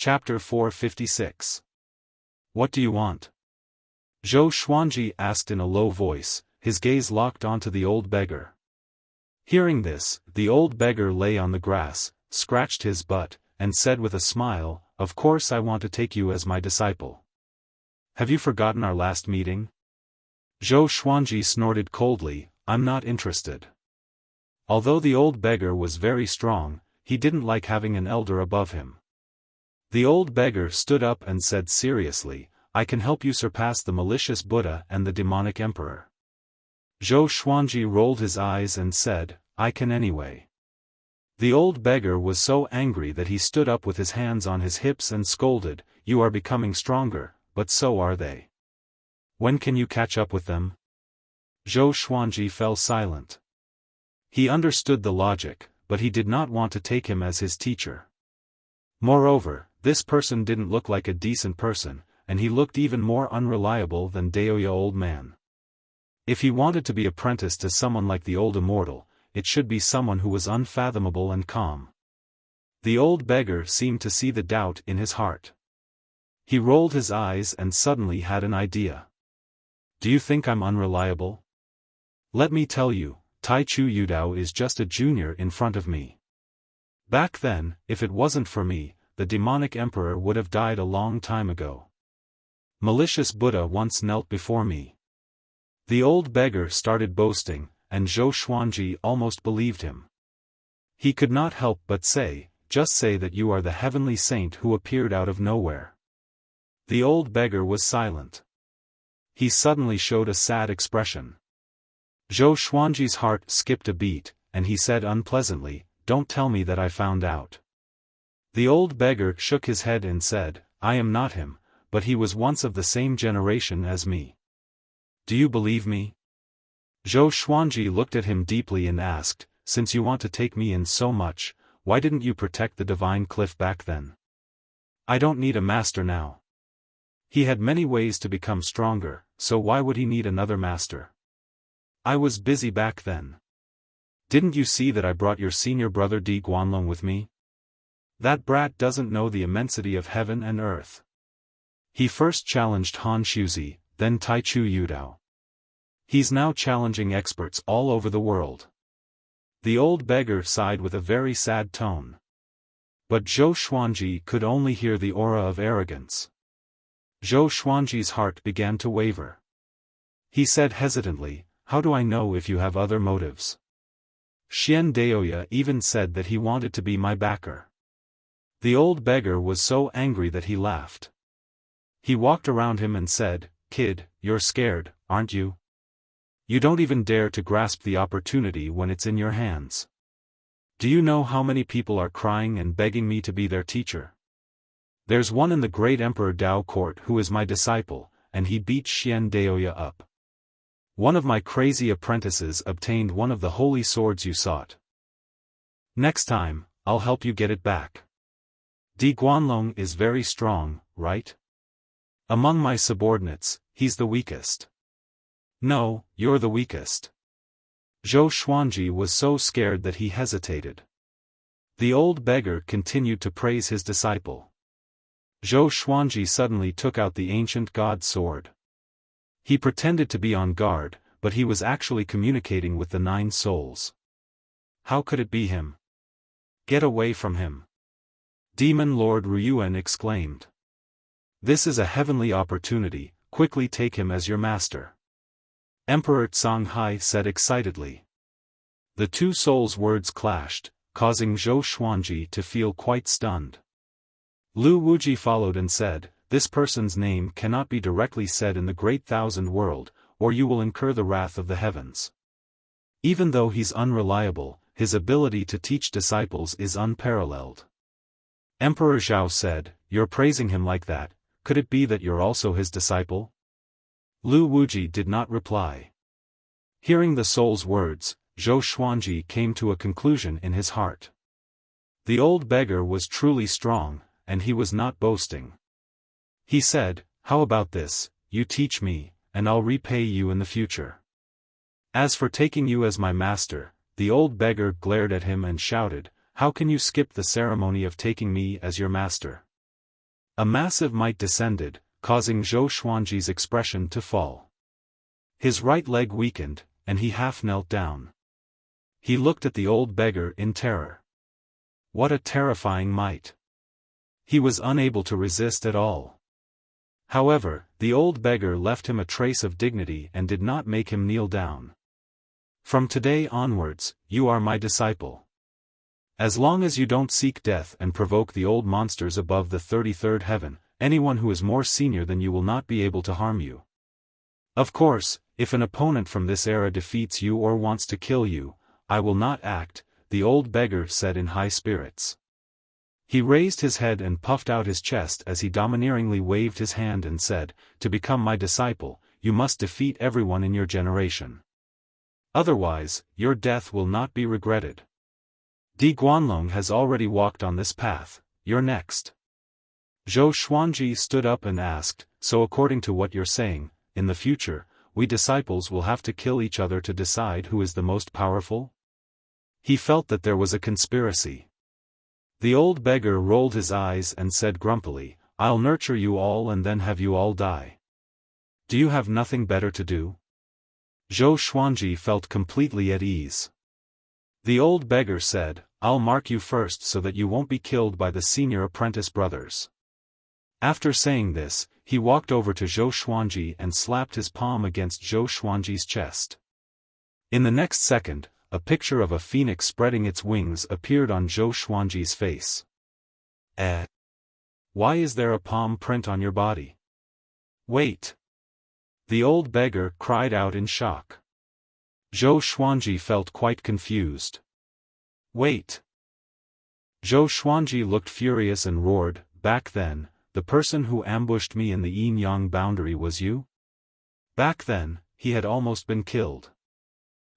Chapter 456. What do you want? Zhou Xuanji asked in a low voice, his gaze locked onto the old beggar. Hearing this, the old beggar lay on the grass, scratched his butt, and said with a smile, "Of course I want to take you as my disciple. Have you forgotten our last meeting?" Zhou Xuanji snorted coldly, "I'm not interested." Although the old beggar was very strong, he didn't like having an elder above him. The old beggar stood up and said seriously, "I can help you surpass the malicious Buddha and the demonic emperor." Zhou Xuanji rolled his eyes and said, "I can anyway." The old beggar was so angry that he stood up with his hands on his hips and scolded, "You are becoming stronger, but so are they. When can you catch up with them?" Zhou Xuanji fell silent. He understood the logic, but he did not want to take him as his teacher. Moreover, this person didn't look like a decent person, and he looked even more unreliable than Daoya old man. If he wanted to be apprenticed to someone like the old immortal, it should be someone who was unfathomable and calm. The old beggar seemed to see the doubt in his heart. He rolled his eyes and suddenly had an idea. "Do you think I'm unreliable? Let me tell you, Tai Chu Yudao is just a junior in front of me. Back then, if it wasn't for me, the demonic emperor would have died a long time ago. Malicious Buddha once knelt before me." The old beggar started boasting, and Zhou Xuanji almost believed him. He could not help but say, "Just say that you are the heavenly saint who appeared out of nowhere." The old beggar was silent. He suddenly showed a sad expression. Zhou Xuanji's heart skipped a beat, and he said unpleasantly, "Don't tell me that I found out." The old beggar shook his head and said, "I am not him, but he was once of the same generation as me. Do you believe me?" Zhou Xuanji looked at him deeply and asked, "Since you want to take me in so much, why didn't you protect the divine cliff back then? I don't need a master now." He had many ways to become stronger, so why would he need another master? "I was busy back then. Didn't you see that I brought your senior brother Di Guanlong with me? That brat doesn't know the immensity of heaven and earth. He first challenged Han Shuzi, then Tai Chu Yudao. He's now challenging experts all over the world." The old beggar sighed with a very sad tone. But Zhou Xuanji could only hear the aura of arrogance. Zhou Xuanji's heart began to waver. He said hesitantly, "How do I know if you have other motives? Xian Daoya even said that he wanted to be my backer." The old beggar was so angry that he laughed. He walked around him and said, "Kid, you're scared, aren't you? You don't even dare to grasp the opportunity when it's in your hands. Do you know how many people are crying and begging me to be their teacher? There's one in the great Emperor Dao court who is my disciple, and he beat Xian Daoya up. One of my crazy apprentices obtained one of the holy swords you sought. Next time, I'll help you get it back. Di Guanlong is very strong, right? Among my subordinates, he's the weakest." "No, you're the weakest." Zhou Xuanji was so scared that he hesitated. The old beggar continued to praise his disciple. Zhou Xuanji suddenly took out the ancient god sword. He pretended to be on guard, but he was actually communicating with the 9 souls. How could it be him? "Get away from him!" Demon Lord Ryuan exclaimed. "This is a heavenly opportunity, quickly take him as your master." Emperor Songhai said excitedly. The 2 souls' words clashed, causing Zhou Xuanji to feel quite stunned. Lu Wuji followed and said, "This person's name cannot be directly said in the great thousand world, or you will incur the wrath of the heavens. Even though he's unreliable, his ability to teach disciples is unparalleled." Emperor Zhao said, "You're praising him like that, could it be that you're also his disciple?" Lu Wuji did not reply. Hearing the soul's words, Zhou Xuanji came to a conclusion in his heart. The old beggar was truly strong, and he was not boasting. He said, "How about this, you teach me, and I'll repay you in the future." As for taking you as my master, the old beggar glared at him and shouted, "How can you skip the ceremony of taking me as your master? A massive might descended, causing Zhou Xuanji's expression to fall. His right leg weakened, and he half knelt down. He looked at the old beggar in terror. What a terrifying might! He was unable to resist at all. However, the old beggar left him a trace of dignity and did not make him kneel down. From today onwards, you are my disciple. As long as you don't seek death and provoke the old monsters above the 33rd heaven, anyone who is more senior than you will not be able to harm you. Of course, if an opponent from this era defeats you or wants to kill you, I will not act, the old beggar said in high spirits. He raised his head and puffed out his chest as he domineeringly waved his hand and said, "To become my disciple, you must defeat everyone in your generation. Otherwise, your death will not be regretted. Di Guanlong has already walked on this path, you're next." Zhou Xuanji stood up and asked, "So according to what you're saying, in the future, we disciples will have to kill each other to decide who is the most powerful?" He felt that there was a conspiracy. The old beggar rolled his eyes and said grumpily, "I'll nurture you all and then have you all die. Do you have nothing better to do?" Zhou Xuanji felt completely at ease. The old beggar said, "I'll mark you first so that you won't be killed by the senior apprentice brothers." After saying this, he walked over to Zhou Xuanji and slapped his palm against Zhou Xuanji's chest. In the next second, a picture of a phoenix spreading its wings appeared on Zhou Xuanji's face. Why is there a palm print on your body?" "Wait!" The old beggar cried out in shock. Zhou Xuanji felt quite confused. "Wait!" Zhou Xuanji looked furious and roared, "Back then, the person who ambushed me in the yin-yang boundary was you?" Back then, he had almost been killed.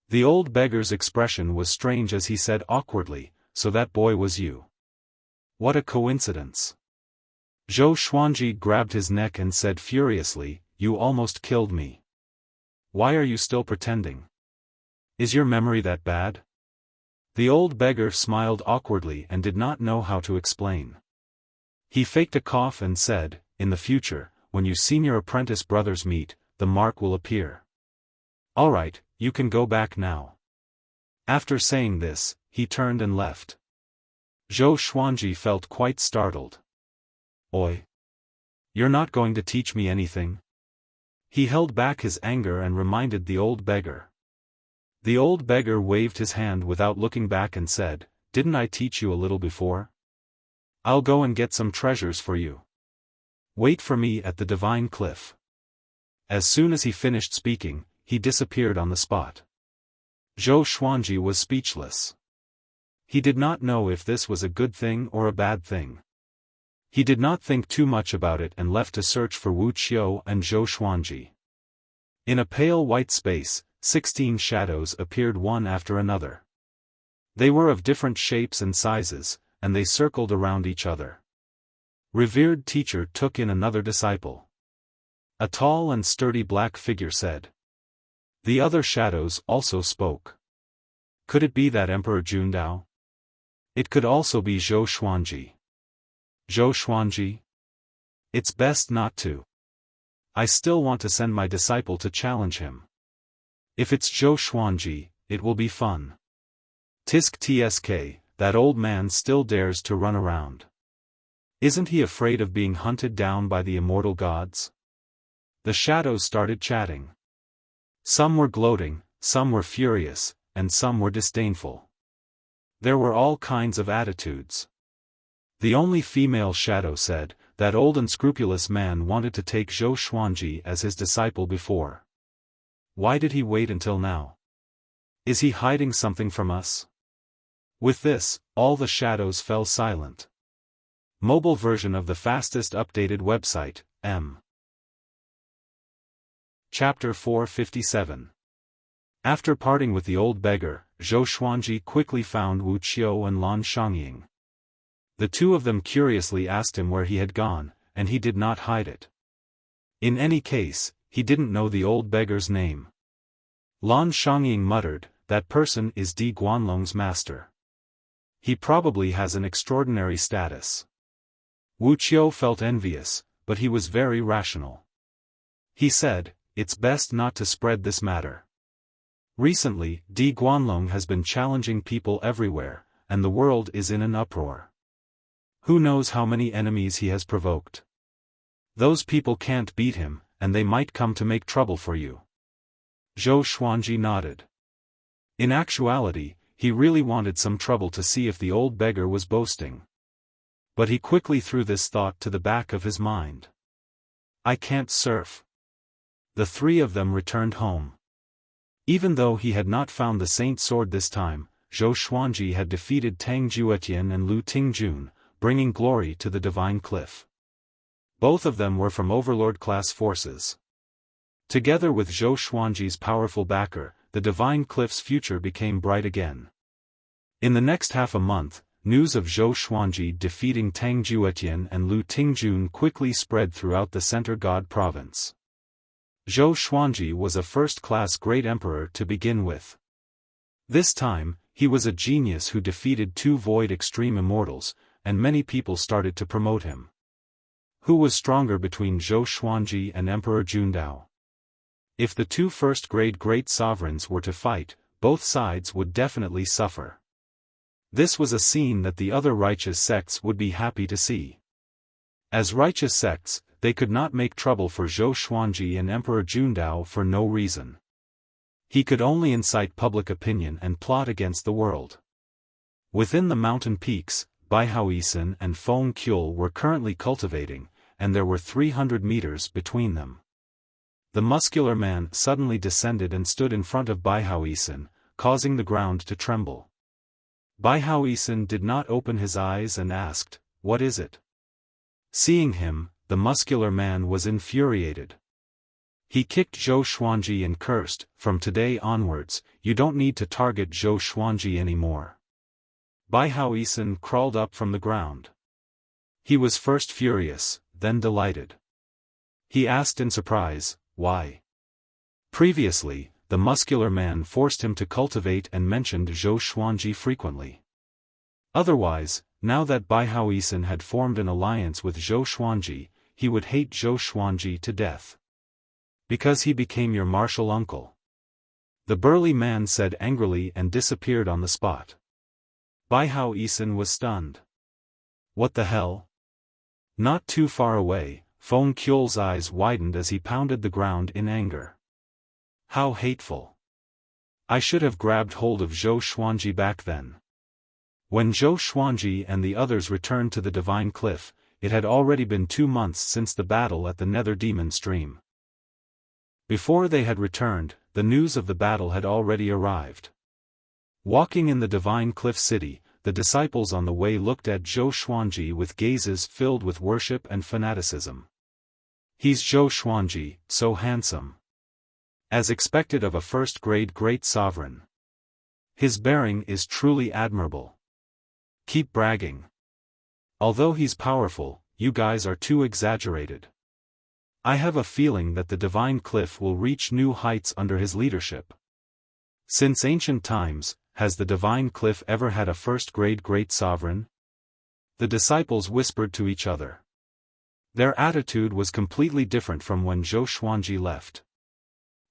The old beggar's expression was strange as he said awkwardly, "So that boy was you. What a coincidence." Zhou Xuanji grabbed his neck and said furiously, "You almost killed me. Why are you still pretending? Is your memory that bad?" The old beggar smiled awkwardly and did not know how to explain. He faked a cough and said, "In the future, when you senior apprentice brothers meet, the mark will appear. All right, you can go back now." After saying this, he turned and left. Zhou Xuanji felt quite startled. "Oi! You're not going to teach me anything?" He held back his anger and reminded the old beggar. The old beggar waved his hand without looking back and said, "Didn't I teach you a little before? I'll go and get some treasures for you. Wait for me at the divine cliff." As soon as he finished speaking, he disappeared on the spot. Zhou Xuanji was speechless. He did not know if this was a good thing or a bad thing. He did not think too much about it and left to search for Wuxia and Zhou Xuanji. In a pale white space, 16 shadows appeared one after another. They were of different shapes and sizes, and they circled around each other. Revered teacher took in another disciple. A tall and sturdy black figure said. The other shadows also spoke. Could it be that Emperor Jundao? It could also be Zhou Xuanji. Zhou Xuanji? It's best not to. I still want to send my disciple to challenge him. If it's Zhou Xuanji, it will be fun. Tisk tsk, that old man still dares to run around. Isn't he afraid of being hunted down by the immortal gods? The shadows started chatting. Some were gloating, some were furious, and some were disdainful. There were all kinds of attitudes. The only female shadow said, that old unscrupulous man wanted to take Zhou Xuanji as his disciple before. Why did he wait until now? Is he hiding something from us? With this, all the shadows fell silent. Mobile version of the fastest updated website, M. Chapter 457. After parting with the old beggar, Zhou Xuanji quickly found Wuxia and Lan Shangying. The two of them curiously asked him where he had gone, and he did not hide it. In any case, he didn't know the old beggar's name. Lan Shangying muttered, "That person is Di Guanlong's master. He probably has an extraordinary status." Wuxia felt envious, but he was very rational. He said, "It's best not to spread this matter. Recently, Di Guanlong has been challenging people everywhere, and the world is in an uproar. Who knows how many enemies he has provoked? Those people can't beat him, and they might come to make trouble for you." Zhou Xuanji nodded. In actuality, he really wanted some trouble to see if the old beggar was boasting. But he quickly threw this thought to the back of his mind. "I can't surf." The three of them returned home. Even though he had not found the Saint Sword this time, Zhou Xuanji had defeated Tang Juetian and Lu Tingjun, bringing glory to the Divine Cliff. Both of them were from Overlord-class forces. Together with Zhou Xuanji's powerful backer, the Divine Cliff's future became bright again. In the next half a month, news of Zhou Xuanji defeating Tang Juetian and Lu Tingjun quickly spread throughout the Center God province. Zhou Xuanji was a first-class great emperor to begin with. This time, he was a genius who defeated two Void Extreme Immortals, and many people started to promote him. Who was stronger between Zhou Xuanji and Emperor Jundao? If the two first-grade great sovereigns were to fight, both sides would definitely suffer. This was a scene that the other righteous sects would be happy to see. As righteous sects, they could not make trouble for Zhou Xuanji and Emperor Jundao for no reason. He could only incite public opinion and plot against the world. Within the mountain peaks, Baihaoisen and Feng Kyul were currently cultivating, and there were 300 meters between them. The muscular man suddenly descended and stood in front of Baihaoisen, causing the ground to tremble. Baihaoisen did not open his eyes and asked, "What is it?" Seeing him, the muscular man was infuriated. He kicked Zhou Xuanji and cursed, "From today onwards, you don't need to target Zhou Xuanji anymore." Baihaoisen crawled up from the ground. He was first furious, then delighted. He asked in surprise, "Why?" Previously, the muscular man forced him to cultivate and mentioned Zhou Xuanji frequently. Otherwise, now that Baihaoisen had formed an alliance with Zhou Xuanji, he would hate Zhou Xuanji to death. "Because he became your martial uncle," the burly man said angrily and disappeared on the spot. Baihaoisen was stunned. "What the hell?" Not too far away, Feng Kyul's eyes widened as he pounded the ground in anger. How hateful. I should have grabbed hold of Zhou Xuanji back then. When Zhou Xuanji and the others returned to the Divine Cliff, it had already been 2 months since the battle at the Nether Demon Stream. Before they had returned, the news of the battle had already arrived. Walking in the Divine Cliff City, the disciples on the way looked at Zhou Xuanji with gazes filled with worship and fanaticism. "He's Zhou Xuanji, so handsome. As expected of a first-grade great sovereign. His bearing is truly admirable. Keep bragging. Although he's powerful, you guys are too exaggerated. I have a feeling that the Divine Cliff will reach new heights under his leadership. Since ancient times, has the Divine Cliff ever had a first-grade great sovereign?" The disciples whispered to each other. Their attitude was completely different from when Zhou Xuanji left.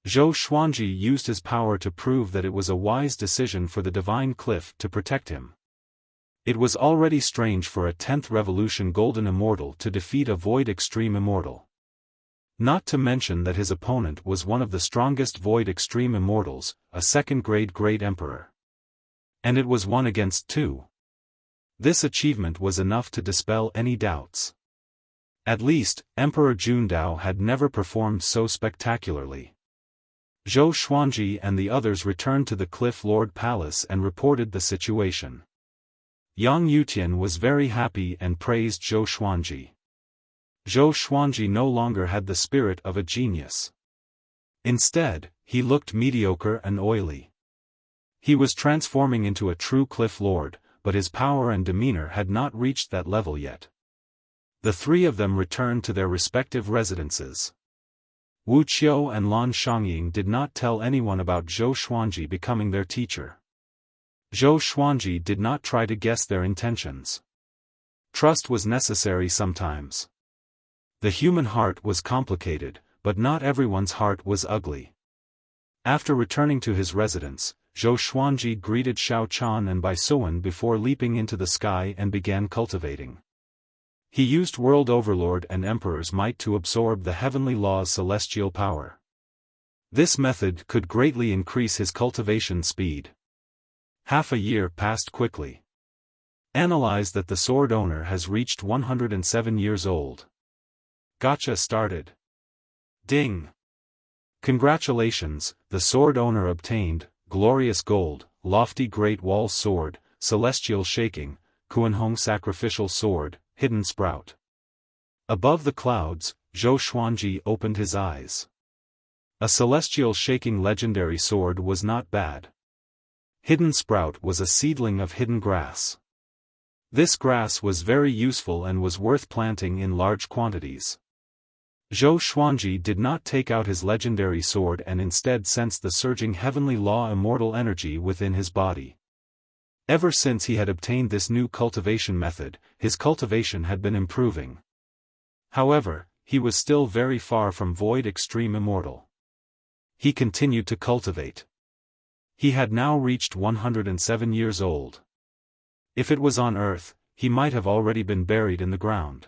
Zhou Xuanji used his power to prove that it was a wise decision for the Divine Cliff to protect him. It was already strange for a 10th Revolution Golden Immortal to defeat a Void Extreme Immortal. Not to mention that his opponent was one of the strongest Void Extreme Immortals, a second-grade Great Emperor. And it was 1 against 2. This achievement was enough to dispel any doubts. At least, Emperor Jundao had never performed so spectacularly. Zhou Xuanji and the others returned to the Cliff Lord Palace and reported the situation. Yang Yutian was very happy and praised Zhou Xuanji. Zhou Xuanji no longer had the spirit of a genius. Instead, he looked mediocre and oily. He was transforming into a true Cliff Lord, but his power and demeanor had not reached that level yet. The three of them returned to their respective residences. Wu Qiu and Lan Shangying did not tell anyone about Zhou Xuanji becoming their teacher. Zhou Xuanji did not try to guess their intentions. Trust was necessary sometimes. The human heart was complicated, but not everyone's heart was ugly. After returning to his residence, Zhou Xuanji greeted Xiaofan and Baisowen before leaping into the sky and began cultivating. He used World Overlord and Emperor's might to absorb the heavenly law's celestial power. This method could greatly increase his cultivation speed. Half a year passed quickly. Analyze that the sword owner has reached 107 years old. Gotcha started. Ding! Congratulations, the sword owner obtained, glorious gold, lofty great wall sword, celestial shaking, Kuanhong sacrificial sword, hidden sprout. Above the clouds, Zhou Xuanji opened his eyes. A celestial shaking legendary sword was not bad. Hidden sprout was a seedling of hidden grass. This grass was very useful and was worth planting in large quantities. Zhou Xuanji did not take out his legendary sword and instead sensed the surging heavenly law immortal energy within his body. Ever since he had obtained this new cultivation method, his cultivation had been improving. However, he was still very far from void extreme immortal. He continued to cultivate. He had now reached 107 years old. If it was on Earth, he might have already been buried in the ground.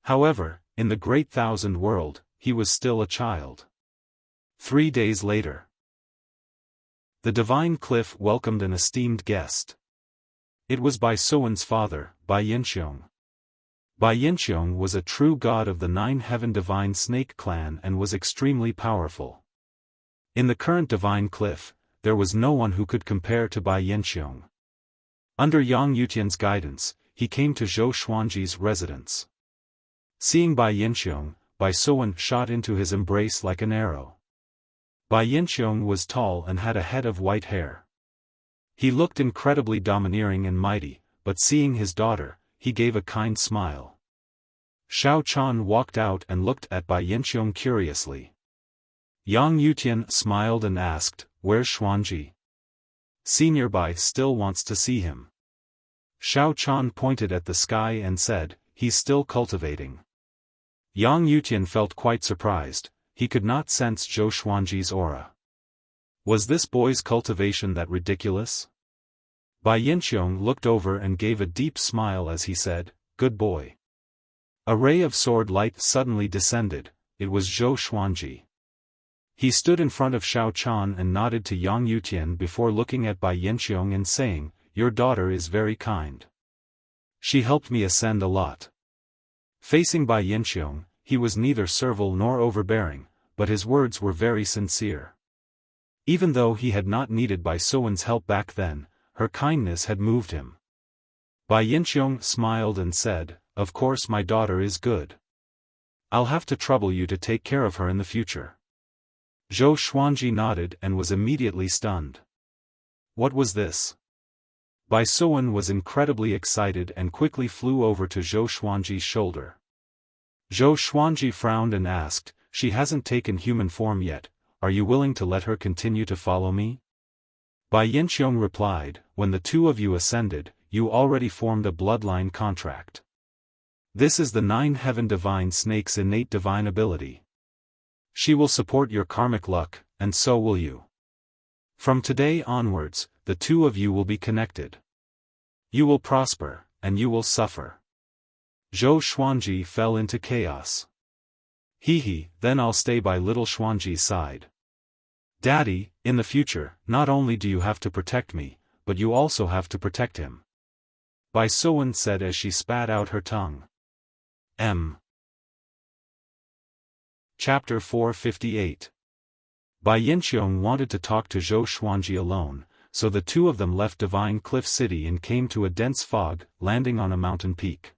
However, in the Great Thousand World, he was still a child. 3 days later. The Divine Cliff welcomed an esteemed guest. It was Baisowen's father, Bai Yinxiong. Bai Yinxiong was a true god of the Nine Heaven Divine Snake clan and was extremely powerful. In the current Divine Cliff, there was no one who could compare to Bai Yinxiong. Under Yang Yutian's guidance, he came to Zhou Xuanji's residence. Seeing Bai Yinxiong, Baisowen shot into his embrace like an arrow. Bai Yinxiong was tall and had a head of white hair. He looked incredibly domineering and mighty, but seeing his daughter, he gave a kind smile. Xiaofan walked out and looked at Bai Yinxiong curiously. Yang Yutian smiled and asked, "Where's Xuanji? Senior Bai still wants to see him." Xiaofan pointed at the sky and said, "He's still cultivating." Yang Yutian felt quite surprised. He could not sense Zhou Xuanji's aura. Was this boy's cultivation that ridiculous? Bai Yinxiong looked over and gave a deep smile as he said, "Good boy." A ray of sword light suddenly descended. It was Zhou Xuanji. He stood in front of Xiaofan and nodded to Yang Yutian before looking at Bai Yinxiong and saying, "Your daughter is very kind. She helped me ascend a lot." Facing Bai Yinxiong, he was neither servile nor overbearing, but his words were very sincere. Even though he had not needed Baisowen's help back then, her kindness had moved him. Bai Yinxiong smiled and said, "Of course my daughter is good. I'll have to trouble you to take care of her in the future." Zhou Xuanji nodded and was immediately stunned. What was this? Baisowen was incredibly excited and quickly flew over to Zhou Xuanji's shoulder. Zhou Xuanji frowned and asked, "She hasn't taken human form yet, are you willing to let her continue to follow me?" Bai Yinxiong replied, "When the two of you ascended, you already formed a bloodline contract. This is the Nine Heaven Divine Snake's innate divine ability. She will support your karmic luck, and so will you. From today onwards, the two of you will be connected. You will prosper, and you will suffer." Zhou Xuanji fell into chaos. Hee, then I'll stay by little Xuanji's side. Daddy, in the future, not only do you have to protect me, but you also have to protect him. Baisowen said as she spat out her tongue. Chapter 458. Bai Yinxiong wanted to talk to Zhou Xuanji alone, so the two of them left Divine Cliff City and came to a dense fog, landing on a mountain peak.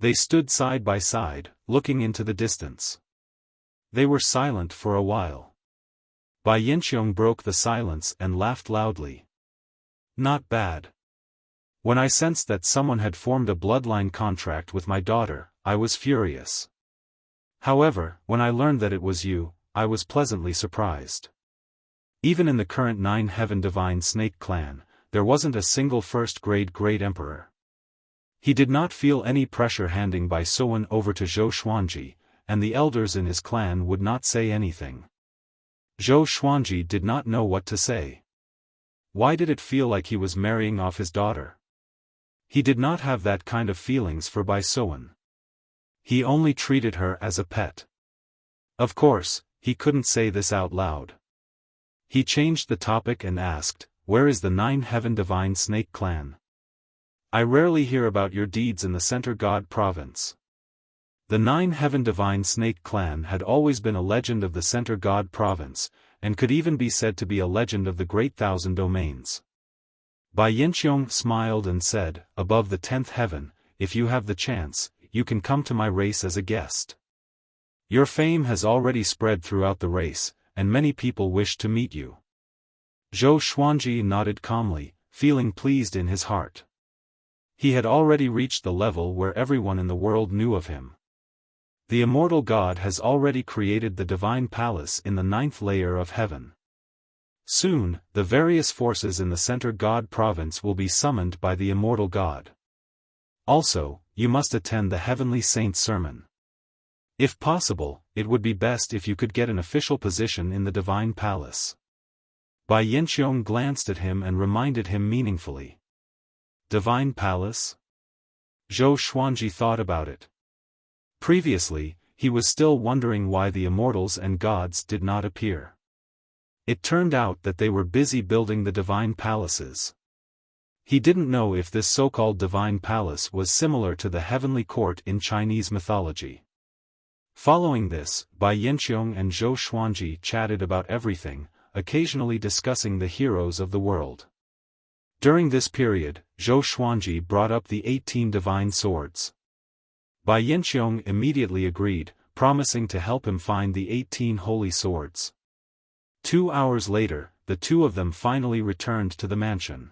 They stood side by side, looking into the distance. They were silent for a while. Bai Yinxiong broke the silence and laughed loudly. "Not bad. When I sensed that someone had formed a bloodline contract with my daughter, I was furious. However, when I learned that it was you, I was pleasantly surprised. Even in the current Nine Heaven Divine Snake clan, there wasn't a single first-grade Great Emperor. He did not feel any pressure handing Bai Suan over to Zhou Xuanji, and the elders in his clan would not say anything. Zhou Xuanji did not know what to say. Why did it feel like he was marrying off his daughter? He did not have that kind of feelings for Bai Suan. He only treated her as a pet. Of course, he couldn't say this out loud. He changed the topic and asked, "Where is the 9-Heaven Divine Snake Clan? I rarely hear about your deeds in the Center God Province." The 9-Heaven Divine Snake Clan had always been a legend of the Center God Province, and could even be said to be a legend of the Great Thousand Domains. Bai Yinqiong smiled and said, "Above the 10th heaven, if you have the chance, you can come to my race as a guest. Your fame has already spread throughout the race, and many people wish to meet you." Zhou Xuanji nodded calmly, feeling pleased in his heart. He had already reached the level where everyone in the world knew of him. The immortal God has already created the divine palace in the 9th layer of heaven. Soon, the various forces in the Center God Province will be summoned by the immortal God. Also, you must attend the Heavenly Saint's sermon. If possible, it would be best if you could get an official position in the divine palace. Bai Yinqiong glanced at him and reminded him meaningfully. Divine palace? Zhou Xuanji thought about it. Previously, he was still wondering why the immortals and gods did not appear. It turned out that they were busy building the divine palaces. He didn't know if this so-called divine palace was similar to the heavenly court in Chinese mythology. Following this, Bai Yinqiong and Zhou Xuanji chatted about everything, occasionally discussing the heroes of the world. During this period, Zhou Xuanji brought up the 18 divine swords. Bai Yinqiong immediately agreed, promising to help him find the 18 holy swords. 2 hours later, the two of them finally returned to the mansion.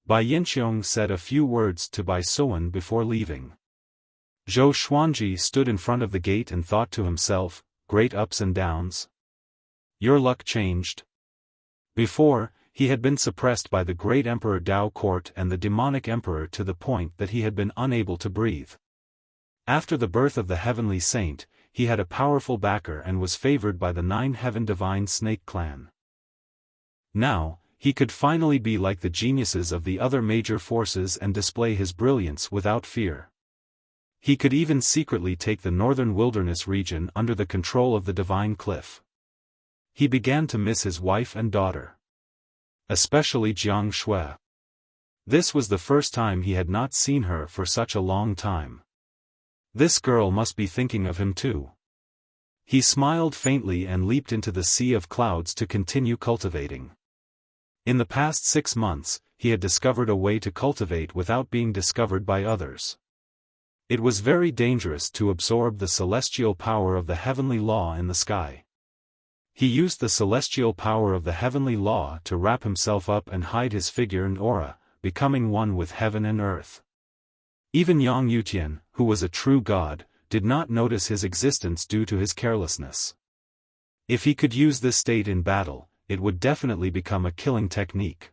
Bai Yinqiong said a few words to Bai Suan before leaving. Zhou Xuanji stood in front of the gate and thought to himself, "Great ups and downs. Your luck changed." Before, he had been suppressed by the great Emperor Dao Court and the demonic emperor to the point that he had been unable to breathe. After the birth of the Heavenly Saint, he had a powerful backer and was favored by the 9-Heaven Divine Snake Clan. Now, he could finally be like the geniuses of the other major forces and display his brilliance without fear. He could even secretly take the northern wilderness region under the control of the Divine Cliff. He began to miss his wife and daughter. Especially Jiang Shui. This was the first time he had not seen her for such a long time. This girl must be thinking of him too. He smiled faintly and leaped into the sea of clouds to continue cultivating. In the past 6 months, he had discovered a way to cultivate without being discovered by others. It was very dangerous to absorb the celestial power of the heavenly law in the sky. He used the celestial power of the heavenly law to wrap himself up and hide his figure and aura, becoming one with heaven and earth. Even Yang Yutian, who was a true god, did not notice his existence due to his carelessness. If he could use this state in battle, it would definitely become a killing technique.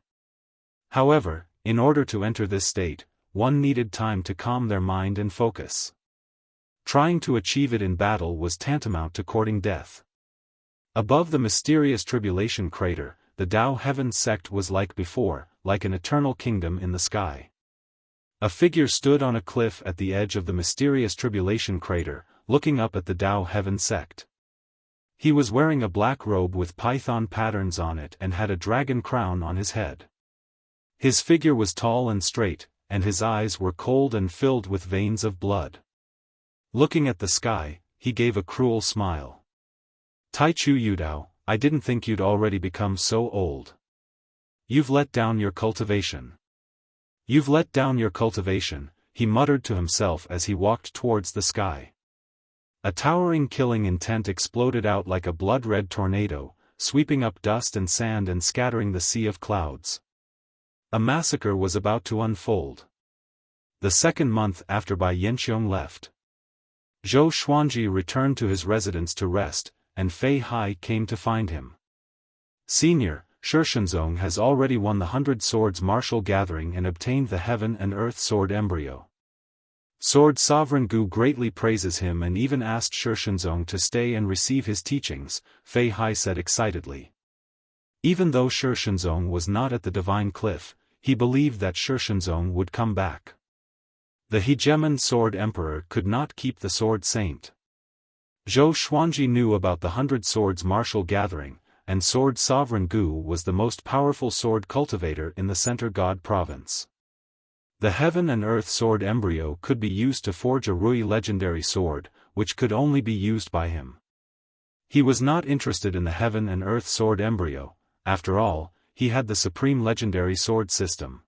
However, in order to enter this state, one needed time to calm their mind and focus. Trying to achieve it in battle was tantamount to courting death. Above the mysterious tribulation crater, the Tao Heaven sect was like before, like an eternal kingdom in the sky. A figure stood on a cliff at the edge of the mysterious tribulation crater, looking up at the Tao Heaven sect. He was wearing a black robe with python patterns on it and had a dragon crown on his head. His figure was tall and straight, and his eyes were cold and filled with veins of blood. Looking at the sky, he gave a cruel smile. "Taichu Yudao, I didn't think you'd already become so old. You've let down your cultivation. You've let down your cultivation," he muttered to himself as he walked towards the sky. A towering killing intent exploded out like a blood-red tornado, sweeping up dust and sand and scattering the sea of clouds. A massacre was about to unfold. The second month after Bai Yinqiong left, Zhou Xuanji returned to his residence to rest, and Fei Hai came to find him. "Senior, Shi Shenzong has already won the 100 Swords Martial Gathering and obtained the Heaven and Earth Sword Embryo. Sword Sovereign Gu greatly praises him and even asked Shensong to stay and receive his teachings, Fei Hai said excitedly. Even though Shensong was not at the Divine Cliff, he believed that Shensong would come back. The hegemon Sword Emperor could not keep the Sword Saint. Zhou Xuanji knew about the 100 Swords martial gathering, and Sword Sovereign Gu was the most powerful sword cultivator in the Center God province. The Heaven and Earth Sword embryo could be used to forge a Rui legendary sword, which could only be used by him. He was not interested in the Heaven and Earth Sword embryo. After all, he had the supreme legendary sword system.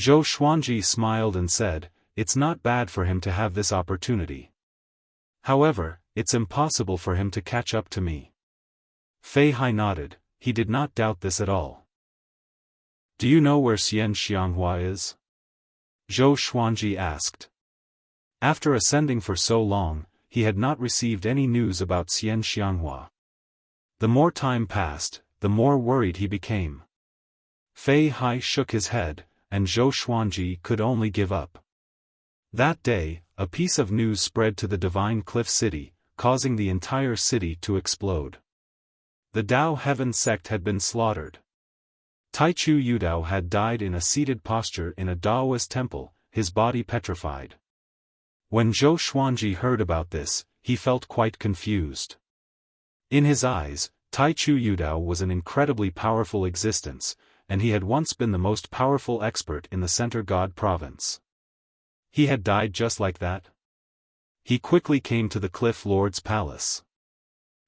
Zhou Xuanji smiled and said, "It's not bad for him to have this opportunity. However, it's impossible for him to catch up to me." Fei Hai nodded, he did not doubt this at all. "Do you know where Xian Xianghua is?" Zhou Xuanji asked. After ascending for so long, he had not received any news about Xian Xianghua. The more time passed, the more worried he became. Fei Hai shook his head, and Zhou Xuanji could only give up. That day, a piece of news spread to the Divine Cliff City, causing the entire city to explode. The Dao Heaven sect had been slaughtered. Taichu Yudao had died in a seated posture in a Daoist temple, his body petrified. When Zhou Xuanji heard about this, he felt quite confused. In his eyes, Taichu Yudao was an incredibly powerful existence, and he had once been the most powerful expert in the Center God province. He had died just like that? He quickly came to the Cliff Lord's palace.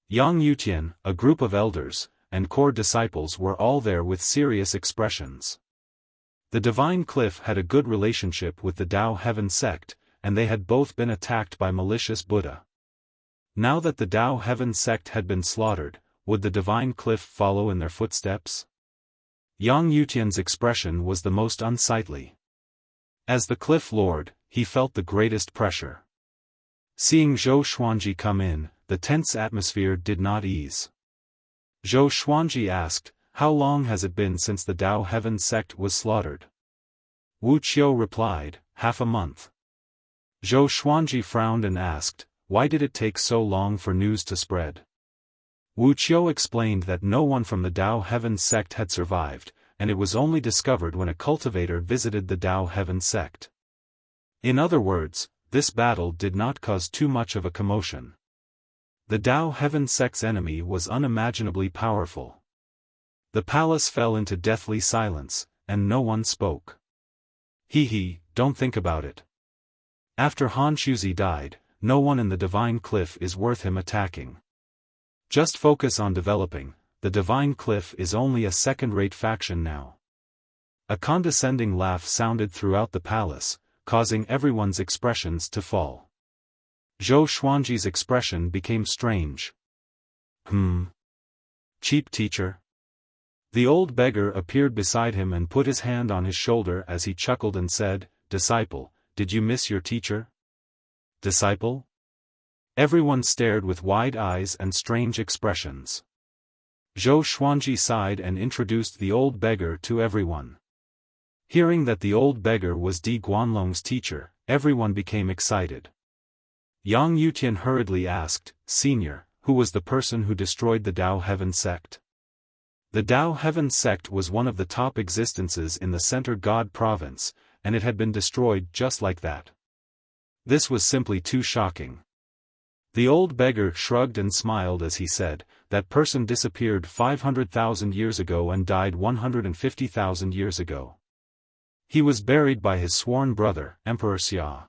Yang Yutian, a group of elders, and core disciples were all there with serious expressions. The Divine Cliff had a good relationship with the Dao Heaven sect, and they had both been attacked by malicious Buddha. Now that the Dao Heaven sect had been slaughtered, would the Divine Cliff follow in their footsteps? Yang Yutian's expression was the most unsightly. As the Cliff Lord, he felt the greatest pressure. Seeing Zhou Xuanji come in, the tense atmosphere did not ease. Zhou Xuanji asked, "How long has it been since the Dao Heaven sect was slaughtered?" Wuxia replied, "Half a month." Zhou Xuanji frowned and asked, "Why did it take so long for news to spread?" Wuxia explained that no one from the Dao Heaven sect had survived, and it was only discovered when a cultivator visited the Dao Heaven sect. In other words, this battle did not cause too much of a commotion. The Dao Heaven sect's enemy was unimaginably powerful. The palace fell into deathly silence, and no one spoke. Don't think about it. After Han Shuzi died, no one in the Divine Cliff is worth him attacking. Just focus on developing, the Divine Cliff is only a second-rate faction now. A condescending laugh sounded throughout the palace, causing everyone's expressions to fall. Zhou Xuanji's expression became strange. Cheap teacher? The old beggar appeared beside him and put his hand on his shoulder as he chuckled and said, "Disciple, did you miss your teacher?" Disciple? Everyone stared with wide eyes and strange expressions. Zhou Xuanji sighed and introduced the old beggar to everyone. Hearing that the old beggar was Di Guanlong's teacher, everyone became excited. Yang Yutian hurriedly asked, "Senior, who was the person who destroyed the Dao Heaven sect?" The Dao Heaven sect was one of the top existences in the Center God province, and it had been destroyed just like that. This was simply too shocking. The old beggar shrugged and smiled as he said, "That person disappeared 500,000 years ago and died 150,000 years ago. He was buried by his sworn brother, Emperor Xia."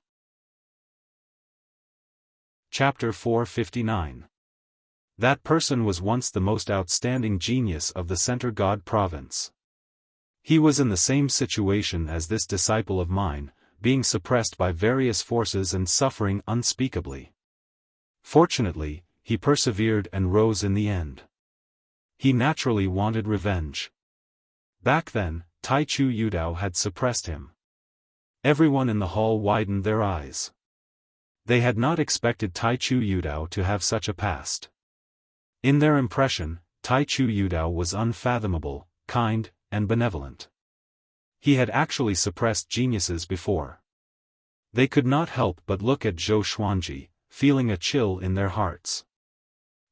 Chapter 459. That person was once the most outstanding genius of the Center God province. He was in the same situation as this disciple of mine, being suppressed by various forces and suffering unspeakably. Fortunately, he persevered and rose in the end. He naturally wanted revenge. Back then, Taichu Yudao had suppressed him. Everyone in the hall widened their eyes. They had not expected Taichu Yudao to have such a past. In their impression, Taichu Yudao was unfathomable, kind, and benevolent. He had actually suppressed geniuses before. They could not help but look at Zhou Xuanji, feeling a chill in their hearts.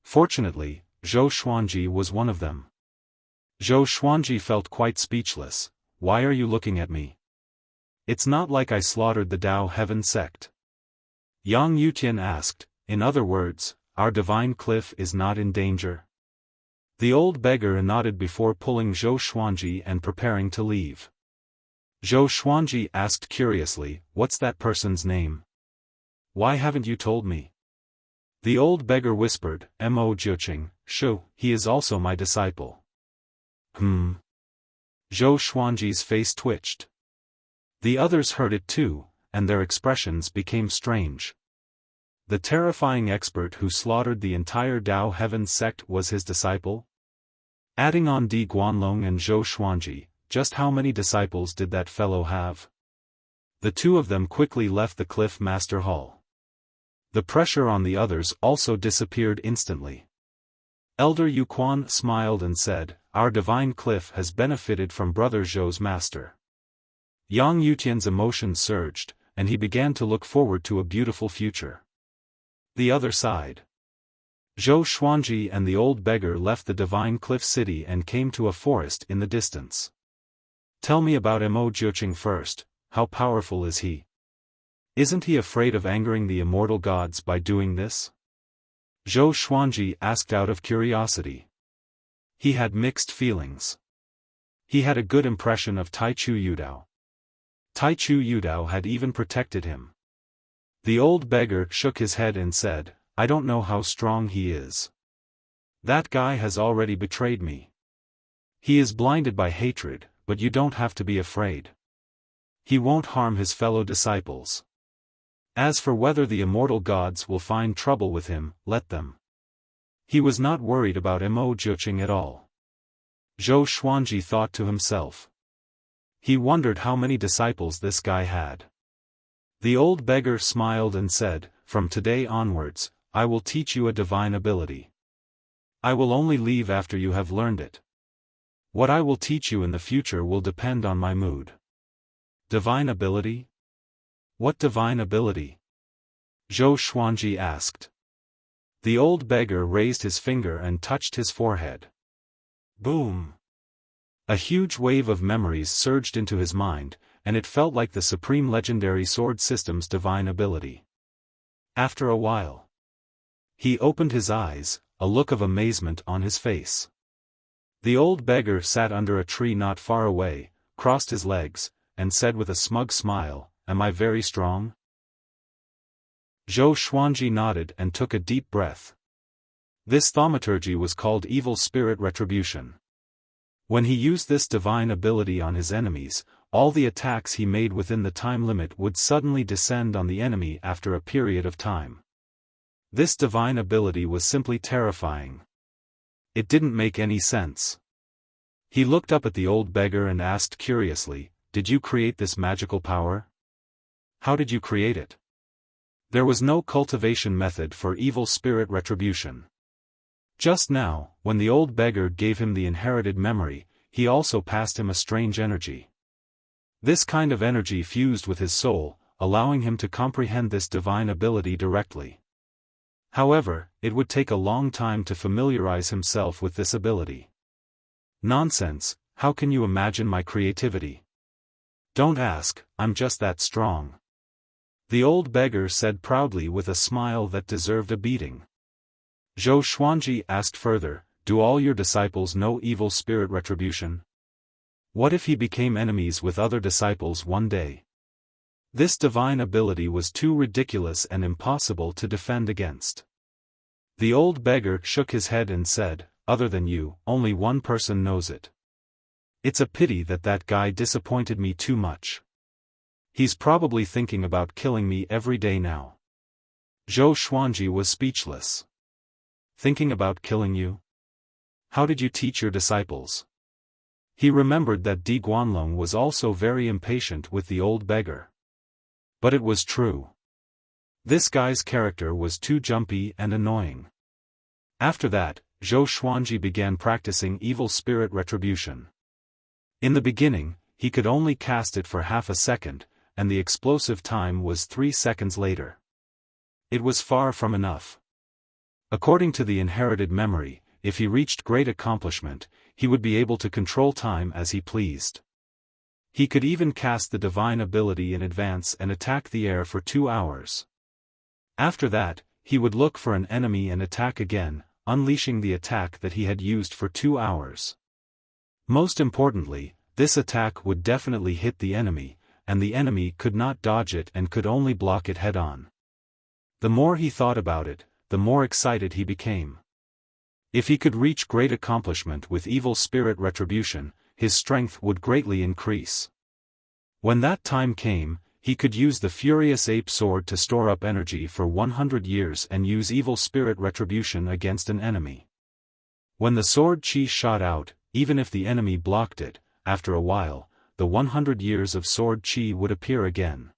Fortunately, Zhou Xuanji was one of them. Zhou Xuanji felt quite speechless. Why are you looking at me? It's not like I slaughtered the Tao Heaven sect. Yang Yutian asked, in other words, our divine cliff is not in danger. The old beggar nodded before pulling Zhou Xuanji and preparing to leave. Zhou Xuanji asked curiously, what's that person's name? Why haven't you told me? The old beggar whispered, Mo Jiuqing, Shu, he is also my disciple. Zhou Xuanji's face twitched. The others heard it too, and their expressions became strange. The terrifying expert who slaughtered the entire Tao Heaven sect was his disciple? Adding on Di Guanlong and Zhou Xuanji, just how many disciples did that fellow have? The two of them quickly left the Cliff Master Hall. The pressure on the others also disappeared instantly. Elder Yuquan smiled and said, our divine cliff has benefited from Brother Zhou's master. Yang Yutian's emotions surged, and he began to look forward to a beautiful future. The other side. Zhou Xuanji and the old beggar left the divine cliff city and came to a forest in the distance. Tell me about Mo Jiuqing first, how powerful is he? Isn't he afraid of angering the immortal gods by doing this? Zhou Xuanji asked out of curiosity. He had mixed feelings. He had a good impression of Taichu Yudao. Taichu Yudao had even protected him. The old beggar shook his head and said, I don't know how strong he is. That guy has already betrayed me. He is blinded by hatred, but you don't have to be afraid. He won't harm his fellow disciples. As for whether the immortal gods will find trouble with him, let them. He was not worried about Mo Jiuqing at all. Zhou Xuanji thought to himself. He wondered how many disciples this guy had. The old beggar smiled and said, from today onwards, I will teach you a divine ability. I will only leave after you have learned it. What I will teach you in the future will depend on my mood. Divine ability? What divine ability? Zhou Xuanji asked. The old beggar raised his finger and touched his forehead. Boom! A huge wave of memories surged into his mind, and it felt like the supreme legendary sword system's divine ability. After a while, he opened his eyes, a look of amazement on his face. The old beggar sat under a tree not far away, crossed his legs, and said with a smug smile, Am I very strong? Zhou Xuanji nodded and took a deep breath. This thaumaturgy was called Evil Spirit Retribution. When he used this divine ability on his enemies, all the attacks he made within the time limit would suddenly descend on the enemy after a period of time. This divine ability was simply terrifying. It didn't make any sense. He looked up at the old beggar and asked curiously, Did you create this magical power? How did you create it? There was no cultivation method for evil spirit retribution. Just now, when the old beggar gave him the inherited memory, he also passed him a strange energy. This kind of energy fused with his soul, allowing him to comprehend this divine ability directly. However, it would take a long time to familiarize himself with this ability. Nonsense, how can you imagine my creativity? Don't ask, I'm just that strong. The old beggar said proudly with a smile that deserved a beating. Zhou Xuanji asked further, Do all your disciples know evil spirit retribution? What if he became enemies with other disciples one day? This divine ability was too ridiculous and impossible to defend against. The old beggar shook his head and said, Other than you, only one person knows it. It's a pity that that guy disappointed me too much. He's probably thinking about killing me every day now. Zhou Xuanji was speechless. Thinking about killing you? How did you teach your disciples? He remembered that Di Guanlong was also very impatient with the old beggar. But it was true. This guy's character was too jumpy and annoying. After that, Zhou Xuanji began practicing evil spirit retribution. In the beginning, he could only cast it for half a second, and the explosive time was 3 seconds later. It was far from enough. According to the inherited memory, if he reached great accomplishment, he would be able to control time as he pleased. He could even cast the divine ability in advance and attack the air for 2 hours. After that, he would look for an enemy and attack again, unleashing the attack that he had used for 2 hours. Most importantly, this attack would definitely hit the enemy, and the enemy could not dodge it and could only block it head-on. The more he thought about it, the more excited he became. If he could reach great accomplishment with evil spirit retribution, his strength would greatly increase. When that time came, he could use the Furious Ape Sword to store up energy for 100 years and use evil spirit retribution against an enemy. When the sword chi shot out, even if the enemy blocked it, after a while, the 100 years of sword chi would appear again.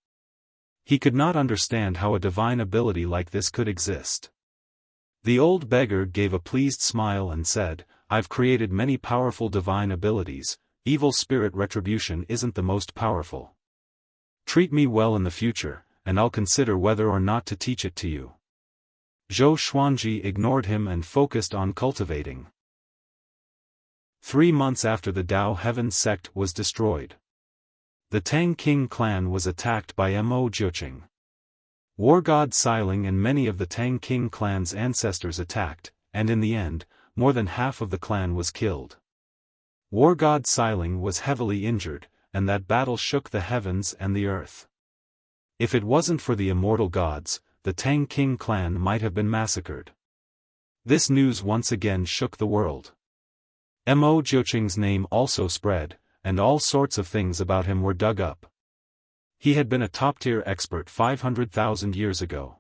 He could not understand how a divine ability like this could exist. The old beggar gave a pleased smile and said, "I've created many powerful divine abilities, evil spirit retribution isn't the most powerful. Treat me well in the future, and I'll consider whether or not to teach it to you." Zhou Xuanji ignored him and focused on cultivating. 3 months after the Dao Heaven sect was destroyed, the Tang King clan was attacked by Mo Jiuqing. War God Xiling and many of the Tang King clan's ancestors attacked, and in the end, more than half of the clan was killed. War God Xiling was heavily injured, and that battle shook the heavens and the earth. If it wasn't for the immortal gods, the Tang King clan might have been massacred. This news once again shook the world. Mo Jiuqing's name also spread, and all sorts of things about him were dug up. He had been a top-tier expert 500,000 years ago.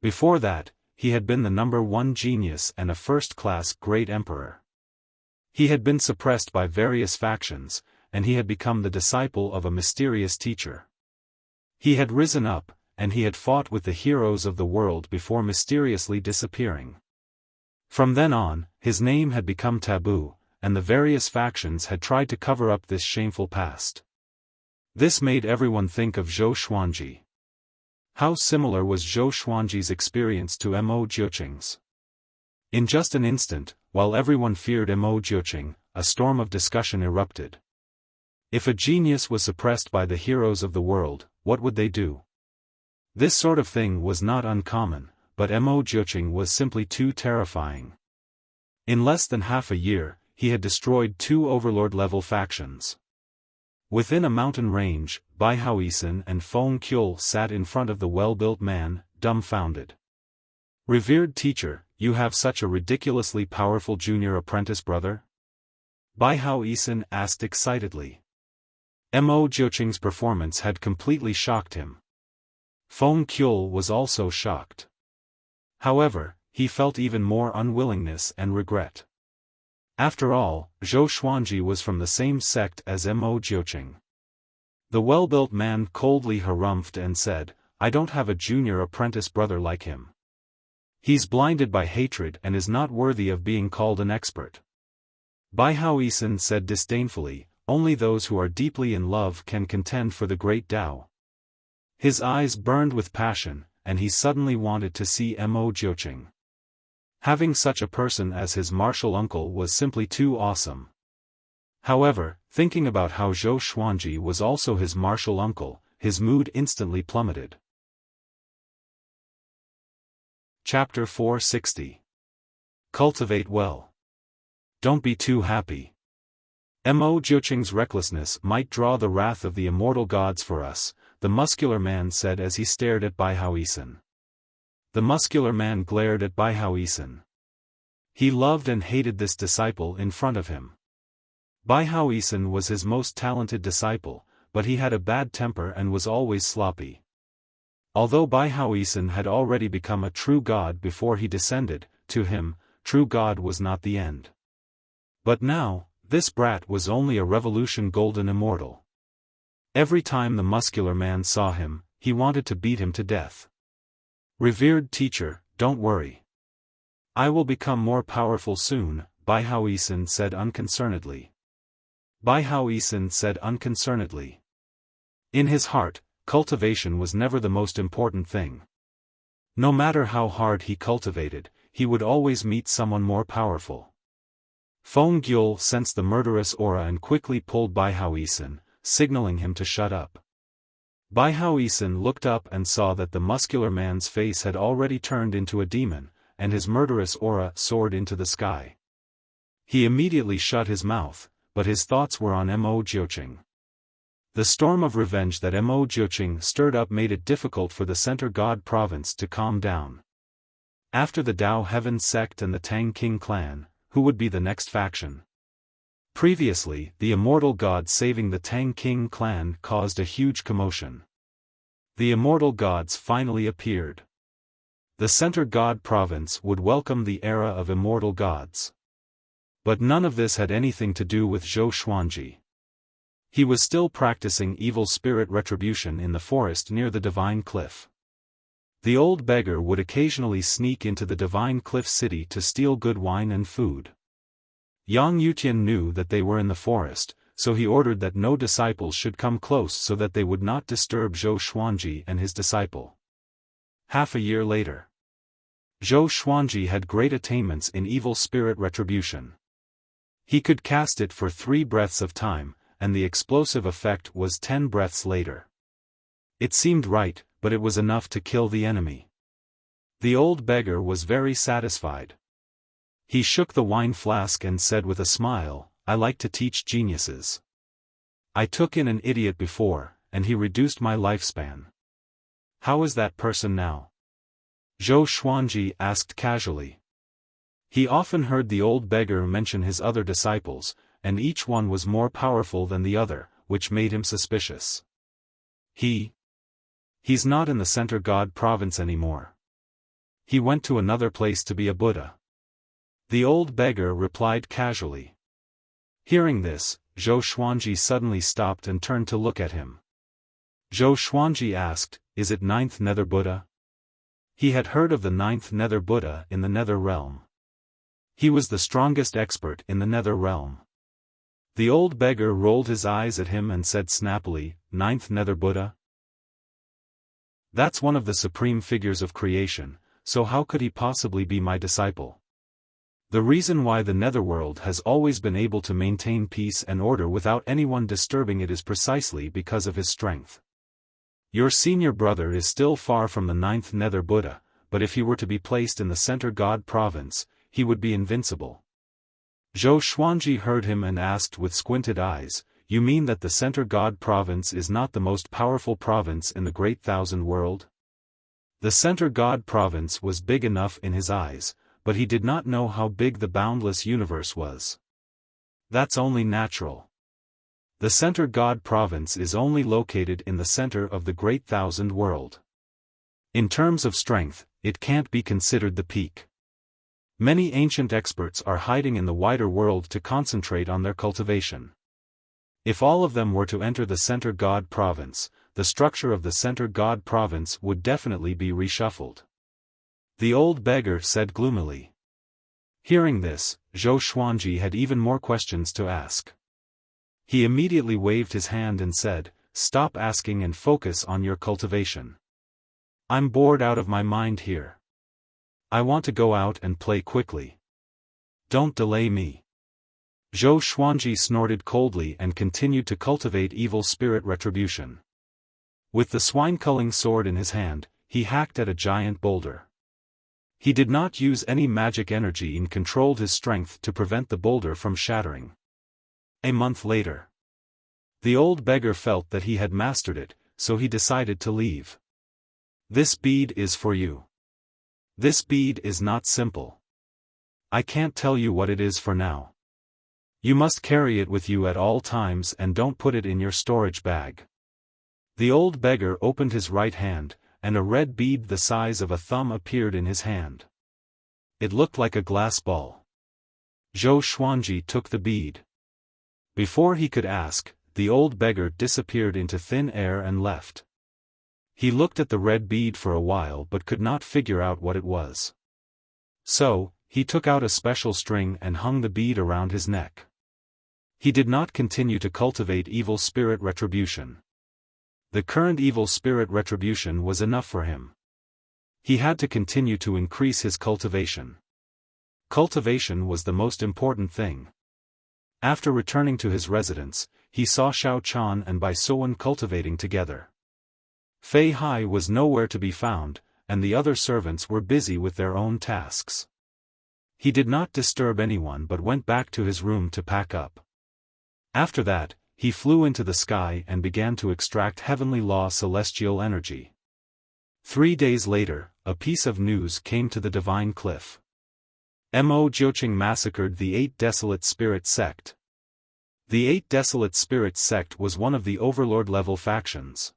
Before that, he had been the #1 genius and a first-class great emperor. He had been suppressed by various factions, and he had become the disciple of a mysterious teacher. He had risen up, and he had fought with the heroes of the world before mysteriously disappearing. From then on, his name had become taboo, and the various factions had tried to cover up this shameful past. This made everyone think of Zhou Xuanji. How similar was Zhou Xuanji's experience to Mo Jiuqing's? In just an instant, while everyone feared Mo Jiuqing, a storm of discussion erupted. If a genius was suppressed by the heroes of the world, what would they do? This sort of thing was not uncommon, but Mo Jiuqing was simply too terrifying. In less than half a year, he had destroyed 2 overlord-level factions. Within a mountain range, Bai Haoisen and Feng Qiul sat in front of the well-built man, dumbfounded. "Revered teacher, you have such a ridiculously powerful junior apprentice brother?" Bai Haoisen asked excitedly. Mo Jiuqing's performance had completely shocked him. Feng Qiul was also shocked. However, he felt even more unwillingness and regret. After all, Zhou Xuanji was from the same sect as Mo Jiuqing. The well-built man coldly harumphed and said, "I don't have a junior apprentice brother like him. He's blinded by hatred and is not worthy of being called an expert." Bai Haoisen said disdainfully, "Only those who are deeply in love can contend for the great Tao." His eyes burned with passion, and he suddenly wanted to see Mo Jiuqing. Having such a person as his martial uncle was simply too awesome. However, thinking about how Zhou Xuanji was also his martial uncle, his mood instantly plummeted. Chapter 460. Cultivate well. Don't be too happy. Mo Jiuqing's recklessness might draw the wrath of the immortal gods for us, the muscular man said as he stared at Bai Haoisen. The muscular man glared at Bai Haoisen. He loved and hated this disciple in front of him. Bai Haoisen was his most talented disciple, but he had a bad temper and was always sloppy. Although Bai Haoisen had already become a true god before he descended, to him, true god was not the end. But now, this brat was only a revolution golden immortal. Every time the muscular man saw him, he wanted to beat him to death. "Revered teacher, don't worry. I will become more powerful soon," Bai Haoisen said unconcernedly. Bai Haoisen said unconcernedly. In his heart, cultivation was never the most important thing. No matter how hard he cultivated, he would always meet someone more powerful. Feng Gyul sensed the murderous aura and quickly pulled Bai Haoisen, signaling him to shut up. Bai Haoisen looked up and saw that the muscular man's face had already turned into a demon, and his murderous aura soared into the sky. He immediately shut his mouth, but his thoughts were on Mo Jiuqing. The storm of revenge that Mo Jiuqing stirred up made it difficult for the Center God Province to calm down. After the Dao Heaven sect and the Tang King clan, who would be the next faction? Previously, the immortal god saving the Tang King clan caused a huge commotion. The immortal gods finally appeared. The Center God Province would welcome the era of immortal gods. But none of this had anything to do with Zhou Xuanji. He was still practicing evil spirit retribution in the forest near the Divine Cliff. The old beggar would occasionally sneak into the Divine Cliff city to steal good wine and food. Yang Yutian knew that they were in the forest, so he ordered that no disciples should come close so that they would not disturb Zhou Xuanji and his disciple. Half a year later, Zhou Xuanji had great attainments in evil spirit retribution. He could cast it for 3 breaths of time, and the explosive effect was 10 breaths later. It seemed right, but it was enough to kill the enemy. The old beggar was very satisfied. He shook the wine flask and said with a smile, "I like to teach geniuses. I took in an idiot before, and he reduced my lifespan. How is that person now?" Zhou Xuanji asked casually. He often heard the old beggar mention his other disciples, and each one was more powerful than the other, which made him suspicious. He's not in the Center God Province anymore. He went to another place to be a Buddha. The old beggar replied casually. Hearing this, Zhou Xuanji suddenly stopped and turned to look at him. Zhou Xuanji asked, "Is it 9th Nether Buddha?" He had heard of the 9th Nether Buddha in the Nether Realm. He was the strongest expert in the Nether Realm. The old beggar rolled his eyes at him and said snappily, "9th Nether Buddha? That's one of the supreme figures of creation, so how could he possibly be my disciple? The reason why the netherworld has always been able to maintain peace and order without anyone disturbing it is precisely because of his strength. Your senior brother is still far from the 9th Nether Buddha, but if he were to be placed in the Center God Province, he would be invincible." Zhou Xuanji heard him and asked with squinted eyes, "You mean that the Center God Province is not the most powerful province in the Great Thousand World?" The Center God Province was big enough in his eyes, but he did not know how big the boundless universe was. That's only natural. The Center God Province is only located in the center of the Great Thousand World. In terms of strength, it can't be considered the peak. Many ancient experts are hiding in the wider world to concentrate on their cultivation. If all of them were to enter the Center God Province, the structure of the Center God Province would definitely be reshuffled. The old beggar said gloomily. Hearing this, Zhou Xuanji had even more questions to ask. He immediately waved his hand and said, "Stop asking and focus on your cultivation. I'm bored out of my mind here. I want to go out and play quickly. Don't delay me." Zhou Xuanji snorted coldly and continued to cultivate evil spirit retribution. With the swine-culling sword in his hand, he hacked at a giant boulder. He did not use any magic energy and controlled his strength to prevent the boulder from shattering. A month later, the old beggar felt that he had mastered it, so he decided to leave. "This bead is for you. This bead is not simple. I can't tell you what it is for now. You must carry it with you at all times and don't put it in your storage bag." The old beggar opened his right hand, and a red bead the size of a thumb appeared in his hand. It looked like a glass ball. Zhou Xuanji took the bead. Before he could ask, the old beggar disappeared into thin air and left. He looked at the red bead for a while but could not figure out what it was. So, he took out a special string and hung the bead around his neck. He did not continue to cultivate evil spirit retribution. the current evil spirit retribution was enough for him. He had to continue to increase his cultivation. Cultivation was the most important thing. After returning to his residence, he saw Xiao Chan and Bai Suan cultivating together. Fei Hai was nowhere to be found, and the other servants were busy with their own tasks. He did not disturb anyone but went back to his room to pack up. After that, he flew into the sky and began to extract heavenly law celestial energy. 3 days later, a piece of news came to the Divine Cliff. Mo Jiuqing massacred the 8 Desolate Spirit Sect. The 8 Desolate Spirit Sect was one of the overlord-level factions.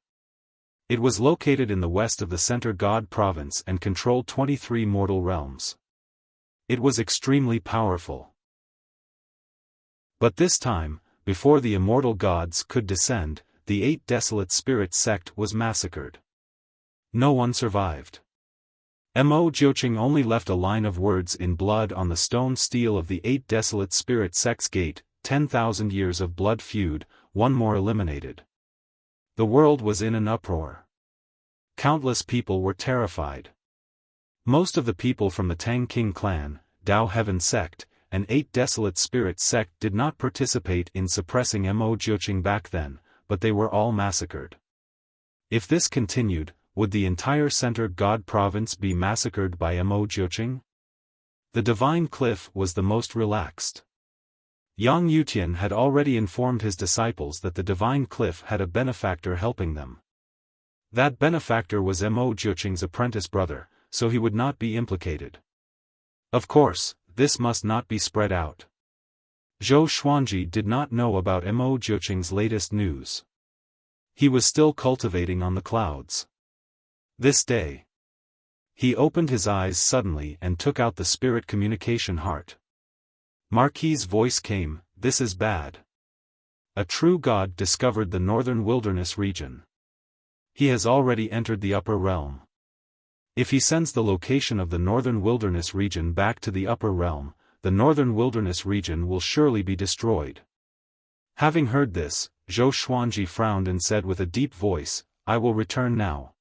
It was located in the west of the Center God Province and controlled 23 mortal realms. It was extremely powerful. But this time, before the immortal gods could descend, the 8 Desolate Spirit Sect was massacred. No one survived. Mo Jiuqing only left a line of words in blood on the stone steel of the 8 Desolate Spirit Sect's gate, 10,000 years of blood feud, one more eliminated. The world was in an uproar. Countless people were terrified. Most of the people from the Tang King clan, Dao Heaven Sect, and 8 Desolate Spirit Sect did not participate in suppressing Mo Jiuqing back then, but they were all massacred. If this continued, would the entire Center God Province be massacred by Mo Jiuqing? The Divine Cliff was the most relaxed. Yang Yutian had already informed his disciples that the Divine Cliff had a benefactor helping them. That benefactor was Mo Jiuqing's apprentice brother, so he would not be implicated. Of course, this must not be spread out. Zhou Xuanji did not know about Mo Jiuqing's latest news. He was still cultivating on the clouds. This day, he opened his eyes suddenly and took out the spirit communication heart. Marquis's voice came, "This is bad. A true god discovered the northern wilderness region. He has already entered the upper realm. If he sends the location of the northern wilderness region back to the upper realm, the northern wilderness region will surely be destroyed." Having heard this, Zhou Xuanji frowned and said with a deep voice, "I will return now."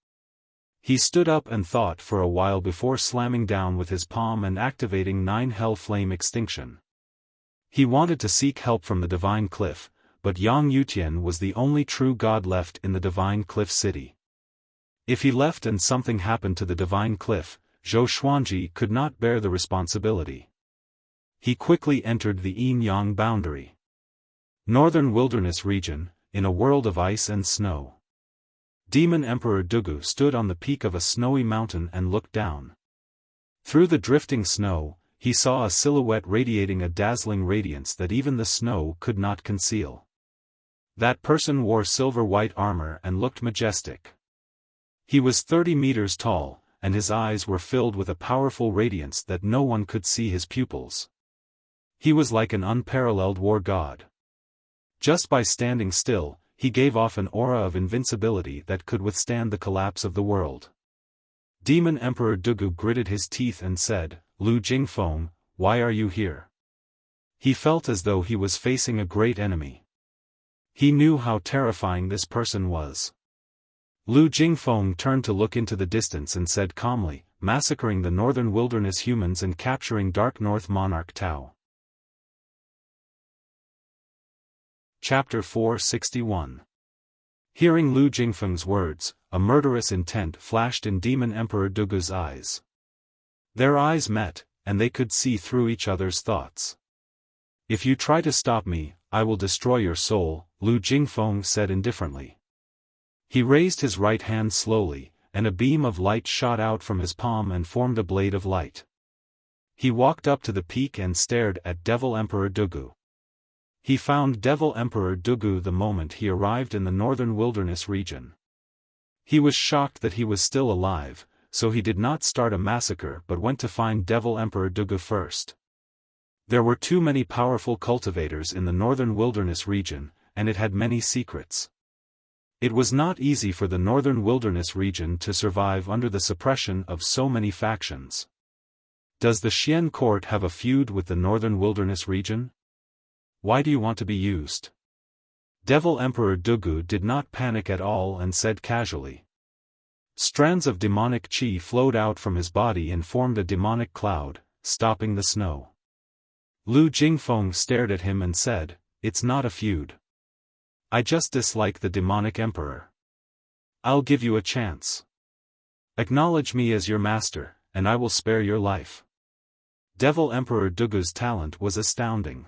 He stood up and thought for a while before slamming down with his palm and activating 9 Hell Flame Extinction. He wanted to seek help from the Divine Cliff, but Yang Yutian was the only true god left in the Divine Cliff city. If he left and something happened to the Divine Cliff, Zhou Xuanji could not bear the responsibility. He quickly entered the yin-yang boundary. Northern Wilderness Region, in a world of ice and snow. Demon Emperor Dugu stood on the peak of a snowy mountain and looked down. Through the drifting snow, he saw a silhouette radiating a dazzling radiance that even the snow could not conceal. That person wore silver-white armor and looked majestic. He was 30 meters tall, and his eyes were filled with a powerful radiance that no one could see his pupils. He was like an unparalleled war god. Just by standing still, he gave off an aura of invincibility that could withstand the collapse of the world. Demon Emperor Dugu gritted his teeth and said, "Lu Jingfeng, why are you here?" He felt as though he was facing a great enemy. He knew how terrifying this person was. Lu Jingfeng turned to look into the distance and said calmly, "Massacring the northern wilderness humans and capturing Dark North Monarch Tao." Chapter 461. Hearing Lu Jingfeng's words, a murderous intent flashed in Demon Emperor Dugu's eyes. Their eyes met, and they could see through each other's thoughts. "If you try to stop me, I will destroy your soul," Lu Jingfeng said indifferently. He raised his right hand slowly, and a beam of light shot out from his palm and formed a blade of light. He walked up to the peak and stared at Devil Emperor Dugu. He found Devil Emperor Dugu the moment he arrived in the northern wilderness region. He was shocked that he was still alive, so he did not start a massacre but went to find Devil Emperor Dugu first. There were too many powerful cultivators in the northern wilderness region, and it had many secrets. It was not easy for the northern wilderness region to survive under the suppression of so many factions. Does the Xian court have a feud with the northern wilderness region? Why do you want to be used? Devil Emperor Dugu did not panic at all and said casually. Strands of demonic qi flowed out from his body and formed a demonic cloud, stopping the snow. Lu Jingfeng stared at him and said, "It's not a feud. I just dislike the demonic emperor. I'll give you a chance. Acknowledge me as your master, and I will spare your life." Devil Emperor Dugu's talent was astounding.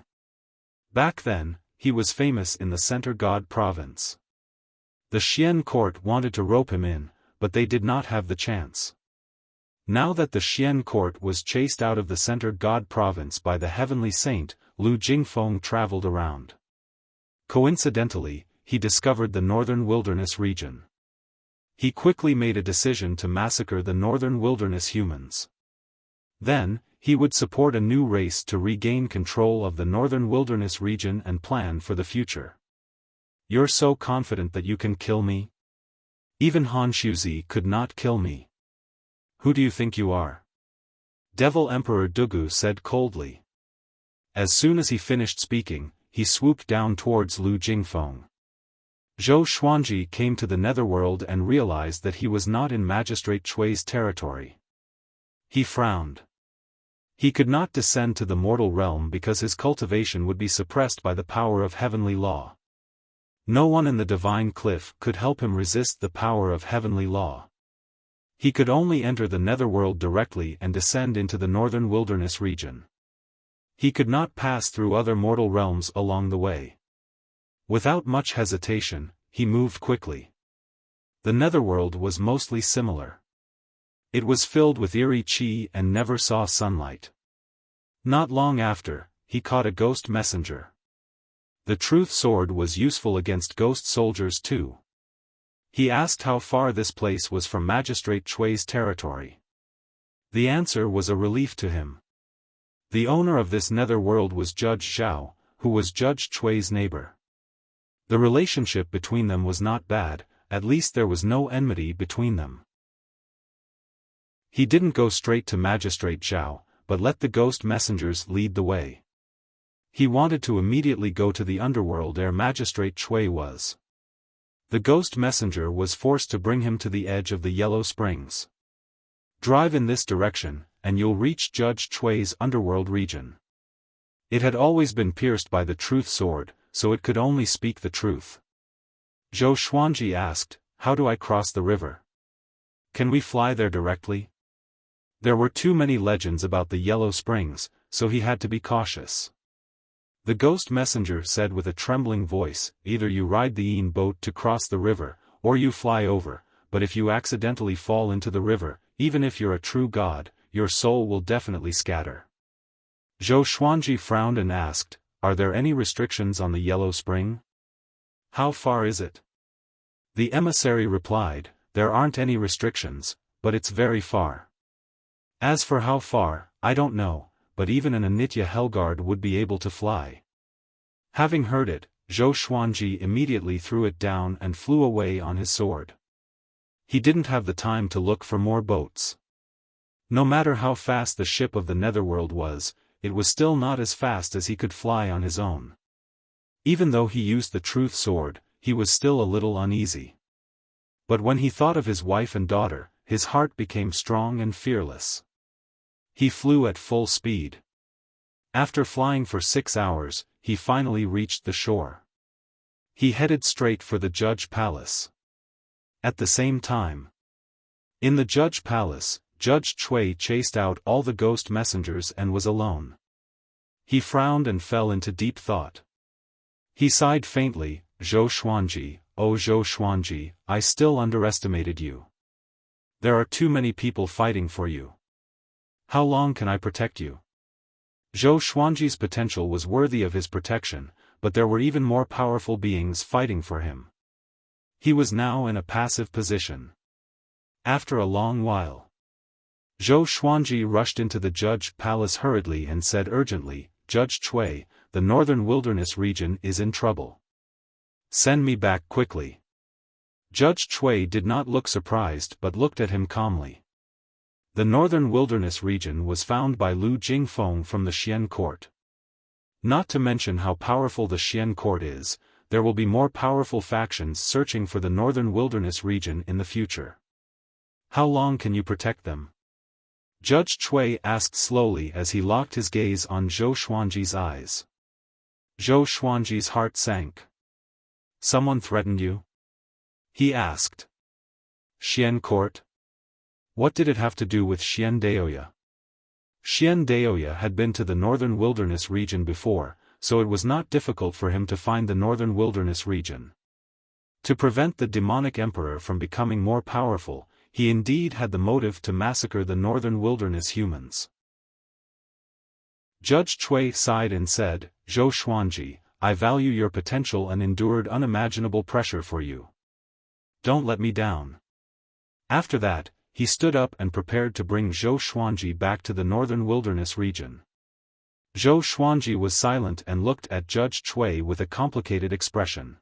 Back then, he was famous in the Center God province. The Xian court wanted to rope him in, but they did not have the chance. Now that the Xian court was chased out of the Center God province by the heavenly saint, Lu Jingfeng traveled around. Coincidentally, he discovered the northern wilderness region. He quickly made a decision to massacre the northern wilderness humans. Then, he would support a new race to regain control of the northern wilderness region and plan for the future. "You're so confident that you can kill me? Even Han Shuzi could not kill me. Who do you think you are?" Devil Emperor Dugu said coldly. As soon as he finished speaking, he swooped down towards Lu Jingfeng. Zhou Xuanji came to the netherworld and realized that he was not in Magistrate Chui's territory. He frowned. He could not descend to the mortal realm because his cultivation would be suppressed by the power of heavenly law. No one in the divine cliff could help him resist the power of heavenly law. He could only enter the netherworld directly and descend into the northern wilderness region. He could not pass through other mortal realms along the way. Without much hesitation, he moved quickly. The netherworld was mostly similar. It was filled with eerie qi and never saw sunlight. Not long after, he caught a ghost messenger. The truth sword was useful against ghost soldiers too. He asked how far this place was from Magistrate Chui's territory. The answer was a relief to him. The owner of this netherworld was Judge Zhao, who was Judge Chui's neighbor. The relationship between them was not bad, at least there was no enmity between them. He didn't go straight to Magistrate Zhao, but let the ghost messengers lead the way. He wanted to immediately go to the underworld where Magistrate Chui was. The ghost messenger was forced to bring him to the edge of the Yellow Springs. "Drive in this direction, and you'll reach Judge Chui's underworld region." It had always been pierced by the truth sword, so it could only speak the truth. Zhou Xuanji asked, "How do I cross the river? Can we fly there directly?" There were too many legends about the Yellow Springs, so he had to be cautious. The ghost messenger said with a trembling voice, "Either you ride the Yin boat to cross the river, or you fly over, but if you accidentally fall into the river, even if you're a true god, your soul will definitely scatter." Zhou Xuanji frowned and asked, "Are there any restrictions on the Yellow Spring? How far is it?" The emissary replied, "There aren't any restrictions, but it's very far. As for how far, I don't know, but even an Anitya Hellguard would be able to fly." Having heard it, Zhou Xuanji immediately threw it down and flew away on his sword. He didn't have the time to look for more boats. No matter how fast the ship of the netherworld was, it was still not as fast as he could fly on his own. Even though he used the truth sword, he was still a little uneasy. But when he thought of his wife and daughter, his heart became strong and fearless. He flew at full speed. After flying for 6 hours, he finally reached the shore. He headed straight for the Judge Palace. At the same time, in the Judge Palace, Judge Chui chased out all the ghost messengers and was alone. He frowned and fell into deep thought. He sighed faintly, "Zhou Xuanji, oh Zhou Xuanji, I still underestimated you. There are too many people fighting for you. How long can I protect you?" Zhou Xuanji's potential was worthy of his protection, but there were even more powerful beings fighting for him. He was now in a passive position. After a long while, Zhou Xuanji rushed into the Judge Palace hurriedly and said urgently, "Judge Chui, the northern wilderness region is in trouble. Send me back quickly." Judge Chui did not look surprised but looked at him calmly. The northern wilderness region was found by Lu Jingfeng from the Xian court. Not to mention how powerful the Xian court is, there will be more powerful factions searching for the northern wilderness region in the future. How long can you protect them? Judge Chui asked slowly as he locked his gaze on Zhou Xuanji's eyes. Zhou Xuanji's heart sank. Someone threatened you? He asked. Xian Court? What did it have to do with Xian Daoya? Xian Daoya had been to the northern wilderness region before, so it was not difficult for him to find the northern wilderness region. To prevent the demonic emperor from becoming more powerful, he indeed had the motive to massacre the northern wilderness humans. Judge Chui sighed and said, Zhou Xuanji, I value your potential and endured unimaginable pressure for you. Don't let me down. After that, he stood up and prepared to bring Zhou Xuanji back to the northern wilderness region. Zhou Xuanji was silent and looked at Judge Chui with a complicated expression.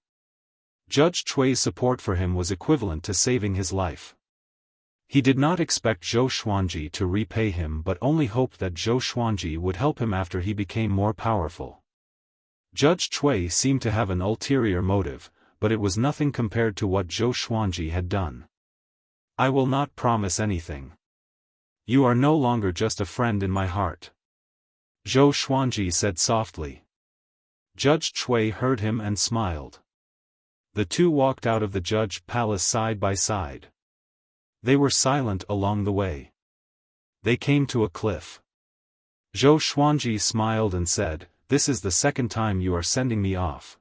Judge Chui's support for him was equivalent to saving his life. He did not expect Zhou Xuanji to repay him but only hoped that Zhou Xuanji would help him after he became more powerful. Judge Chui seemed to have an ulterior motive, but it was nothing compared to what Zhou Xuanji had done. I will not promise anything. You are no longer just a friend in my heart. Zhou Xuanji said softly. Judge Chui heard him and smiled. The two walked out of the judge palace side by side. They were silent along the way. They came to a cliff. Zhou Xuanji smiled and said, This is the second time you are sending me off.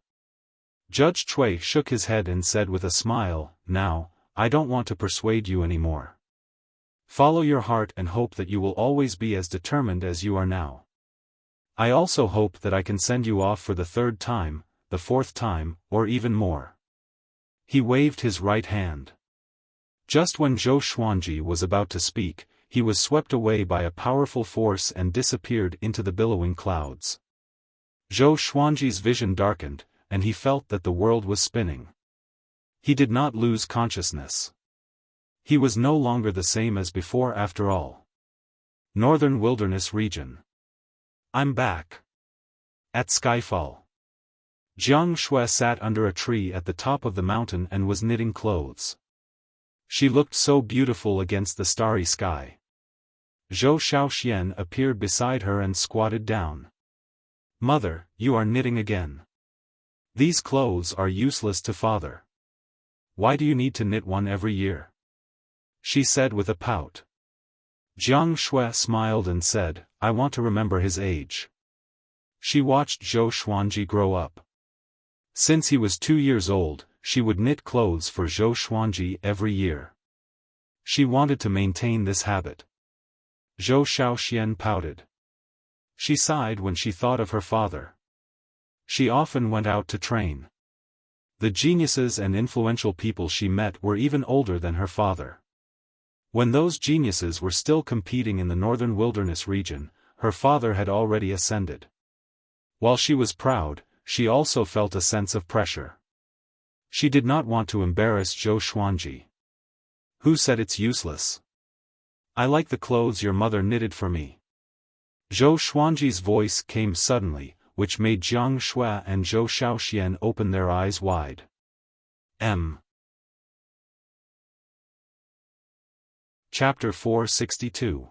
Judge Chui shook his head and said with a smile, Now, I don't want to persuade you anymore. Follow your heart and hope that you will always be as determined as you are now. I also hope that I can send you off for the third time, the fourth time, or even more. He waved his right hand. Just when Zhou Xuanji was about to speak, he was swept away by a powerful force and disappeared into the billowing clouds. Zhou Xuanji's vision darkened, and he felt that the world was spinning. He did not lose consciousness. He was no longer the same as before after all. Northern Wilderness Region. I'm back. At Skyfall. Jiang Shui sat under a tree at the top of the mountain and was knitting clothes. She looked so beautiful against the starry sky. Zhou Xiaoxian appeared beside her and squatted down. Mother, you are knitting again. These clothes are useless to father. Why do you need to knit one every year? She said with a pout. Jiang Shui smiled and said, I want to remember his age. She watched Zhou Xuanji grow up. Since he was 2 years old, she would knit clothes for Zhou Xuanji every year. She wanted to maintain this habit. Zhou Xiaoxian pouted. She sighed when she thought of her father. She often went out to train. The geniuses and influential people she met were even older than her father. When those geniuses were still competing in the northern wilderness region, her father had already ascended. While she was proud, she also felt a sense of pressure. She did not want to embarrass Zhou Xuanji. Who said it's useless? I like the clothes your mother knitted for me. Zhou Xuanji's voice came suddenly, which made Jiang Shui and Zhou Xiaoxian open their eyes wide. Chapter 462.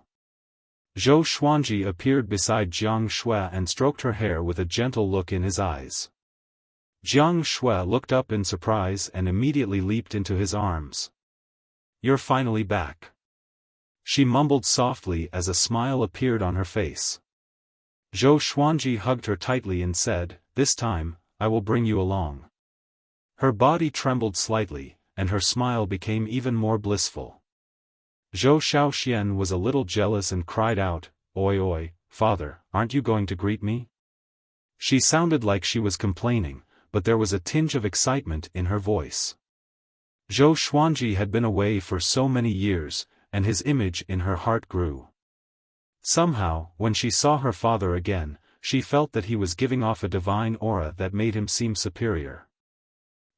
Zhou Xuanji appeared beside Jiang Shui and stroked her hair with a gentle look in his eyes. Jiang Shui looked up in surprise and immediately leaped into his arms. You're finally back. She mumbled softly as a smile appeared on her face. Zhou Xuanji hugged her tightly and said, This time, I will bring you along. Her body trembled slightly, and her smile became even more blissful. Zhou Xiaoxian was a little jealous and cried out, Oi oi, father, aren't you going to greet me? She sounded like she was complaining, but there was a tinge of excitement in her voice. Zhou Xuanji had been away for so many years, and his image in her heart grew. Somehow, when she saw her father again, she felt that he was giving off a divine aura that made him seem superior.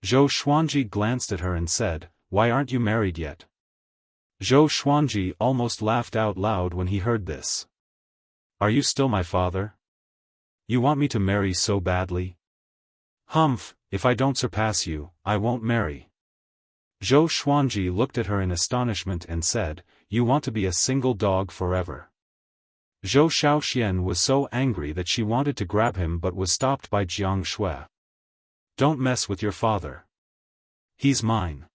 Zhou Xuanji glanced at her and said, Why aren't you married yet? Zhou Xuanji almost laughed out loud when he heard this. Are you still my father? You want me to marry so badly? Humph, if I don't surpass you, I won't marry. Zhou Xuanji looked at her in astonishment and said, you want to be a single dog forever. Zhou Xiaoxian was so angry that she wanted to grab him but was stopped by Jiang Shui. Don't mess with your father. He's mine.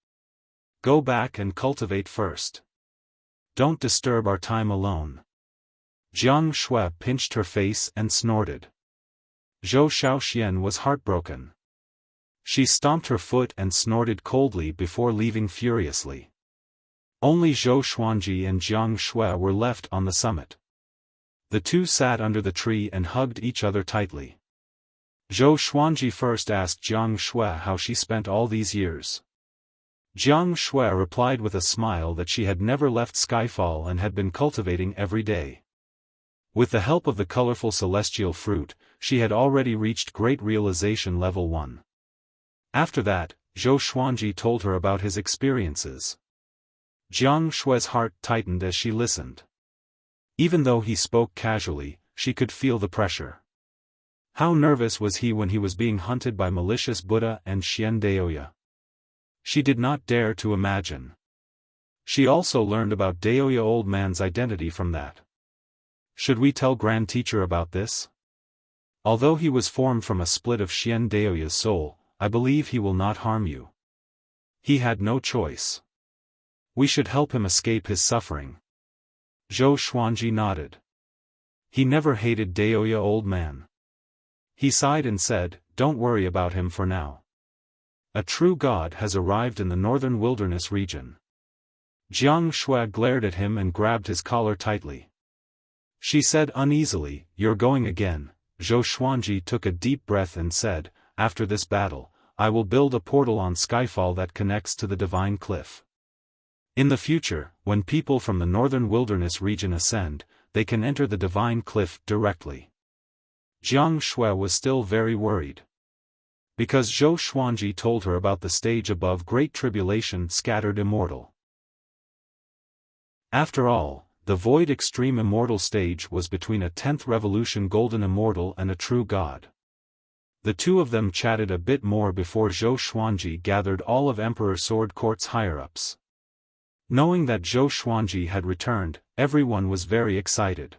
Go back and cultivate first. Don't disturb our time alone. Jiang Shui pinched her face and snorted. Zhou Xiaoxian was heartbroken. She stomped her foot and snorted coldly before leaving furiously. Only Zhou Xuanji and Jiang Shui were left on the summit. The two sat under the tree and hugged each other tightly. Zhou Xuanji first asked Jiang Shui how she spent all these years. Jiang Shui replied with a smile that she had never left Skyfall and had been cultivating every day. With the help of the colorful celestial fruit, she had already reached Great Realization Level 1. After that, Zhou Xuanji told her about his experiences. Jiang Shui's heart tightened as she listened. Even though he spoke casually, she could feel the pressure. How nervous was he when he was being hunted by malicious Buddha and Xian Daoya? She did not dare to imagine. She also learned about Daoya old man's identity from that. Should we tell Grand Teacher about this? Although he was formed from a split of Xian Daoya's soul, I believe he will not harm you. He had no choice. We should help him escape his suffering. Zhou Xuanji nodded. He never hated Daoya old man. He sighed and said, don't worry about him for now. A true god has arrived in the northern wilderness region. Jiang Shui glared at him and grabbed his collar tightly. She said uneasily, you're going again. Zhou Xuanji took a deep breath and said, after this battle, I will build a portal on Skyfall that connects to the Divine Cliff. In the future, when people from the northern wilderness region ascend, they can enter the Divine Cliff directly. Jiang Shui was still very worried. Because Zhou Xuanji told her about the stage above Great Tribulation Scattered Immortal. After all, the Void Extreme Immortal stage was between a 10th Revolution Golden Immortal and a true god. The two of them chatted a bit more before Zhou Xuanji gathered all of Emperor Sword Court's higher-ups. Knowing that Zhou Xuanji had returned, everyone was very excited.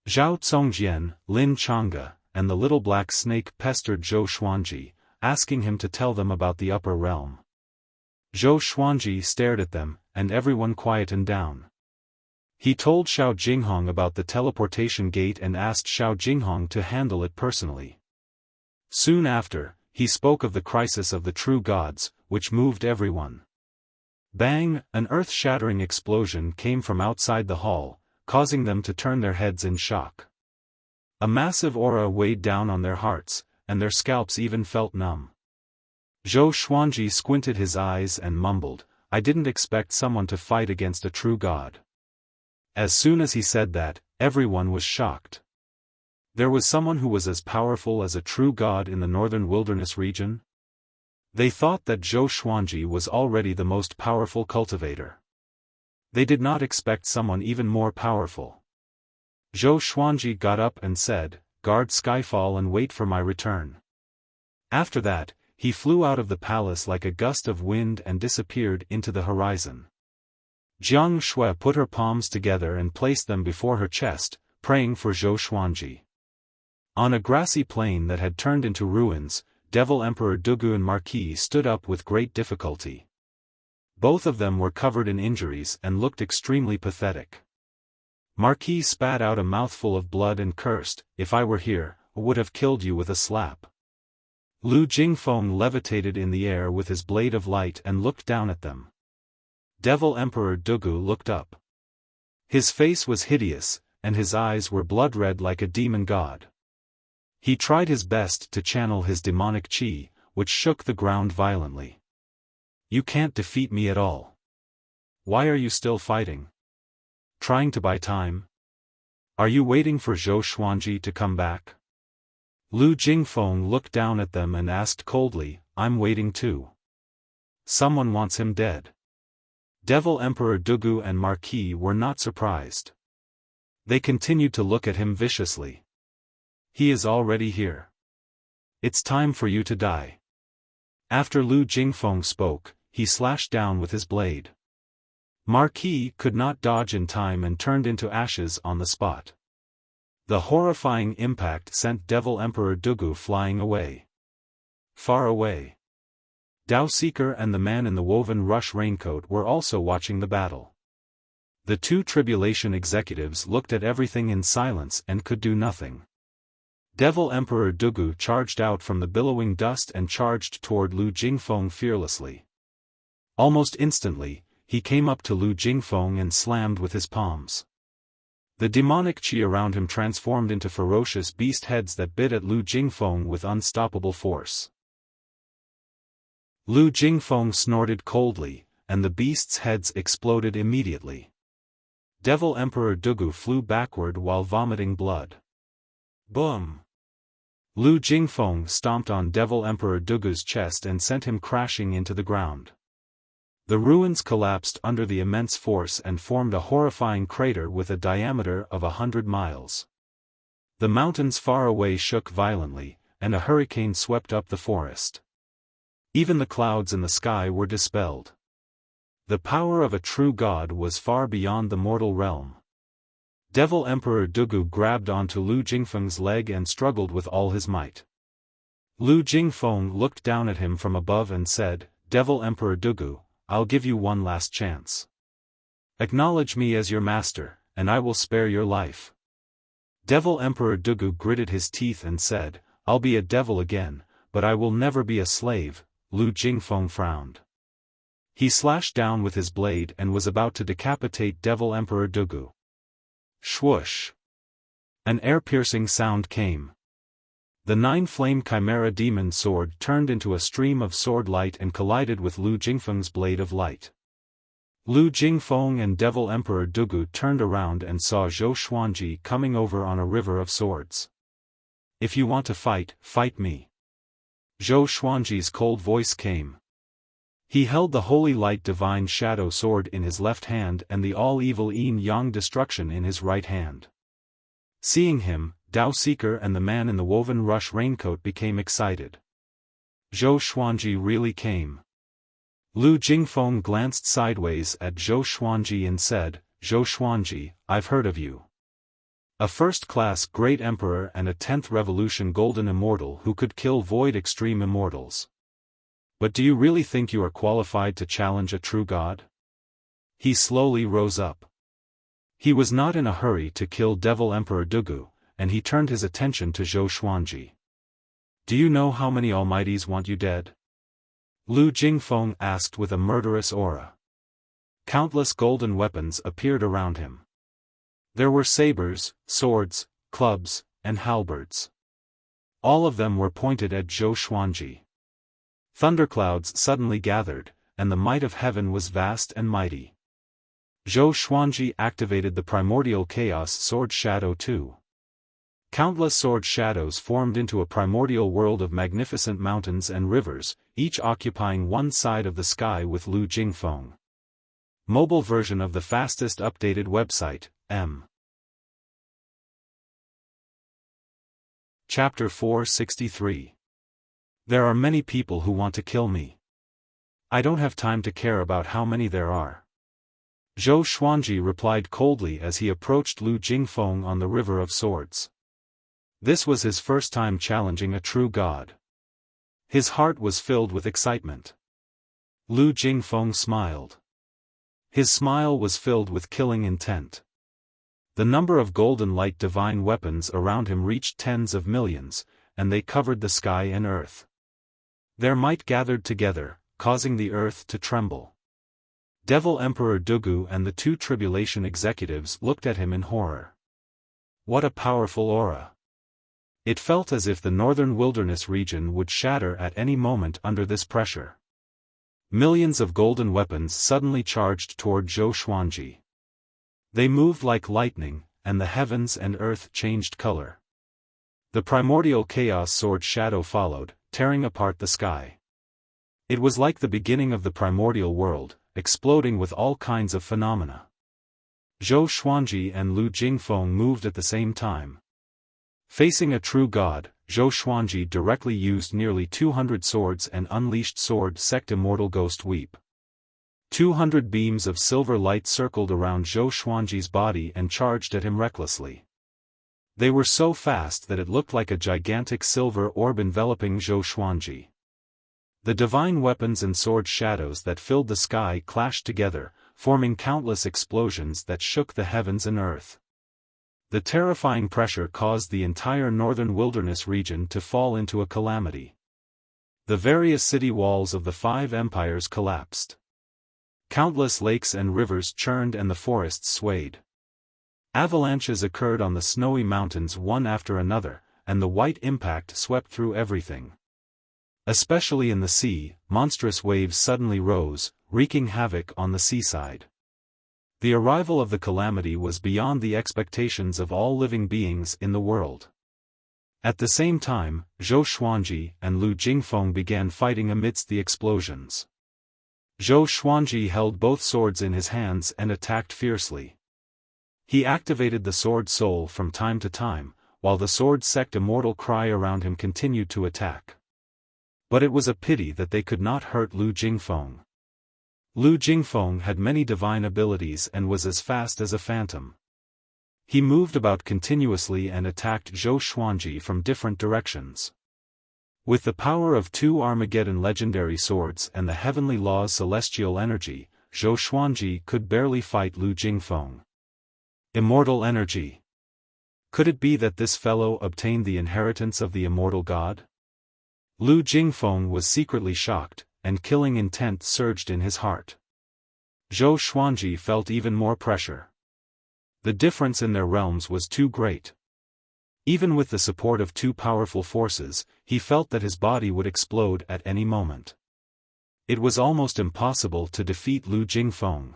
Zhao Congjian, Lin Changge, and the little black snake pestered Zhou Xuanji, asking him to tell them about the upper realm. Zhou Xuanji stared at them, and everyone quietened down. He told Xiao Jinghong about the teleportation gate and asked Xiao Jinghong to handle it personally. Soon after, he spoke of the crisis of the true gods, which moved everyone. Bang! An earth-shattering explosion came from outside the hall, causing them to turn their heads in shock. A massive aura weighed down on their hearts, and their scalps even felt numb. Zhou Xuanji squinted his eyes and mumbled, I didn't expect someone to fight against a true god. As soon as he said that, everyone was shocked. There was someone who was as powerful as a true god in the northern wilderness region? They thought that Zhou Xuanji was already the most powerful cultivator. They did not expect someone even more powerful. Zhou Xuanji got up and said, guard Skyfall and wait for my return. After that, he flew out of the palace like a gust of wind and disappeared into the horizon. Jiang Shui put her palms together and placed them before her chest, praying for Zhou Xuanji. On a grassy plain that had turned into ruins, Devil Emperor Dugu and Marquis stood up with great difficulty. Both of them were covered in injuries and looked extremely pathetic. Marquis spat out a mouthful of blood and cursed, if I were here, I would have killed you with a slap. Lu Jingfeng levitated in the air with his blade of light and looked down at them. Devil Emperor Dugu looked up. His face was hideous, and his eyes were blood-red like a demon god. He tried his best to channel his demonic chi, which shook the ground violently. You can't defeat me at all. Why are you still fighting? Trying to buy time? Are you waiting for Zhou Xuanji to come back? Lu Jingfeng looked down at them and asked coldly, I'm waiting too. Someone wants him dead. Devil Emperor Dugu and Marquis were not surprised. They continued to look at him viciously. He is already here. It's time for you to die. After Lu Jingfeng spoke, he slashed down with his blade. Marquis could not dodge in time and turned into ashes on the spot. The horrifying impact sent Devil Emperor Dugu flying away. Far away. Dao Seeker and the man in the woven rush raincoat were also watching the battle. The two tribulation executives looked at everything in silence and could do nothing. Devil Emperor Dugu charged out from the billowing dust and charged toward Lu Jingfeng fearlessly. Almost instantly, he came up to Lu Jingfeng and slammed with his palms. The demonic qi around him transformed into ferocious beast heads that bit at Lu Jingfeng with unstoppable force. Lu Jingfeng snorted coldly, and the beasts' heads exploded immediately. Devil Emperor Dugu flew backward while vomiting blood. Boom! Lu Jingfeng stomped on Devil Emperor Dugu's chest and sent him crashing into the ground. The ruins collapsed under the immense force and formed a horrifying crater with a diameter of 100 miles. The mountains far away shook violently, and a hurricane swept up the forest. Even the clouds in the sky were dispelled. The power of a true god was far beyond the mortal realm. Devil Emperor Dugu grabbed onto Lu Jingfeng's leg and struggled with all his might. Lu Jingfeng looked down at him from above and said, "Devil Emperor Dugu, I'll give you one last chance. Acknowledge me as your master, and I will spare your life." Devil Emperor Dugu gritted his teeth and said, "I'll be a devil again, but I will never be a slave." Lu Jingfeng frowned. He slashed down with his blade and was about to decapitate Devil Emperor Dugu. Swoosh! An air-piercing sound came. The nine-flame chimera demon sword turned into a stream of sword light and collided with Lu Jingfeng's blade of light. Lu Jingfeng and Devil Emperor Dugu turned around and saw Zhou Xuanji coming over on a river of swords. "If you want to fight, fight me." Zhou Xuanji's cold voice came. He held the holy light divine shadow sword in his left hand and the all-evil yin-yang destruction in his right hand. Seeing him, Dao Seeker and the man in the woven rush raincoat became excited. Zhou Xuanji really came. Lu Jingfeng glanced sideways at Zhou Xuanji and said, "Zhou Xuanji, I've heard of you. A first-class great emperor and a 10th revolution golden immortal who could kill void extreme immortals. But do you really think you are qualified to challenge a true god?" He slowly rose up. He was not in a hurry to kill Devil Emperor Dugu, and he turned his attention to Zhou Xuanji. "Do you know how many almighties want you dead?" Lu Jingfeng asked with a murderous aura. Countless golden weapons appeared around him. There were sabers, swords, clubs, and halberds. All of them were pointed at Zhou Xuanji. Thunderclouds suddenly gathered, and the might of heaven was vast and mighty. Zhou Xuanji activated the primordial chaos sword shadow too. Countless sword shadows formed into a primordial world of magnificent mountains and rivers, each occupying one side of the sky with Lu Jingfeng. Mobile version of the fastest updated website, M. Chapter 463. There are many people who want to kill me. I don't have time to care about how many there are. Zhou Xuanji replied coldly as he approached Lu Jingfeng on the River of Swords. This was his first time challenging a true god. His heart was filled with excitement. Lu Jingfeng smiled. His smile was filled with killing intent. The number of golden light divine weapons around him reached tens of millions, and they covered the sky and earth. Their might gathered together, causing the earth to tremble. Devil Emperor Dugu and the two tribulation executives looked at him in horror. What a powerful aura! It felt as if the northern wilderness region would shatter at any moment under this pressure. Millions of golden weapons suddenly charged toward Zhou Xuanji. They moved like lightning, and the heavens and earth changed color. The primordial chaos sword shadow followed, tearing apart the sky. It was like the beginning of the primordial world, exploding with all kinds of phenomena. Zhou Xuanji and Lu Jingfeng moved at the same time. Facing a true god, Zhou Xuanji directly used nearly 200 swords and unleashed sword sect immortal ghost weep. 200 beams of silver light circled around Zhou Xuanji's body and charged at him recklessly. They were so fast that it looked like a gigantic silver orb enveloping Zhou Xuanji. The divine weapons and sword shadows that filled the sky clashed together, forming countless explosions that shook the heavens and earth. The terrifying pressure caused the entire northern wilderness region to fall into a calamity. The various city walls of the 5 empires collapsed. Countless lakes and rivers churned and the forests swayed. Avalanches occurred on the snowy mountains one after another, and the white impact swept through everything. Especially in the sea, monstrous waves suddenly rose, wreaking havoc on the seaside. The arrival of the calamity was beyond the expectations of all living beings in the world. At the same time, Zhou Xuanji and Lu Jingfeng began fighting amidst the explosions. Zhou Xuanji held both swords in his hands and attacked fiercely. He activated the sword soul from time to time, while the sword sect immortal cry around him continued to attack. But it was a pity that they could not hurt Lu Jingfeng. Lu Jingfeng had many divine abilities and was as fast as a phantom. He moved about continuously and attacked Zhou Xuanji from different directions. With the power of 2 Armageddon legendary swords and the heavenly law's celestial energy, Zhou Xuanji could barely fight Lu Jingfeng. Immortal energy. Could it be that this fellow obtained the inheritance of the immortal god? Lu Jingfeng was secretly shocked, and killing intent surged in his heart. Zhou Xuanji felt even more pressure. The difference in their realms was too great. Even with the support of 2 powerful forces, he felt that his body would explode at any moment. It was almost impossible to defeat Lu Jingfeng.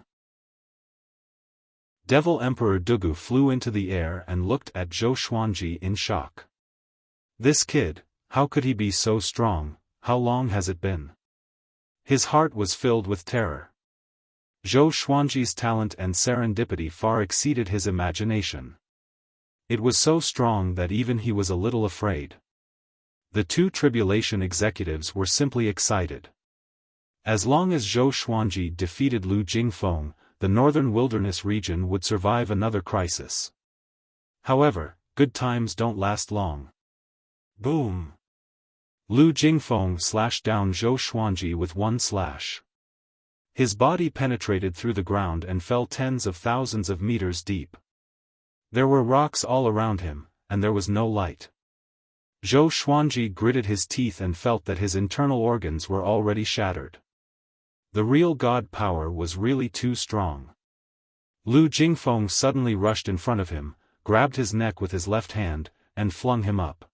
Devil Emperor Dugu flew into the air and looked at Zhou Xuanji in shock. This kid, how could he be so strong? How long has it been? His heart was filled with terror. Zhou Xuanji's talent and serendipity far exceeded his imagination. It was so strong that even he was a little afraid. The 2 tribulation executives were simply excited. As long as Zhou Xuanji defeated Lu Jingfeng, the northern wilderness region would survive another crisis. However, good times don't last long. Boom! Lu Jingfeng slashed down Zhou Xuanji with one slash. His body penetrated through the ground and fell tens of thousands of meters deep. There were rocks all around him, and there was no light. Zhou Xuanji gritted his teeth and felt that his internal organs were already shattered. The real god power was really too strong. Lu Jingfeng suddenly rushed in front of him, grabbed his neck with his left hand, and flung him up.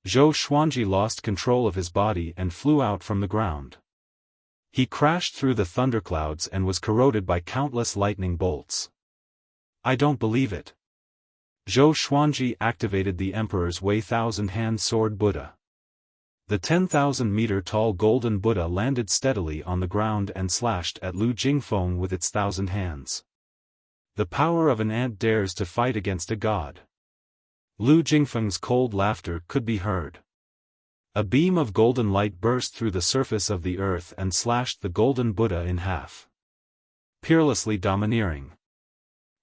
Zhou Xuanji lost control of his body and flew out from the ground. He crashed through the thunderclouds and was corroded by countless lightning bolts. I don't believe it. Zhou Xuanji activated the Emperor's Wei Thousand-Hand Sword Buddha. The 10,000-meter-tall golden Buddha landed steadily on the ground and slashed at Lu Jingfeng with its 1,000 hands. The power of an ant dares to fight against a god. Lu Jingfeng's cold laughter could be heard. A beam of golden light burst through the surface of the earth and slashed the golden Buddha in half. Peerlessly domineering.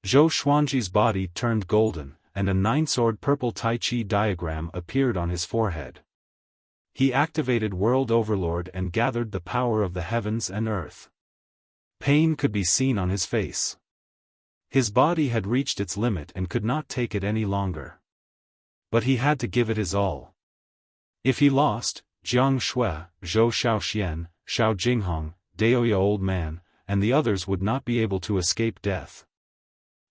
Zhou Xuanji's body turned golden, and a 9-sword purple Tai Chi diagram appeared on his forehead. He activated World Overlord and gathered the power of the heavens and earth. Pain could be seen on his face. His body had reached its limit and could not take it any longer. But he had to give it his all. If he lost, Jiang Shui, Zhou Shaoxian, Shao Jinghong, Daoya Old Man, and the others would not be able to escape death.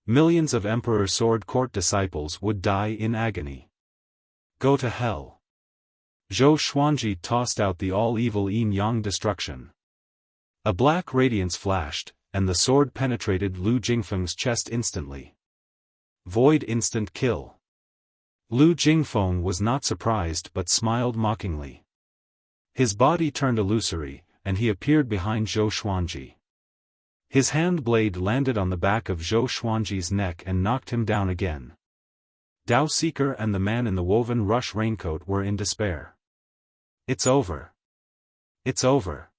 Millions of Emperor Sword Court disciples would die in agony. Go to hell. Zhou Xuanji tossed out the all-evil yin-yang destruction. A black radiance flashed, and the sword penetrated Lu Jingfeng's chest instantly. Void instant kill. Lu Jingfeng was not surprised but smiled mockingly. His body turned illusory, and he appeared behind Zhou Xuanji. His hand blade landed on the back of Zhou Xuanji's neck and knocked him down again. Dao Seeker and the man in the woven rush raincoat were in despair. It's over. It's over.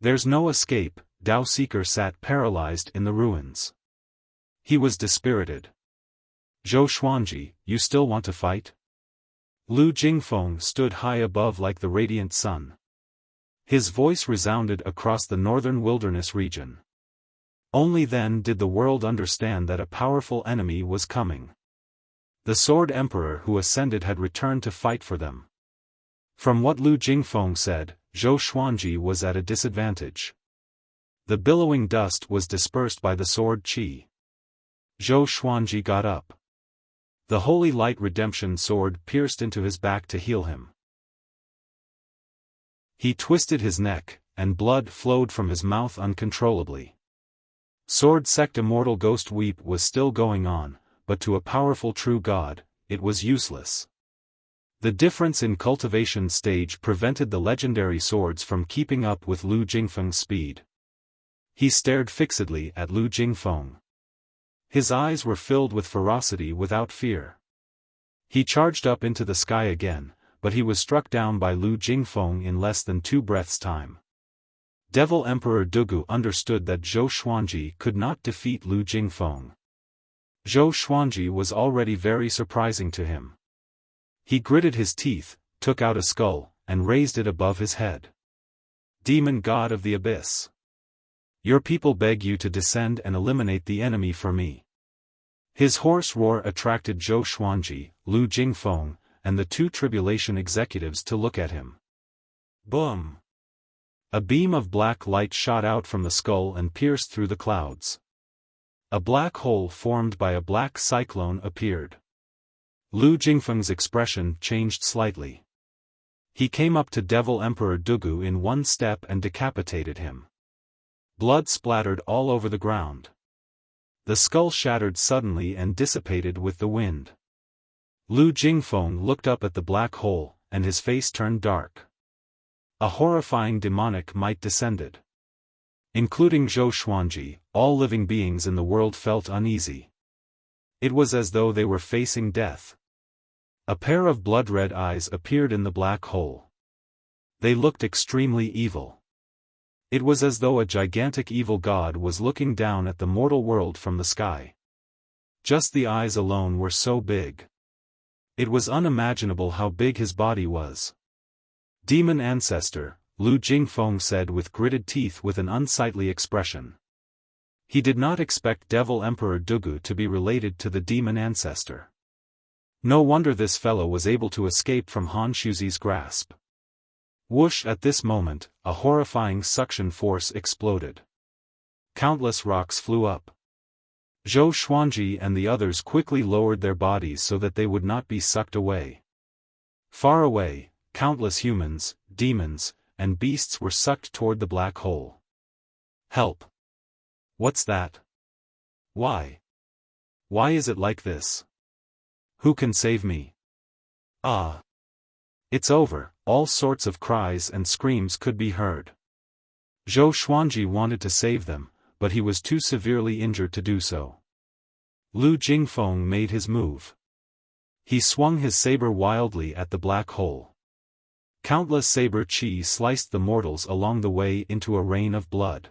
There's no escape. Dao Seeker sat paralyzed in the ruins. He was dispirited. Zhou Xuanji, you still want to fight? Lu Jingfeng stood high above like the radiant sun. His voice resounded across the northern wilderness region. Only then did the world understand that a powerful enemy was coming. The Sword Emperor who ascended had returned to fight for them. From what Lu Jingfeng said, Zhou Xuanji was at a disadvantage. The billowing dust was dispersed by the sword qi. Zhou Xuanji got up. The Holy Light Redemption sword pierced into his back to heal him. He twisted his neck, and blood flowed from his mouth uncontrollably. Sword Sect Immortal Ghost Weep was still going on, but to a powerful true god, it was useless. The difference in cultivation stage prevented the legendary swords from keeping up with Lu Jingfeng's speed. He stared fixedly at Lu Jingfeng. His eyes were filled with ferocity without fear. He charged up into the sky again, but he was struck down by Lu Jingfeng in less than 2 breaths' time. Devil Emperor Dugu understood that Zhou Xuanji could not defeat Lu Jingfeng. Zhou Xuanji was already very surprising to him. He gritted his teeth, took out a skull, and raised it above his head. Demon God of the Abyss. Your people beg you to descend and eliminate the enemy for me. His hoarse roar attracted Zhou Xuanji, Lu Jingfeng, and the 2 tribulation executives to look at him. Boom! A beam of black light shot out from the skull and pierced through the clouds. A black hole formed by a black cyclone appeared. Lu Jingfeng's expression changed slightly. He came up to Devil Emperor Dugu in 1 step and decapitated him. Blood splattered all over the ground. The skull shattered suddenly and dissipated with the wind. Lu Jingfeng looked up at the black hole, and his face turned dark. A horrifying demonic might descended. Including Zhou Xuanji, all living beings in the world felt uneasy. It was as though they were facing death. A pair of blood-red eyes appeared in the black hole. They looked extremely evil. It was as though a gigantic evil god was looking down at the mortal world from the sky. Just the eyes alone were so big. It was unimaginable how big his body was. Demon Ancestor, Lu Jingfeng said with gritted teeth with an unsightly expression. He did not expect Devil Emperor Dugu to be related to the Demon Ancestor. No wonder this fellow was able to escape from Han Shuzi's grasp. Whoosh! At this moment, a horrifying suction force exploded. Countless rocks flew up. Zhou Xuanji and the others quickly lowered their bodies so that they would not be sucked away. Far away, countless humans, demons, and beasts were sucked toward the black hole. Help! What's that? Why? Why is it like this? Who can save me? Ah! It's over. All sorts of cries and screams could be heard. Zhou Xuanji wanted to save them, but he was too severely injured to do so. Lu Jingfeng made his move. He swung his saber wildly at the black hole. Countless saber qi sliced the mortals along the way into a rain of blood.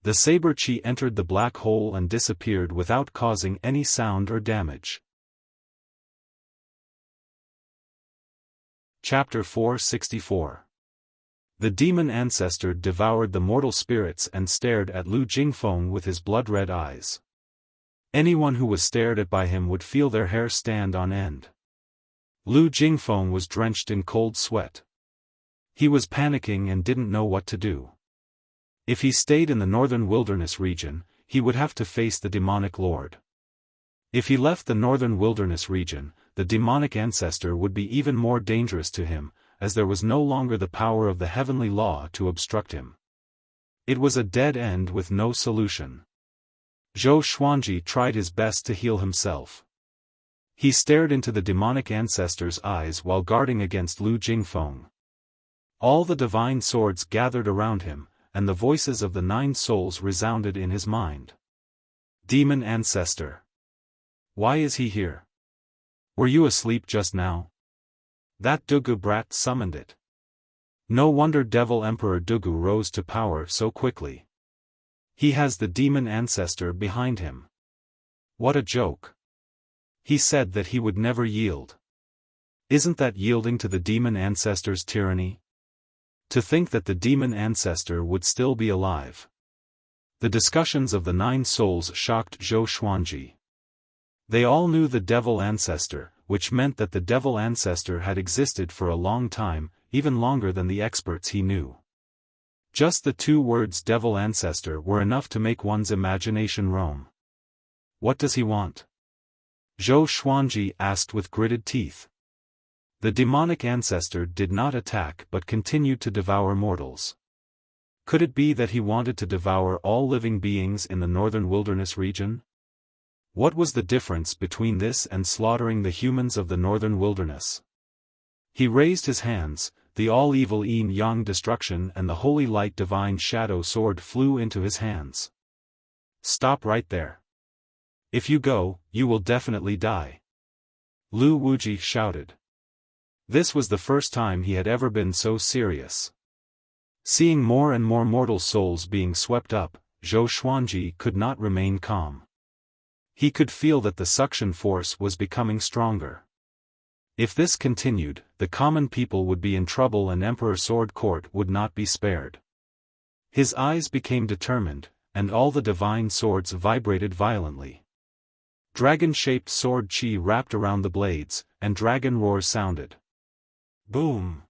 The saber qi entered the black hole and disappeared without causing any sound or damage. Chapter 464. The demon ancestor devoured the mortal spirits and stared at Lu Jingfeng with his blood-red eyes. Anyone who was stared at by him would feel their hair stand on end. Lu Jingfeng was drenched in cold sweat. He was panicking and didn't know what to do. If he stayed in the northern wilderness region, he would have to face the demonic lord. If he left the northern wilderness region, the demonic ancestor would be even more dangerous to him, as there was no longer the power of the heavenly law to obstruct him. It was a dead end with no solution. Zhou Xuanji tried his best to heal himself. He stared into the demonic ancestor's eyes while guarding against Lu Jingfeng. All the divine swords gathered around him, and the voices of the 9 souls resounded in his mind. Demon Ancestor. Why is he here? Were you asleep just now? That Dugu brat summoned it. No wonder Devil Emperor Dugu rose to power so quickly. He has the demon ancestor behind him. What a joke. He said that he would never yield. Isn't that yielding to the demon ancestor's tyranny? To think that the demon ancestor would still be alive. The discussions of the 9 souls shocked Zhou Xuanji. They all knew the devil ancestor, which meant that the devil ancestor had existed for a long time, even longer than the experts he knew. Just the 2 words devil ancestor were enough to make one's imagination roam. What does he want? Zhou Xuanji asked with gritted teeth. The demonic ancestor did not attack but continued to devour mortals. Could it be that he wanted to devour all living beings in the northern wilderness region? What was the difference between this and slaughtering the humans of the northern wilderness? He raised his hands, the all-evil yin-yang destruction and the holy light divine shadow sword flew into his hands. Stop right there. If you go, you will definitely die. Lu Wuji shouted. This was the first time he had ever been so serious. Seeing more and more mortal souls being swept up, Zhou Xuanji could not remain calm. He could feel that the suction force was becoming stronger. If this continued, the common people would be in trouble and Emperor Sword Court would not be spared. His eyes became determined, and all the divine swords vibrated violently. Dragon-shaped sword chi wrapped around the blades, and dragon roars sounded. Boom!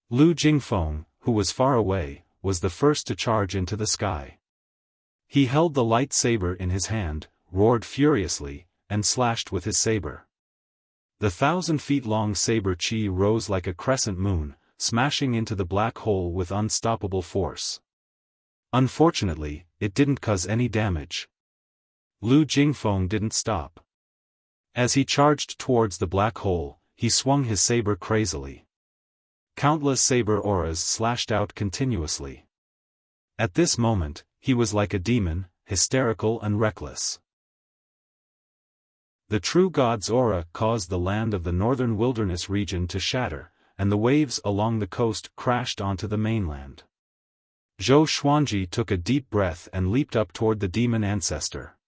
Lu Jingfeng, who was far away, was the first to charge into the sky. He held the light saber in his hand, roared furiously, and slashed with his saber. The 1,000-feet-long saber chi rose like a crescent moon, smashing into the black hole with unstoppable force. Unfortunately, it didn't cause any damage. Lu Jingfeng didn't stop. As he charged towards the black hole, he swung his saber crazily. Countless saber auras slashed out continuously. At this moment, he was like a demon, hysterical and reckless. The true god's aura caused the land of the northern wilderness region to shatter, and the waves along the coast crashed onto the mainland. Zhou Xuanji took a deep breath and leaped up toward the demon ancestor.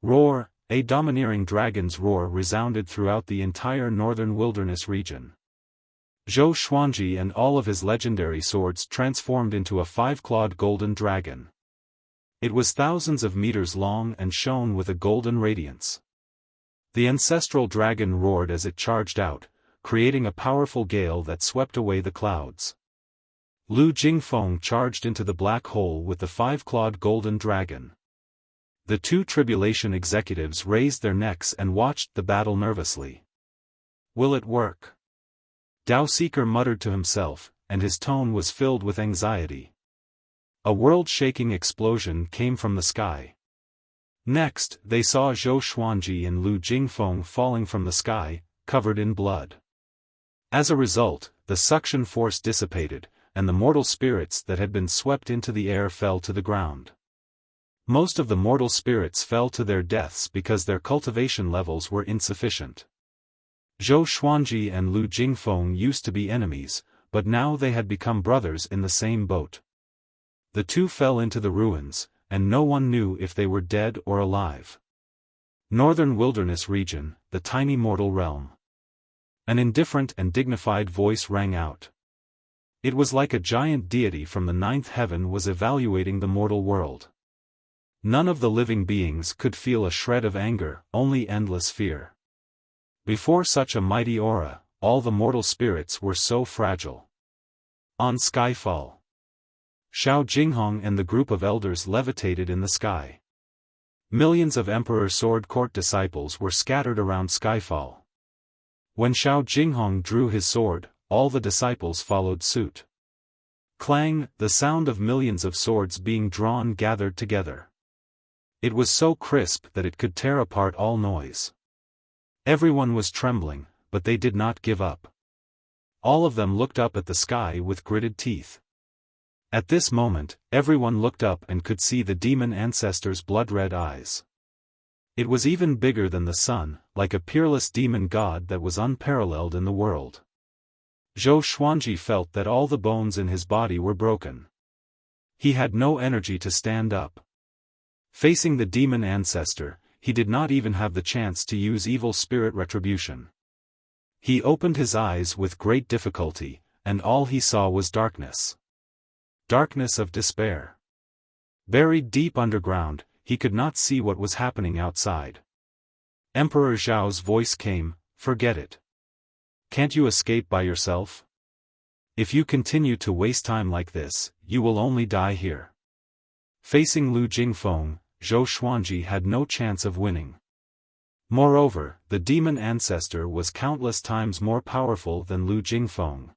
Roar! A domineering dragon's roar resounded throughout the entire northern wilderness region. Zhou Xuanji and all of his legendary swords transformed into a 5-clawed golden dragon. It was thousands of meters long and shone with a golden radiance. The ancestral dragon roared as it charged out, creating a powerful gale that swept away the clouds. Lu Jingfeng charged into the black hole with the 5-clawed golden dragon. The 2 tribulation executives raised their necks and watched the battle nervously. Will it work? Dao Seeker muttered to himself, and his tone was filled with anxiety. A world-shaking explosion came from the sky. Next, they saw Zhou Xuanji and Lu Jingfeng falling from the sky, covered in blood. As a result, the suction force dissipated, and the mortal spirits that had been swept into the air fell to the ground. Most of the mortal spirits fell to their deaths because their cultivation levels were insufficient. Zhou Xuanji and Lu Jingfeng used to be enemies, but now they had become brothers in the same boat. The 2 fell into the ruins, and no one knew if they were dead or alive. Northern Wilderness Region, the tiny mortal realm. An indifferent and dignified voice rang out. It was like a giant deity from the 9th heaven was evaluating the mortal world. None of the living beings could feel a shred of anger, only endless fear. Before such a mighty aura, all the mortal spirits were so fragile. On Skyfall, Xiao Jinghong and the group of elders levitated in the sky. Millions of Emperor Sword Court disciples were scattered around Skyfall. When Xiao Jinghong drew his sword, all the disciples followed suit. Clang, the sound of millions of swords being drawn gathered together. It was so crisp that it could tear apart all noise. Everyone was trembling, but they did not give up. All of them looked up at the sky with gritted teeth. At this moment, everyone looked up and could see the demon ancestor's blood-red eyes. It was even bigger than the sun, like a peerless demon god that was unparalleled in the world. Zhou Xuanji felt that all the bones in his body were broken. He had no energy to stand up. Facing the demon ancestor, he did not even have the chance to use evil spirit retribution. He opened his eyes with great difficulty, and all he saw was darkness. Darkness of despair. Buried deep underground, he could not see what was happening outside. Emperor Zhao's voice came, "Forget it. Can't you escape by yourself? If you continue to waste time like this, you will only die here." Facing Lu Jingfeng, Zhou Xuanji had no chance of winning. Moreover, the demon ancestor was countless times more powerful than Lu Jingfeng.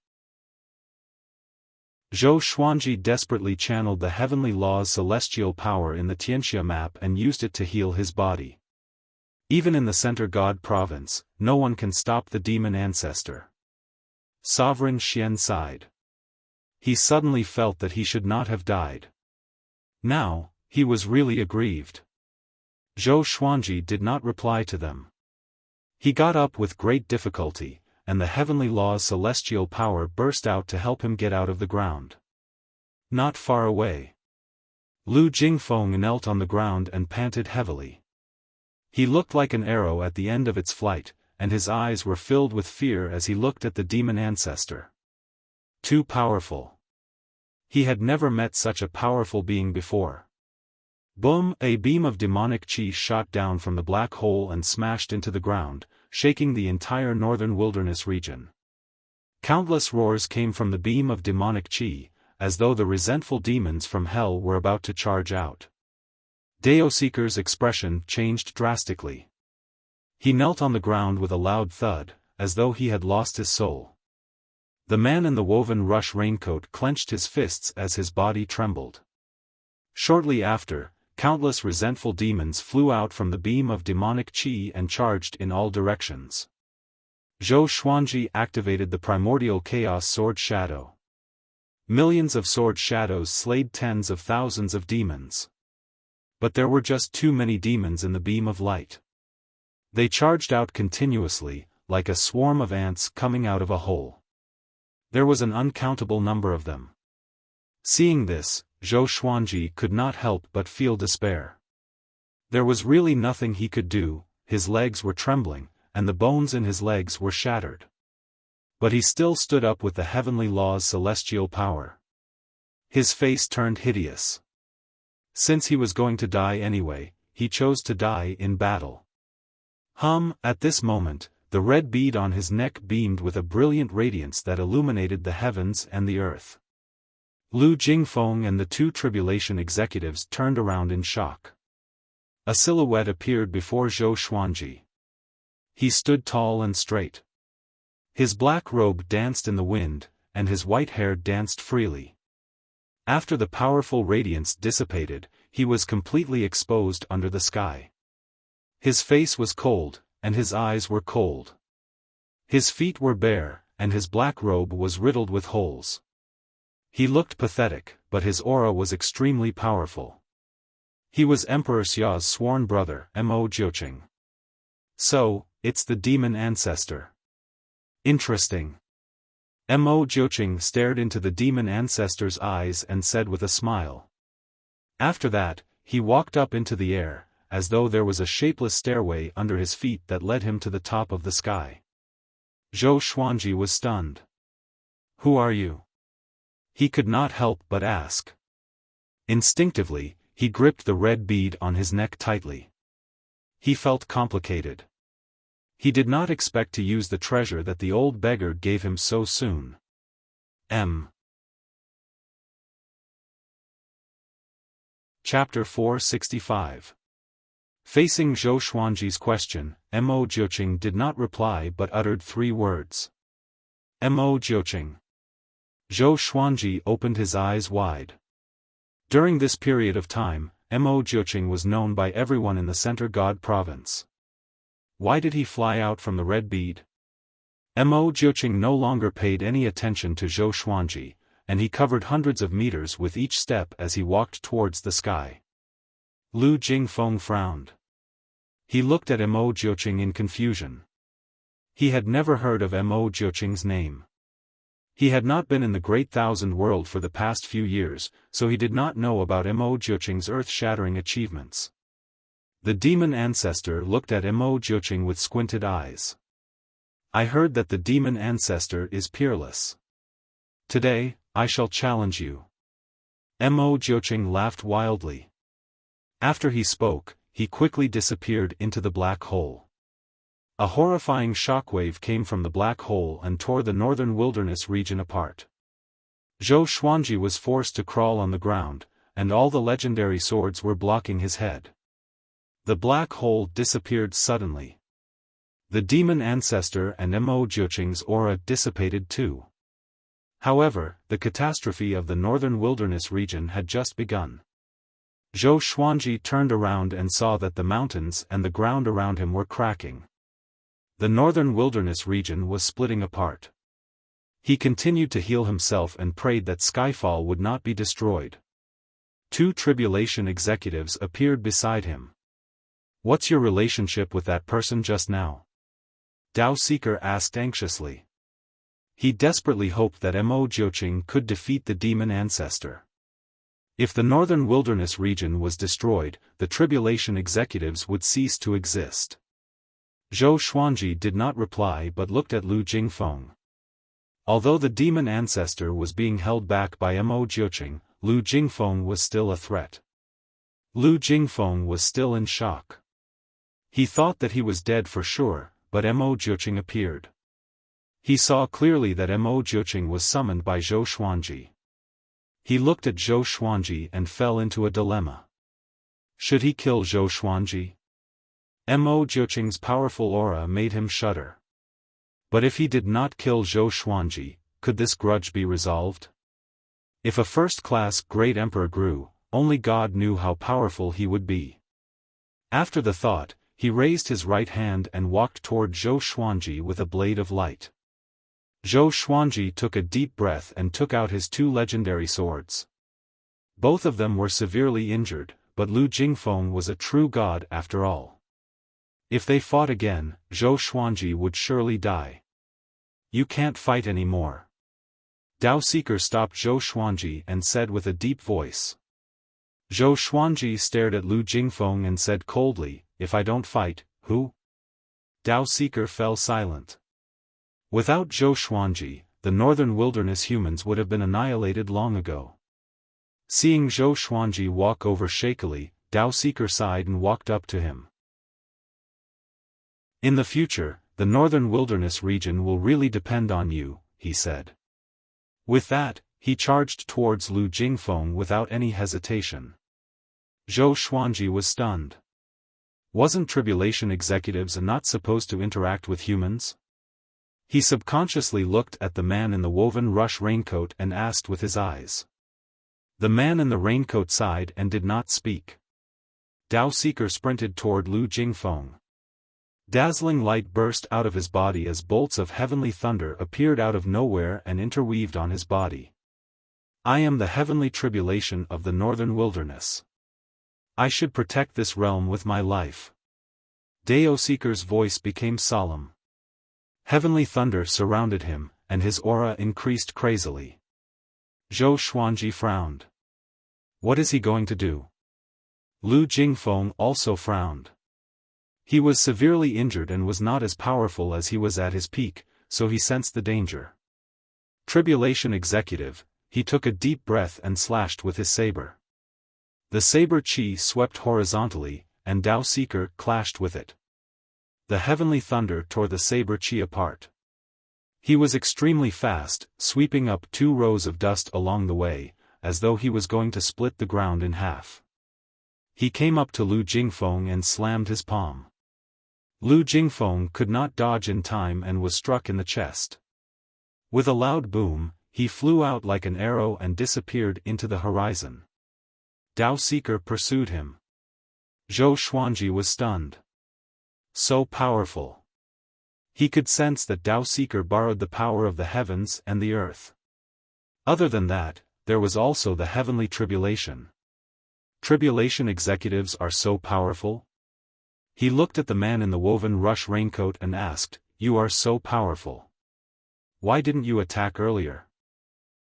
Zhou Xuanji desperately channeled the heavenly law's celestial power in the Tianxia map and used it to heal his body. Even in the Center God province, no one can stop the demon ancestor. Sovereign Xian sighed. He suddenly felt that he should not have died. Now, he was really aggrieved. Zhou Xuanji did not reply to them. He got up with great difficulty, and the heavenly law's celestial power burst out to help him get out of the ground. Not far away, Lu Jingfeng knelt on the ground and panted heavily. He looked like an arrow at the end of its flight, and his eyes were filled with fear as he looked at the demon ancestor. Too powerful. He had never met such a powerful being before. Boom! A beam of demonic chi shot down from the black hole and smashed into the ground, shaking the entire northern wilderness region. Countless roars came from the beam of demonic chi, as though the resentful demons from hell were about to charge out. Daoseeker's expression changed drastically. He knelt on the ground with a loud thud, as though he had lost his soul. The man in the woven rush raincoat clenched his fists as his body trembled. Shortly after, countless resentful demons flew out from the beam of demonic chi and charged in all directions. Zhou Xuanji activated the primordial chaos sword shadow. Millions of sword shadows slayed tens of thousands of demons. But there were just too many demons in the beam of light. They charged out continuously, like a swarm of ants coming out of a hole. There was an uncountable number of them. Seeing this, Zhou Xuanji could not help but feel despair. There was really nothing he could do, his legs were trembling, and the bones in his legs were shattered. But he still stood up with the heavenly law's celestial power. His face turned hideous. Since he was going to die anyway, he chose to die in battle. At this moment, the red bead on his neck beamed with a brilliant radiance that illuminated the heavens and the earth. Lu Jingfeng and the two tribulation executives turned around in shock. A silhouette appeared before Zhou Xuanji. He stood tall and straight. His black robe danced in the wind, and his white hair danced freely. After the powerful radiance dissipated, he was completely exposed under the sky. His face was cold, and his eyes were cold. His feet were bare, and his black robe was riddled with holes. He looked pathetic, but his aura was extremely powerful. He was Emperor Xia's sworn brother, Mo Jiuqing. So, it's the demon ancestor. Interesting. Mo Jiuqing stared into the demon ancestor's eyes and said with a smile. After that, he walked up into the air, as though there was a shapeless stairway under his feet that led him to the top of the sky. Zhou Xuanji was stunned. "Who are you?" He could not help but ask. Instinctively, he gripped the red bead on his neck tightly. He felt complicated. He did not expect to use the treasure that the old beggar gave him so soon. Chapter 465. Facing Zhou Xuanji's question, Mo Jiuqing did not reply but uttered 3 words. Mo Jiuqing. Zhou Xuanji opened his eyes wide. During this period of time, Mo Jiuqing was known by everyone in the Center God province. Why did he fly out from the red bead? Mo Jiuqing no longer paid any attention to Zhou Xuanji, and he covered hundreds of meters with each step as he walked towards the sky. Lu Jingfeng frowned. He looked at Mo Jiuqing in confusion. He had never heard of Mo Jiuqing's name. He had not been in the Great Thousand World for the past few years, so he did not know about Mo Jiuqing's earth-shattering achievements. The demon ancestor looked at Mo Jiuqing with squinted eyes. I heard that the demon ancestor is peerless. Today, I shall challenge you. Mo Jiuqing laughed wildly. After he spoke, he quickly disappeared into the black hole. A horrifying shockwave came from the black hole and tore the northern wilderness region apart. Zhou Xuanji was forced to crawl on the ground, and all the legendary swords were blocking his head. The black hole disappeared suddenly. The demon ancestor and Mo Jiuqing's aura dissipated too. However, the catastrophe of the northern wilderness region had just begun. Zhou Xuanji turned around and saw that the mountains and the ground around him were cracking. The northern wilderness region was splitting apart. He continued to heal himself and prayed that Skyfall would not be destroyed. Two tribulation executives appeared beside him. What's your relationship with that person just now? Dao Seeker asked anxiously. He desperately hoped that Mo Jiuqing could defeat the demon ancestor. If the northern wilderness region was destroyed, the tribulation executives would cease to exist. Zhou Xuanji did not reply but looked at Lu Jingfeng. Although the demon ancestor was being held back by Mo Jiuqing, Lu Jingfeng was still a threat. Lu Jingfeng was still in shock. He thought that he was dead for sure, but Mo Jiuqing appeared. He saw clearly that Mo Jiuqing was summoned by Zhou Xuanji. He looked at Zhou Xuanji and fell into a dilemma. Should he kill Zhou Xuanji? Mo Jiuqing's powerful aura made him shudder. But if he did not kill Zhou Xuanji, could this grudge be resolved? If a first-class great emperor grew, only God knew how powerful he would be. After the thought, he raised his right hand and walked toward Zhou Xuanji with a blade of light. Zhou Xuanji took a deep breath and took out his two legendary swords. Both of them were severely injured, but Lu Jingfeng was a true god after all. If they fought again, Zhou Xuanji would surely die. You can't fight anymore. Dao Seeker stopped Zhou Xuanji and said with a deep voice. Zhou Xuanji stared at Lu Jingfeng and said coldly, if I don't fight, who? Dao Seeker fell silent. Without Zhou Xuanji, the northern wilderness humans would have been annihilated long ago. Seeing Zhou Xuanji walk over shakily, Dao Seeker sighed and walked up to him. In the future, the northern wilderness region will really depend on you, he said. With that, he charged towards Lu Jingfeng without any hesitation. Zhou Xuanji was stunned. Wasn't tribulation executives not supposed to interact with humans? He subconsciously looked at the man in the woven rush raincoat and asked with his eyes. The man in the raincoat sighed and did not speak. Dao Seeker sprinted toward Lu Jingfeng. Dazzling light burst out of his body as bolts of heavenly thunder appeared out of nowhere and interweaved on his body. I am the heavenly tribulation of the northern wilderness. I should protect this realm with my life. Dao Seeker's voice became solemn. Heavenly thunder surrounded him, and his aura increased crazily. Zhou Xuanji frowned. What is he going to do? Lu Jingfeng also frowned. He was severely injured and was not as powerful as he was at his peak, so he sensed the danger. Tribulation executive, he took a deep breath and slashed with his saber. The saber chi swept horizontally, and Dao Seeker clashed with it. The heavenly thunder tore the saber chi apart. He was extremely fast, sweeping up 2 rows of dust along the way, as though he was going to split the ground in half. He came up to Lu Jingfeng and slammed his palm. Lu Jingfeng could not dodge in time and was struck in the chest. With a loud boom, he flew out like an arrow and disappeared into the horizon. Dao Seeker pursued him. Zhou Xuanji was stunned. So powerful. He could sense that Dao Seeker borrowed the power of the heavens and the earth. Other than that, there was also the heavenly tribulation. Tribulation executives are so powerful? He looked at the man in the woven rush raincoat and asked, "You are so powerful. Why didn't you attack earlier?"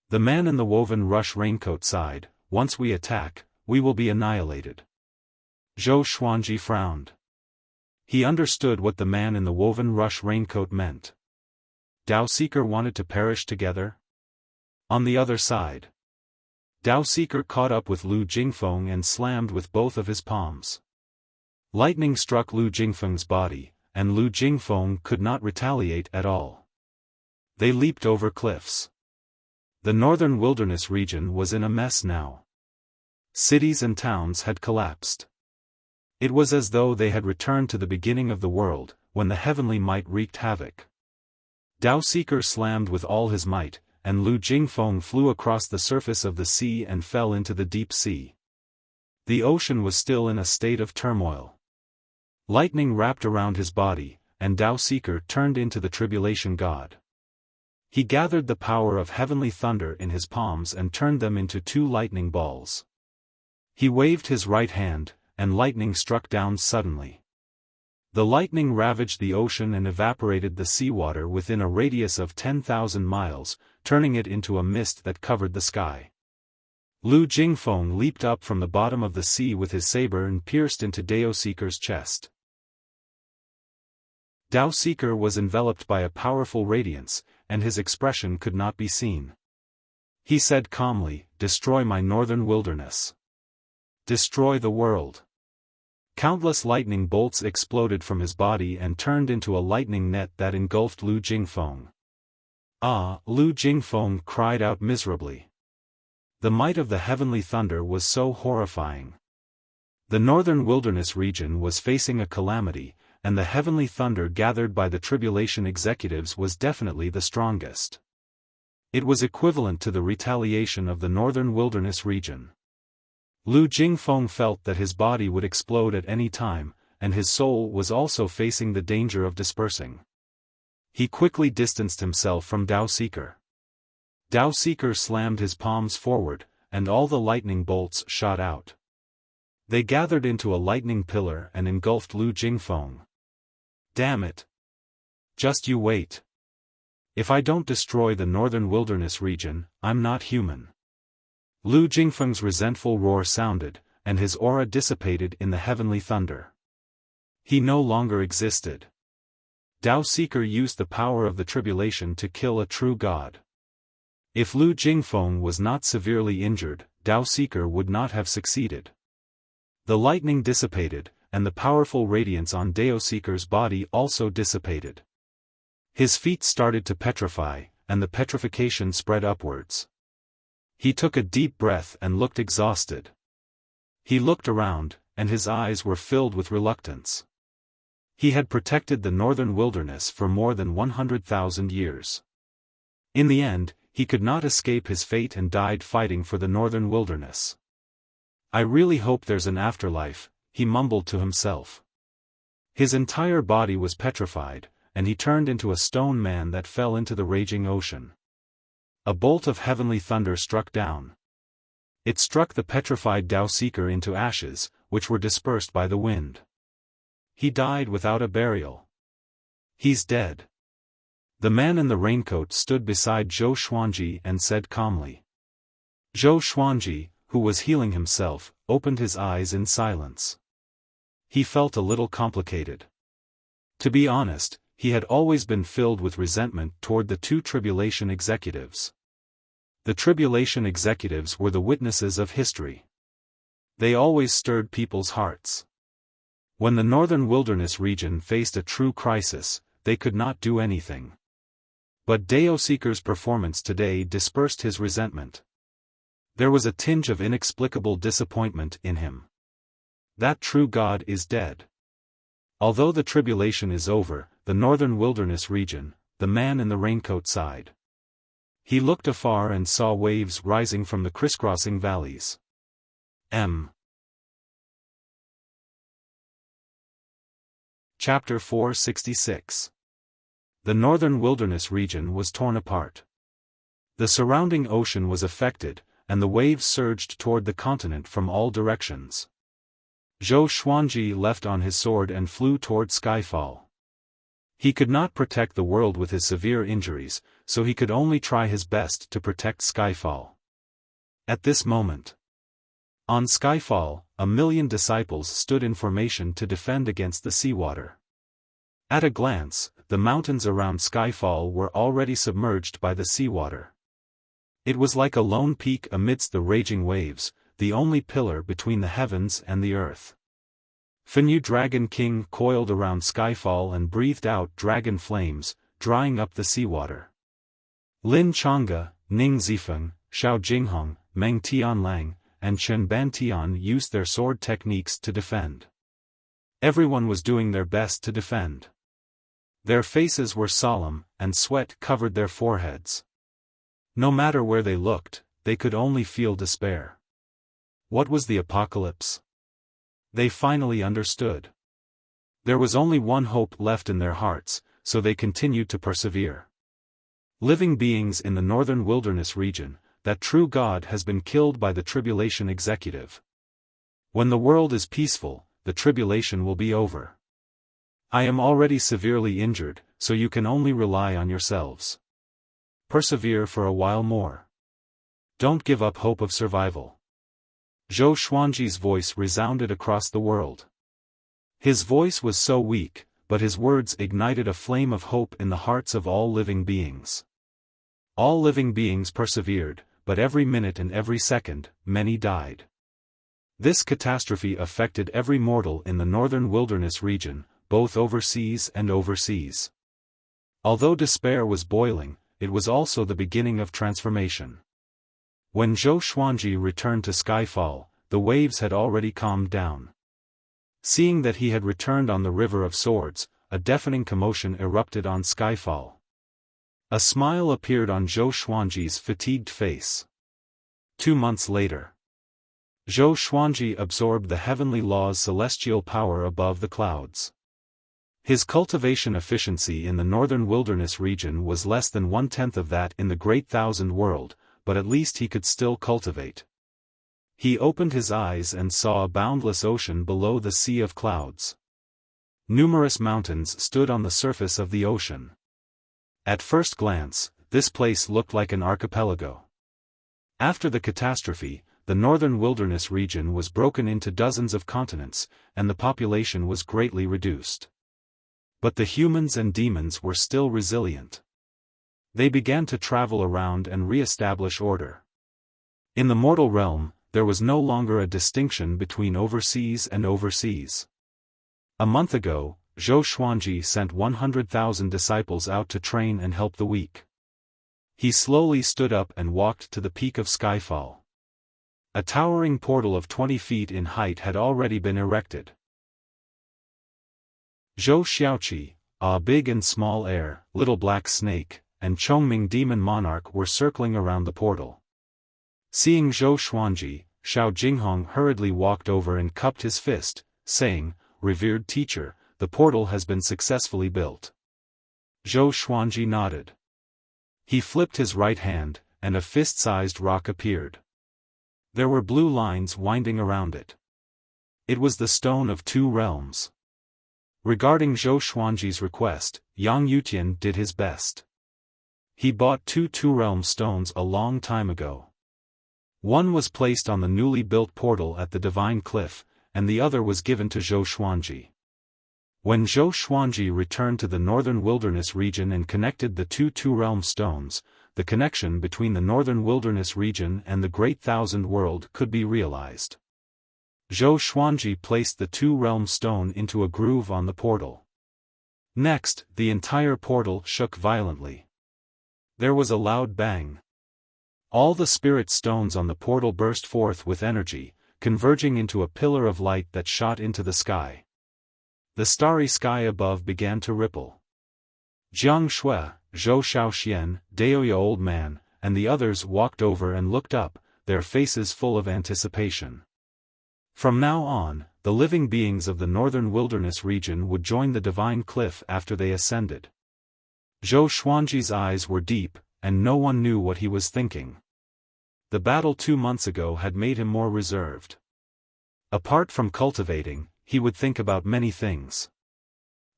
The man in the woven rush raincoat sighed, "Once we attack, we will be annihilated." Zhou Xuanji frowned. He understood what the man in the woven rush raincoat meant. Dao Seeker wanted to perish together? On the other side, Dao Seeker caught up with Lu Jingfeng and slammed with both of his palms. Lightning struck Lu Jingfeng's body, and Lu Jingfeng could not retaliate at all. They leaped over cliffs. The northern wilderness region was in a mess now. Cities and towns had collapsed. It was as though they had returned to the beginning of the world, when the heavenly might wreaked havoc. Dao Seeker slammed with all his might, and Lu Jingfeng flew across the surface of the sea and fell into the deep sea. The ocean was still in a state of turmoil. Lightning wrapped around his body, and Dao Seeker turned into the tribulation god. He gathered the power of heavenly thunder in his palms and turned them into 2 lightning balls. He waved his right hand, and lightning struck down suddenly. The lightning ravaged the ocean and evaporated the seawater within a radius of 10,000 miles, turning it into a mist that covered the sky. Lu Jingfeng leaped up from the bottom of the sea with his saber and pierced into Dao Seeker's chest. Dao Seeker was enveloped by a powerful radiance, and his expression could not be seen. He said calmly, "Destroy my northern wilderness. Destroy the world." Countless lightning bolts exploded from his body and turned into a lightning net that engulfed Lu Jingfeng. "Ah!" Lu Jingfeng cried out miserably. The might of the heavenly thunder was so horrifying. The northern wilderness region was facing a calamity, and the heavenly thunder gathered by the tribulation executives was definitely the strongest. It was equivalent to the retaliation of the northern wilderness region. Lu Jingfeng felt that his body would explode at any time, and his soul was also facing the danger of dispersing. He quickly distanced himself from Dao Seeker. Dao Seeker slammed his palms forward, and all the lightning bolts shot out. They gathered into a lightning pillar and engulfed Lu Jingfeng. "Damn it! Just you wait. If I don't destroy the northern wilderness region, I'm not human." Lu Jingfeng's resentful roar sounded, and his aura dissipated in the heavenly thunder. He no longer existed. Dao Seeker used the power of the tribulation to kill a true god. If Lu Jingfeng was not severely injured, Dao Seeker would not have succeeded. The lightning dissipated, and the powerful radiance on Dao Seeker's body also dissipated. His feet started to petrify, and the petrification spread upwards. He took a deep breath and looked exhausted. He looked around, and his eyes were filled with reluctance. He had protected the northern wilderness for more than 100,000 years. In the end, he could not escape his fate and died fighting for the northern wilderness. "I really hope there's an afterlife," he mumbled to himself. His entire body was petrified, and he turned into a stone man that fell into the raging ocean. A bolt of heavenly thunder struck down. It struck the petrified Dao Seeker into ashes, which were dispersed by the wind. He died without a burial. "He's dead." The man in the raincoat stood beside Zhou Xuanji and said calmly. Zhou Xuanji, who was healing himself, opened his eyes in silence. He felt a little complicated. To be honest, he had always been filled with resentment toward the 2 tribulation executives. The tribulation executives were the witnesses of history. They always stirred people's hearts. When the northern wilderness region faced a true crisis, they could not do anything. But Dao Seeker's performance today dispersed his resentment. There was a tinge of inexplicable disappointment in him. That true God is dead. Although the tribulation is over, the northern wilderness region, the man in the raincoat sighed. He looked afar and saw waves rising from the crisscrossing valleys. Chapter 466. The northern wilderness region was torn apart. The surrounding ocean was affected, and the waves surged toward the continent from all directions. Zhou Xuanji left on his sword and flew toward Skyfall. He could not protect the world with his severe injuries, so he could only try his best to protect Skyfall. At this moment, on Skyfall, 1,000,000 disciples stood in formation to defend against the seawater. At a glance, the mountains around Skyfall were already submerged by the seawater. It was like a lone peak amidst the raging waves, the only pillar between the heavens and the earth. Fenyu Dragon King coiled around Skyfall and breathed out dragon flames, drying up the seawater. Lin Chang'e, Ning Zifeng, Xiao Jinghong, Meng Tianlang, and Chen Bantian used their sword techniques to defend. Everyone was doing their best to defend. Their faces were solemn, and sweat covered their foreheads. No matter where they looked, they could only feel despair. What was the apocalypse? They finally understood. There was only one hope left in their hearts, so they continued to persevere. Living beings in the northern wilderness region, that true God has been killed by the tribulation executive. When the world is peaceful, the tribulation will be over. I am already severely injured, so you can only rely on yourselves. Persevere for a while more. Don't give up hope of survival. Zhou Xuanji's voice resounded across the world. His voice was so weak, but his words ignited a flame of hope in the hearts of all living beings. All living beings persevered, but every minute and every second, many died. This catastrophe affected every mortal in the northern wilderness region, both overseas and overseas. Although despair was boiling, it was also the beginning of transformation. When Zhou Xuanji returned to Skyfall, the waves had already calmed down. Seeing that he had returned on the River of Swords, a deafening commotion erupted on Skyfall. A smile appeared on Zhou Xuanji's fatigued face. 2 months later, Zhou Xuanji absorbed the heavenly law's celestial power above the clouds. His cultivation efficiency in the northern wilderness region was less than 1/10 of that in the Great Thousand World, but at least he could still cultivate. He opened his eyes and saw a boundless ocean below the sea of clouds. Numerous mountains stood on the surface of the ocean. At first glance, this place looked like an archipelago. After the catastrophe, the northern wilderness region was broken into dozens of continents, and the population was greatly reduced. But the humans and demons were still resilient. They began to travel around and re-establish order. In the mortal realm, there was no longer a distinction between overseas and overseas. A month ago, Zhou Xuanji sent 100,000 disciples out to train and help the weak. He slowly stood up and walked to the peak of Skyfall. A towering portal of 20 feet in height had already been erected. Zhou Xiaoqi, a big and small heir, little black snake, and Chongming demon monarch were circling around the portal. Seeing Zhou Xuanji, Xiao Jinghong hurriedly walked over and cupped his fist, saying, "Revered teacher, the portal has been successfully built." Zhou Xuanji nodded. He flipped his right hand, and a fist-sized rock appeared. There were blue lines winding around it. It was the Stone of Two Realms. Regarding Zhou Xuanji's request, Yang Yutian did his best. He bought 2 Two-Realm stones a long time ago. One was placed on the newly built portal at the Divine Cliff, and the other was given to Zhou Xuanji. When Zhou Xuanji returned to the northern wilderness region and connected the 2 Two-Realm stones, the connection between the northern wilderness region and the Great Thousand World could be realized. Zhou Xuanji placed the Two-Realm stone into a groove on the portal. Next, the entire portal shook violently. There was a loud bang. All the spirit stones on the portal burst forth with energy, converging into a pillar of light that shot into the sky. The starry sky above began to ripple. Jiang Shui, Zhou Shaoxian, Daoya Old Man, and the others walked over and looked up, their faces full of anticipation. From now on, the living beings of the northern wilderness region would join the Divine Cliff after they ascended. Zhou Xuanji's eyes were deep, and no one knew what he was thinking. The battle 2 months ago had made him more reserved. Apart from cultivating, he would think about many things.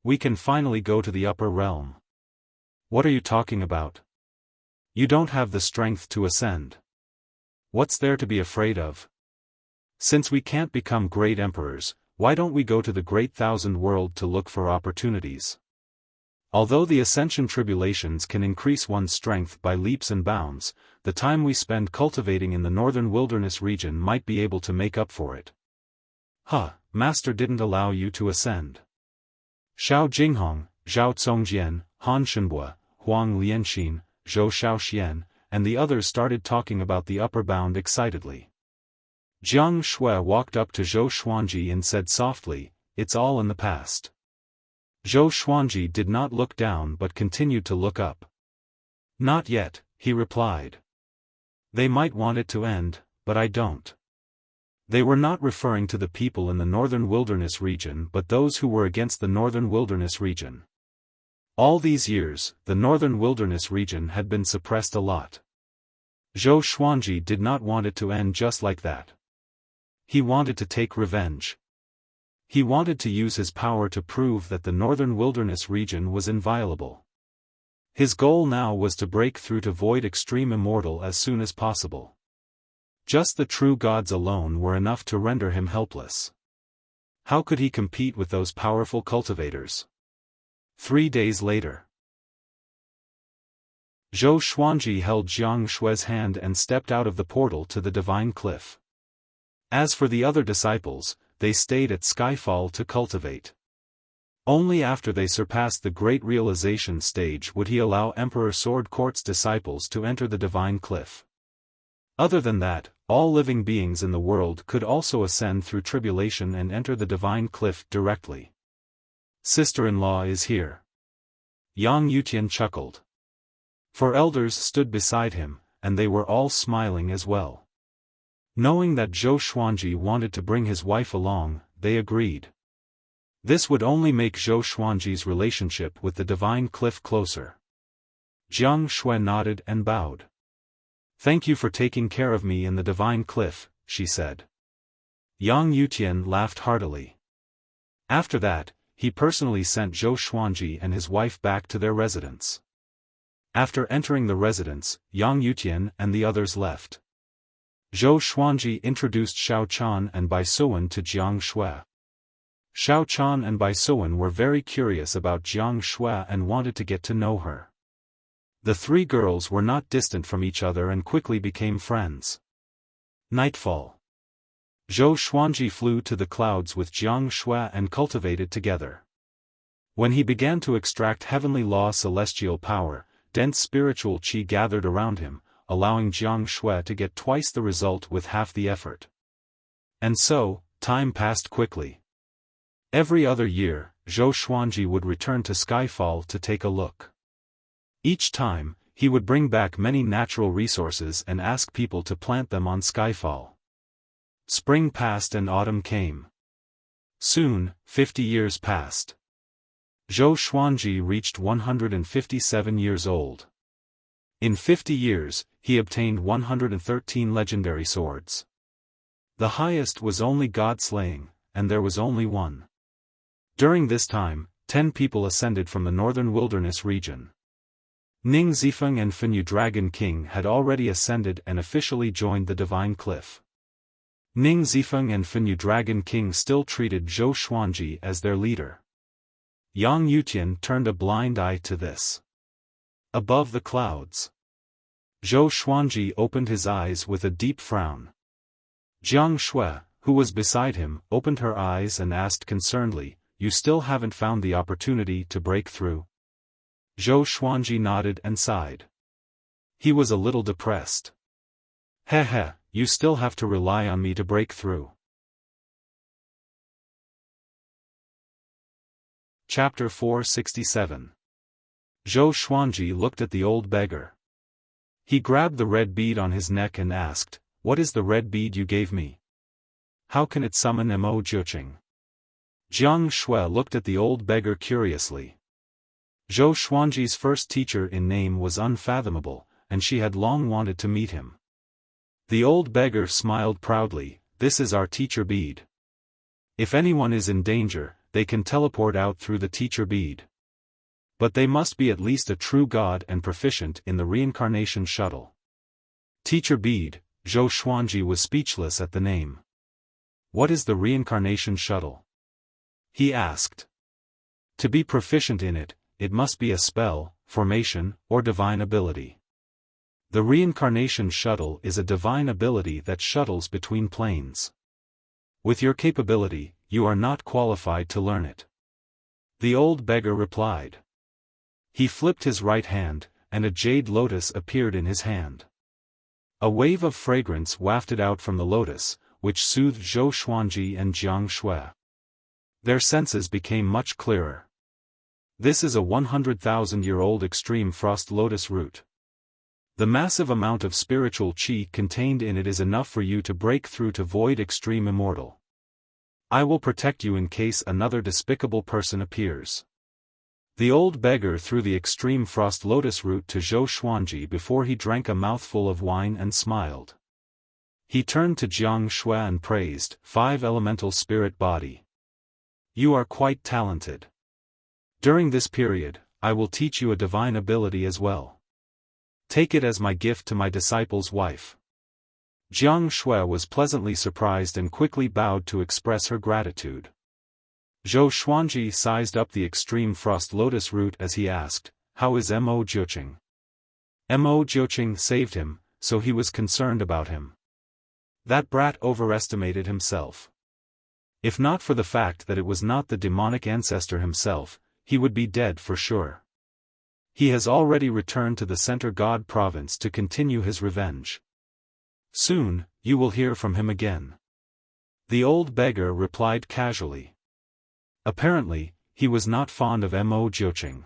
We can finally go to the upper realm. What are you talking about? You don't have the strength to ascend. What's there to be afraid of? Since we can't become great emperors, why don't we go to the great thousand world to look for opportunities? Although the ascension tribulations can increase one's strength by leaps and bounds, the time we spend cultivating in the northern wilderness region might be able to make up for it. Master didn't allow you to ascend. Xiao Jinghong, Zhao Congjian, Han Shenbua, Huang Lianxin, Zhou Shaoxian, and the others started talking about the upper bound excitedly. Jiang Shui walked up to Zhou Xuanji and said softly, "It's all in the past." Zhou Xuanji did not look down but continued to look up. "Not yet," he replied. "They might want it to end, but I don't." They were not referring to the people in the northern wilderness region but those who were against the northern wilderness region. All these years, the northern wilderness region had been suppressed a lot. Zhou Xuanji did not want it to end just like that. He wanted to take revenge. He wanted to use his power to prove that the northern wilderness region was inviolable. His goal now was to break through to void extreme immortal as soon as possible. Just the true gods alone were enough to render him helpless. How could he compete with those powerful cultivators? 3 days later. Zhou Xuanji held Jiang Shui's hand and stepped out of the portal to the divine cliff. As for the other disciples, they stayed at Skyfall to cultivate. Only after they surpassed the great realization stage would he allow Emperor Sword Court's disciples to enter the divine cliff. Other than that, all living beings in the world could also ascend through tribulation and enter the divine cliff directly. Sister-in-law is here. Yang Yutian chuckled. 4 elders stood beside him, and they were all smiling as well. Knowing that Zhou Xuanji wanted to bring his wife along, they agreed. This would only make Zhou Xuanji's relationship with the divine cliff closer. Jiang Shui nodded and bowed. "Thank you for taking care of me in the divine cliff," she said. Yang Yutian laughed heartily. After that, he personally sent Zhou Xuanji and his wife back to their residence. After entering the residence, Yang Yutian and the others left. Zhou Xuanji introduced Xiao Chan and Bai Suan to Jiang Shui. Xiao Chan and Bai Suan were very curious about Jiang Shui and wanted to get to know her. The 3 girls were not distant from each other and quickly became friends. Nightfall. Zhou Xuanji flew to the clouds with Jiang Shui and cultivated together. When he began to extract heavenly law celestial power, dense spiritual qi gathered around him, allowing Jiang Shui to get twice the result with half the effort. And so, time passed quickly. Every other year, Zhou Xuanji would return to Skyfall to take a look. Each time, he would bring back many natural resources and ask people to plant them on Skyfall. Spring passed and autumn came. Soon, 50 years passed. Zhou Xuanji reached 157 years old. In 50 years, he obtained 113 legendary swords. The highest was only God-slaying, and there was only one. During this time, 10 people ascended from the northern wilderness region. Ning Zifeng and Fenyu Dragon King had already ascended and officially joined the divine cliff. Ning Zifeng and Fenyu Dragon King still treated Zhou Xuanji as their leader. Yang Yutian turned a blind eye to this. Above the clouds, Zhou Xuanji opened his eyes with a deep frown. Jiang Shui, who was beside him, opened her eyes and asked concernedly, "You still haven't found the opportunity to break through?" Zhou Xuanji nodded and sighed. He was a little depressed. "Heh, you still have to rely on me to break through." Chapter 467. Zhou Xuanji looked at the old beggar. He grabbed the red bead on his neck and asked, "What is the red bead you gave me? How can it summon Mo Jiuqing?" Jiang Shui looked at the old beggar curiously. Zhou Xuanji's first teacher in name was unfathomable, and she had long wanted to meet him. The old beggar smiled proudly, "This is our teacher bead." If anyone is in danger, they can teleport out through the teacher bead. But they must be at least a true god and proficient in the reincarnation shuttle. Teacher bead. Zhou Xuanji was speechless at the name. What is the reincarnation shuttle? He asked. To be proficient in it, it must be a spell, formation, or divine ability. The reincarnation shuttle is a divine ability that shuttles between planes. With your capability, you are not qualified to learn it. The old beggar replied. He flipped his right hand, and a jade lotus appeared in his hand. A wave of fragrance wafted out from the lotus, which soothed Zhou Xuanji and Jiang Shui. Their senses became much clearer. This is a 100,000-year-old extreme frost lotus root. The massive amount of spiritual qi contained in it is enough for you to break through to void extreme immortal. I will protect you in case another despicable person appears. The old beggar threw the extreme frost lotus root to Zhou Xuanji before he drank a mouthful of wine and smiled. He turned to Jiang Shui and praised, 5 elemental spirit body. You are quite talented. During this period, I will teach you a divine ability as well. Take it as my gift to my disciple's wife. Jiang Shui was pleasantly surprised and quickly bowed to express her gratitude. Zhou Xuanji sized up the extreme frost lotus root as he asked, how is Mo Jiuqing? Mo Jiuqing saved him, so he was concerned about him. That brat overestimated himself. If not for the fact that it was not the demonic ancestor himself, he would be dead for sure. He has already returned to the Center God province to continue his revenge. Soon, you will hear from him again. The old beggar replied casually. Apparently, he was not fond of Mo Jiuqing.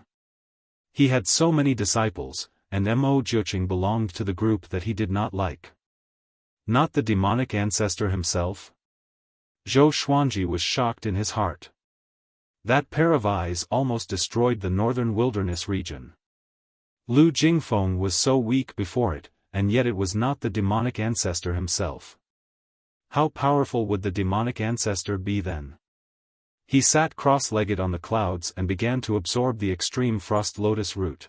He had so many disciples, and Mo Jiuqing belonged to the group that he did not like. Not the demonic ancestor himself? Zhou Xuanji was shocked in his heart. That pair of eyes almost destroyed the northern wilderness region. Lu Jingfeng was so weak before it, and yet it was not the demonic ancestor himself. How powerful would the demonic ancestor be then? He sat cross-legged on the clouds and began to absorb the extreme frost lotus root.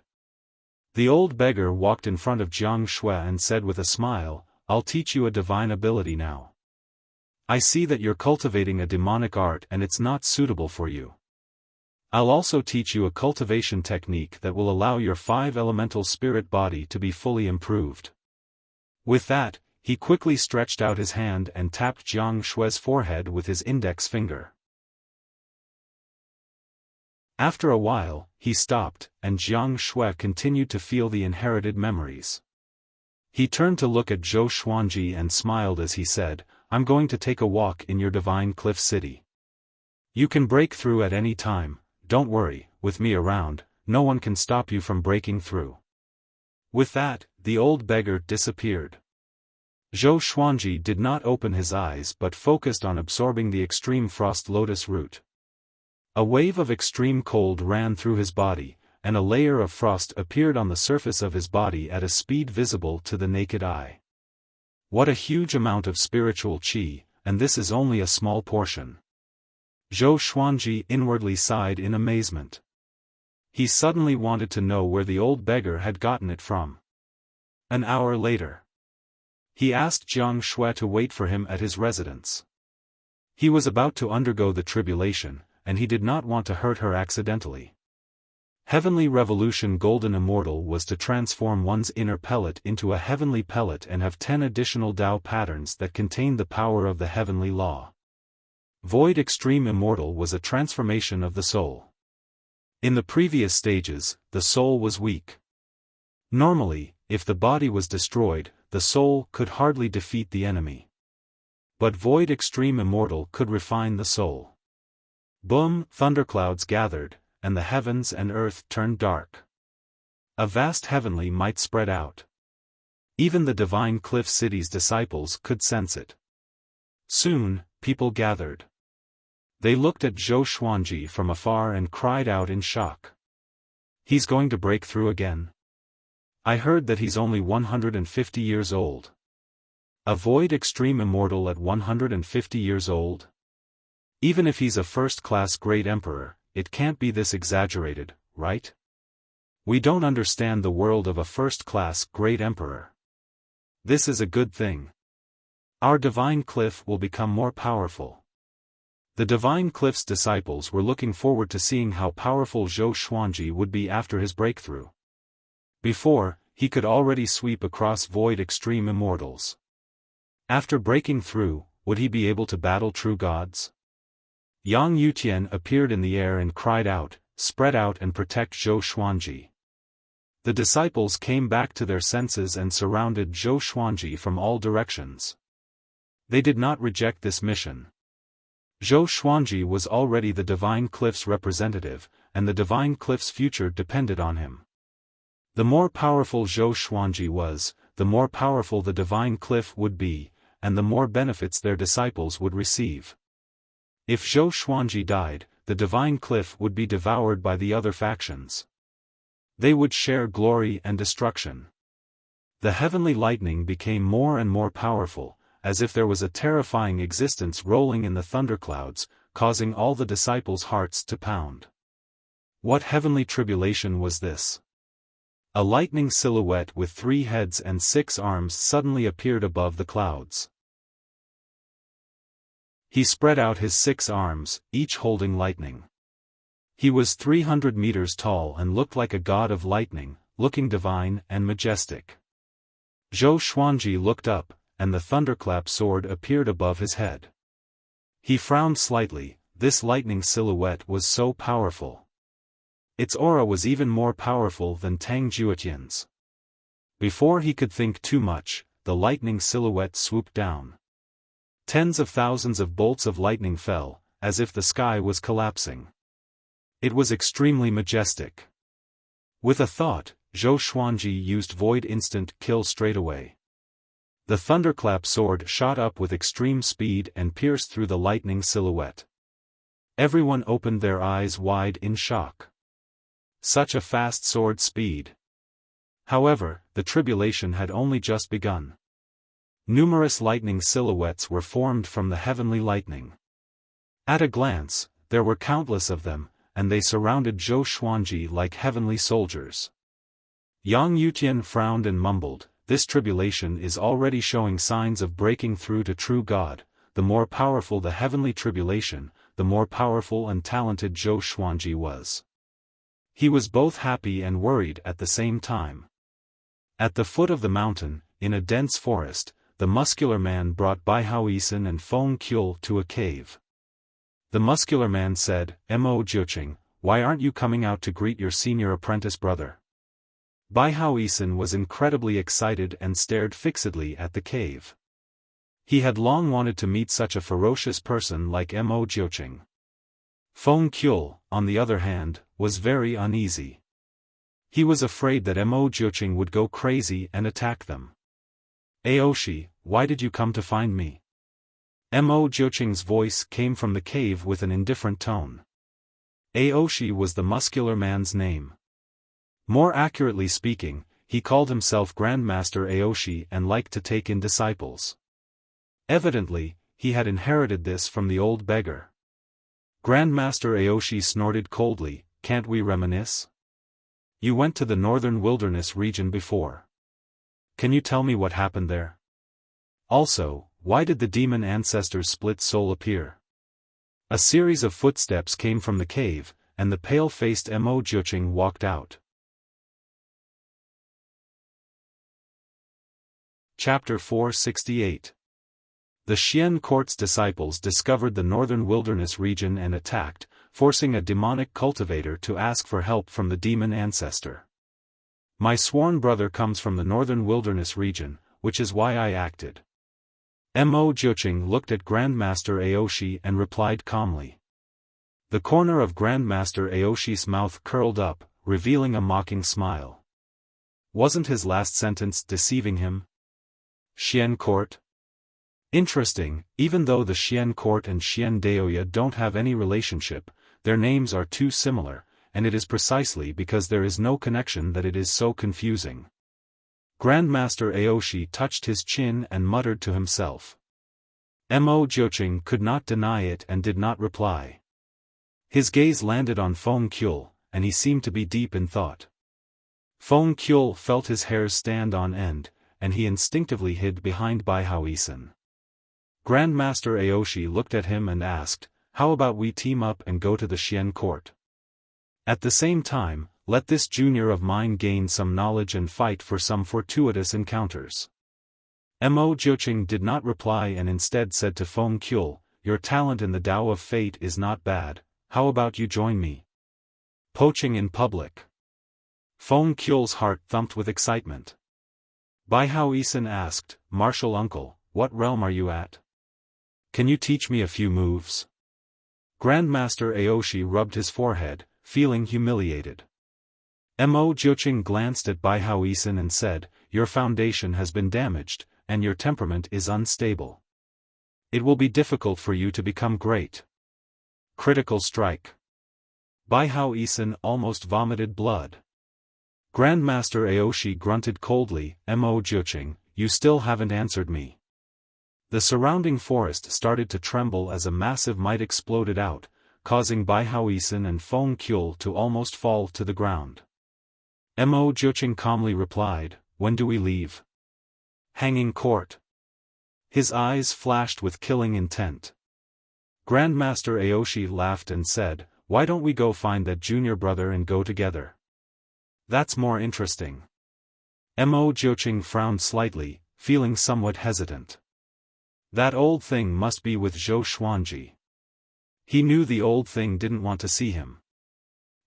The old beggar walked in front of Jiang Shui and said with a smile, I'll teach you a divine ability now. I see that you're cultivating a demonic art and it's not suitable for you. I'll also teach you a cultivation technique that will allow your 5 elemental spirit body to be fully improved. With that, he quickly stretched out his hand and tapped Jiang Shui's forehead with his index finger. After a while, he stopped, and Jiang Shui continued to feel the inherited memories. He turned to look at Zhou Xuanji and smiled as he said, I'm going to take a walk in your divine cliff city. You can break through at any time, don't worry, with me around, no one can stop you from breaking through. With that, the old beggar disappeared. Zhou Xuanji did not open his eyes but focused on absorbing the extreme frost lotus root. A wave of extreme cold ran through his body, and a layer of frost appeared on the surface of his body at a speed visible to the naked eye. What a huge amount of spiritual qi, and this is only a small portion. Zhou Xuanji inwardly sighed in amazement. He suddenly wanted to know where the old beggar had gotten it from. An hour later, he asked Jiang Shui to wait for him at his residence. He was about to undergo the tribulation, and he did not want to hurt her accidentally. Heavenly Revolution Golden Immortal was to transform one's inner pellet into a heavenly pellet and have 10 additional Tao patterns that contained the power of the heavenly law. Void Extreme Immortal was a transformation of the soul. In the previous stages, the soul was weak. Normally, if the body was destroyed, the soul could hardly defeat the enemy. But Void Extreme Immortal could refine the soul. Boom! Thunderclouds gathered, and the heavens and earth turned dark. A vast heavenly might spread out. Even the divine Cliff City's disciples could sense it. Soon, people gathered. They looked at Zhou Xuanji from afar and cried out in shock. He's going to break through again? I heard that he's only 150 years old. A Void Extreme Immortal at 150 years old? Even if he's a first-class great emperor, it can't be this exaggerated, right? We don't understand the world of a first-class great emperor. This is a good thing. Our divine cliff will become more powerful. The divine cliff's disciples were looking forward to seeing how powerful Zhou Xuanji would be after his breakthrough. Before, he could already sweep across void extreme immortals. After breaking through, would he be able to battle true gods? Yang Yutian appeared in the air and cried out, "Spread out and protect Zhou Xuanji." The disciples came back to their senses and surrounded Zhou Xuanji from all directions. They did not reject this mission. Zhou Xuanji was already the Divine Cliff's representative, and the Divine Cliff's future depended on him. The more powerful Zhou Xuanji was, the more powerful the Divine Cliff would be, and the more benefits their disciples would receive. If Zhou Xuanji died, the Divine Cliff would be devoured by the other factions. They would share glory and destruction. The heavenly lightning became more and more powerful, as if there was a terrifying existence rolling in the thunderclouds, causing all the disciples' hearts to pound. What heavenly tribulation was this? A lightning silhouette with 3 heads and 6 arms suddenly appeared above the clouds. He spread out his 6 arms, each holding lightning. He was 300 meters tall and looked like a god of lightning, looking divine and majestic. Zhou Xuanji looked up, and the thunderclap sword appeared above his head. He frowned slightly. This lightning silhouette was so powerful. Its aura was even more powerful than Tang Juetian's. Before he could think too much, the lightning silhouette swooped down. Tens of thousands of bolts of lightning fell, as if the sky was collapsing. It was extremely majestic. With a thought, Zhou Xuanji used Void Instant Kill straight away. The thunderclap sword shot up with extreme speed and pierced through the lightning silhouette. Everyone opened their eyes wide in shock. Such a fast sword speed. However, the tribulation had only just begun. Numerous lightning silhouettes were formed from the heavenly lightning. At a glance, there were countless of them, and they surrounded Zhou Xuanji like heavenly soldiers. Yang Yutian frowned and mumbled, "This tribulation is already showing signs of breaking through to true God. The more powerful the heavenly tribulation, the more powerful and talented Zhou Xuanji was." He was both happy and worried at the same time. At the foot of the mountain, in a dense forest, the muscular man brought Bai Haoisen and Feng Qiul to a cave. The muscular man said, "Mo Jiuqing, why aren't you coming out to greet your senior apprentice brother?" Bai Haoisen was incredibly excited and stared fixedly at the cave. He had long wanted to meet such a ferocious person like Mo Jiuqing. Feng Qiul, on the other hand, was very uneasy. He was afraid that Mo Jiuqing would go crazy and attack them. "Aoshi, why did you come to find me?" Mo Jiuqing's voice came from the cave with an indifferent tone. Aoshi was the muscular man's name. More accurately speaking, he called himself Grandmaster Aoshi and liked to take in disciples. Evidently, he had inherited this from the old beggar. Grandmaster Aoshi snorted coldly, "Can't we reminisce? You went to the northern wilderness region before. Can you tell me what happened there? Also, why did the demon ancestor's split soul appear?" A series of footsteps came from the cave, and the pale-faced Mo Jiuqing walked out. Chapter 468. The Xian court's disciples discovered the northern wilderness region and attacked, forcing a demonic cultivator to ask for help from the demon ancestor. "My sworn brother comes from the northern wilderness region, which is why I acted." Mo Jiuqing looked at Grandmaster Aoshi and replied calmly. The corner of Grandmaster Aoshi's mouth curled up, revealing a mocking smile. Wasn't his last sentence deceiving him? Xian court? Interesting, even though the Xian court and Xian Daoya don't have any relationship, their names are too similar, and it is precisely because there is no connection that it is so confusing. Grandmaster Aoshi touched his chin and muttered to himself. Mo Jiuqing could not deny it and did not reply. His gaze landed on Feng Qiul, and he seemed to be deep in thought. Feng Qiul felt his hairs stand on end, and he instinctively hid behind Bai Haoisen. Grandmaster Aoshi looked at him and asked, "How about we team up and go to the Xian court? At the same time, let this junior of mine gain some knowledge and fight for some fortuitous encounters." Mo Jiuqing did not reply and instead said to Feng Qiul, "Your talent in the Tao of Fate is not bad, how about you join me? Poaching in public." Feng Qiul's heart thumped with excitement. Bai Haoisen asked, "Martial uncle, what realm are you at? Can you teach me a few moves?" Grandmaster Aoshi rubbed his forehead, feeling humiliated. Mo Jiuqing glanced at Bai Haoisen and said, "Your foundation has been damaged, and your temperament is unstable. It will be difficult for you to become great." Critical strike. Bai Haoisen almost vomited blood. Grandmaster Aoshi grunted coldly, "Mo Jiuqing, you still haven't answered me." The surrounding forest started to tremble as a massive might exploded out, causing Bai Haoisen and Feng Qiul to almost fall to the ground. Mo Jiuqing calmly replied, "When do we leave?" "Hanging court." His eyes flashed with killing intent. Grandmaster Aoshi laughed and said, "Why don't we go find that junior brother and go together? That's more interesting." Mo Jiuqing frowned slightly, feeling somewhat hesitant. That old thing must be with Zhou Xuanji. He knew the old thing didn't want to see him.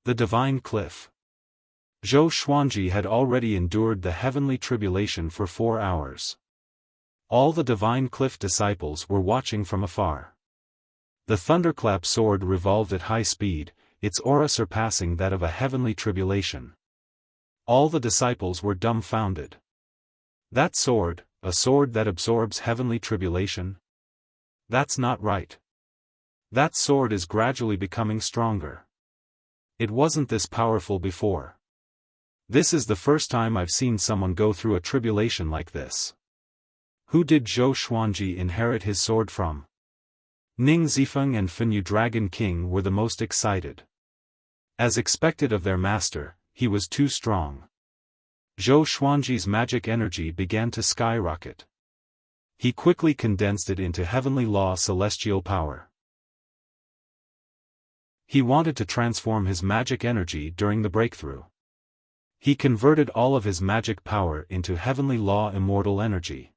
The Divine Cliff. Zhou Xuanji had already endured the heavenly tribulation for 4 hours. All the Divine Cliff disciples were watching from afar. The thunderclap sword revolved at high speed, its aura surpassing that of a heavenly tribulation. All the disciples were dumbfounded. That sword, a sword that absorbs heavenly tribulation? That's not right. That sword is gradually becoming stronger. It wasn't this powerful before. This is the first time I've seen someone go through a tribulation like this. Who did Zhou Xuanji inherit his sword from? Ning Zifeng and Fenyu Dragon King were the most excited. As expected of their master, he was too strong. Zhou Xuanji's magic energy began to skyrocket. He quickly condensed it into heavenly law celestial power. He wanted to transform his magic energy during the breakthrough. He converted all of his magic power into heavenly law immortal energy.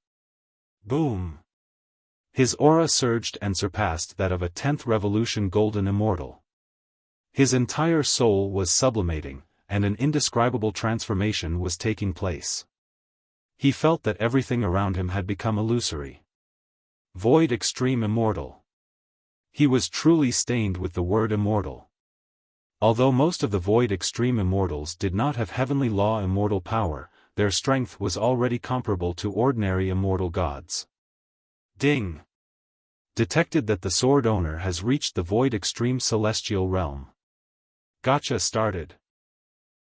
Boom! His aura surged and surpassed that of a 10th revolution golden immortal. His entire soul was sublimating, and an indescribable transformation was taking place. He felt that everything around him had become illusory. Void extreme immortal. He was truly stained with the word immortal. Although most of the Void Extreme Immortals did not have heavenly law immortal power, their strength was already comparable to ordinary immortal gods. Ding! Detected that the sword owner has reached the Void Extreme Celestial Realm. Gotcha started.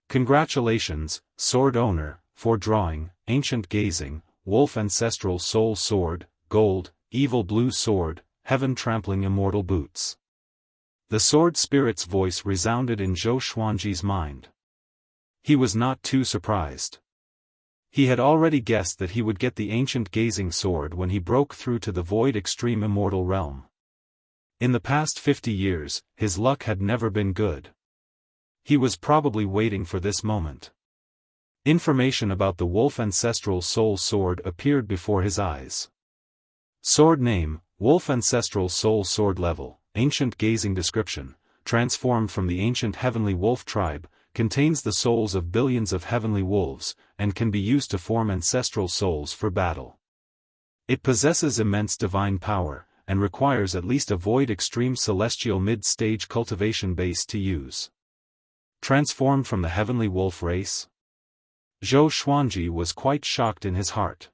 Congratulations, sword owner, for drawing, Ancient Gazing, Wolf Ancestral Soul Sword, Gold, Evil Blue Sword, Heaven Trampling Immortal Boots. The sword spirit's voice resounded in Zhou Xuanji's mind. He was not too surprised. He had already guessed that he would get the Ancient Gazing Sword when he broke through to the Void Extreme Immortal Realm. In the past 50 years, his luck had never been good. He was probably waiting for this moment. Information about the Wolf Ancestral Soul Sword appeared before his eyes. Sword name, Wolf Ancestral Soul Sword level. Ancient Gazing description, transformed from the ancient heavenly wolf tribe, contains the souls of billions of heavenly wolves, and can be used to form ancestral souls for battle. It possesses immense divine power, and requires at least a Void Extreme Celestial mid-stage cultivation base to use. Transformed from the heavenly wolf race? Zhou Xuanji was quite shocked in his heart.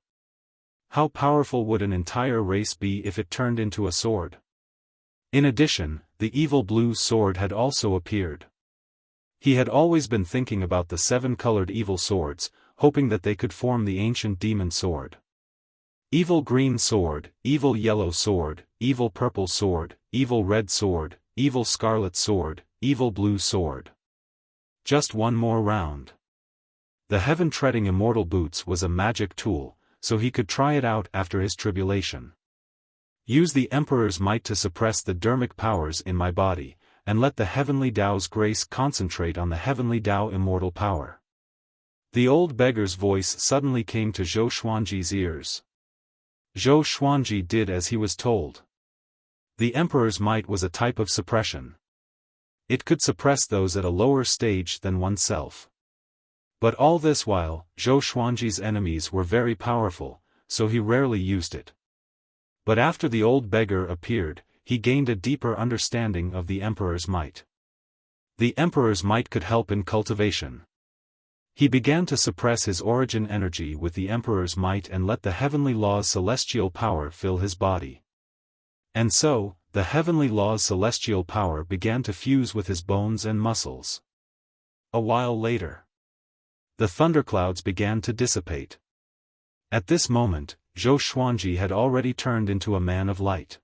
How powerful would an entire race be if it turned into a sword? In addition, the evil blue sword had also appeared. He had always been thinking about the 7-colored evil swords, hoping that they could form the ancient demon sword. Evil green sword, evil yellow sword, evil purple sword, evil red sword, evil scarlet sword, evil blue sword. Just one more round. The heaven-treading immortal boots was a magic tool, so he could try it out after his tribulation. Use the Emperor's might to suppress the dermic powers in my body, and let the heavenly Tao's grace concentrate on the heavenly Tao immortal power. The old beggar's voice suddenly came to Zhou Xuanji's ears. Zhou Xuanji did as he was told. The Emperor's might was a type of suppression. It could suppress those at a lower stage than oneself. But all this while, Zhou Xuanji's enemies were very powerful, so he rarely used it. But after the old beggar appeared, he gained a deeper understanding of the Emperor's might. The Emperor's might could help in cultivation. He began to suppress his origin energy with the Emperor's might and let the heavenly law's celestial power fill his body. And so, the heavenly law's celestial power began to fuse with his bones and muscles. A while later, the thunderclouds began to dissipate. At this moment, Zhou Xuanji had already turned into a man of light.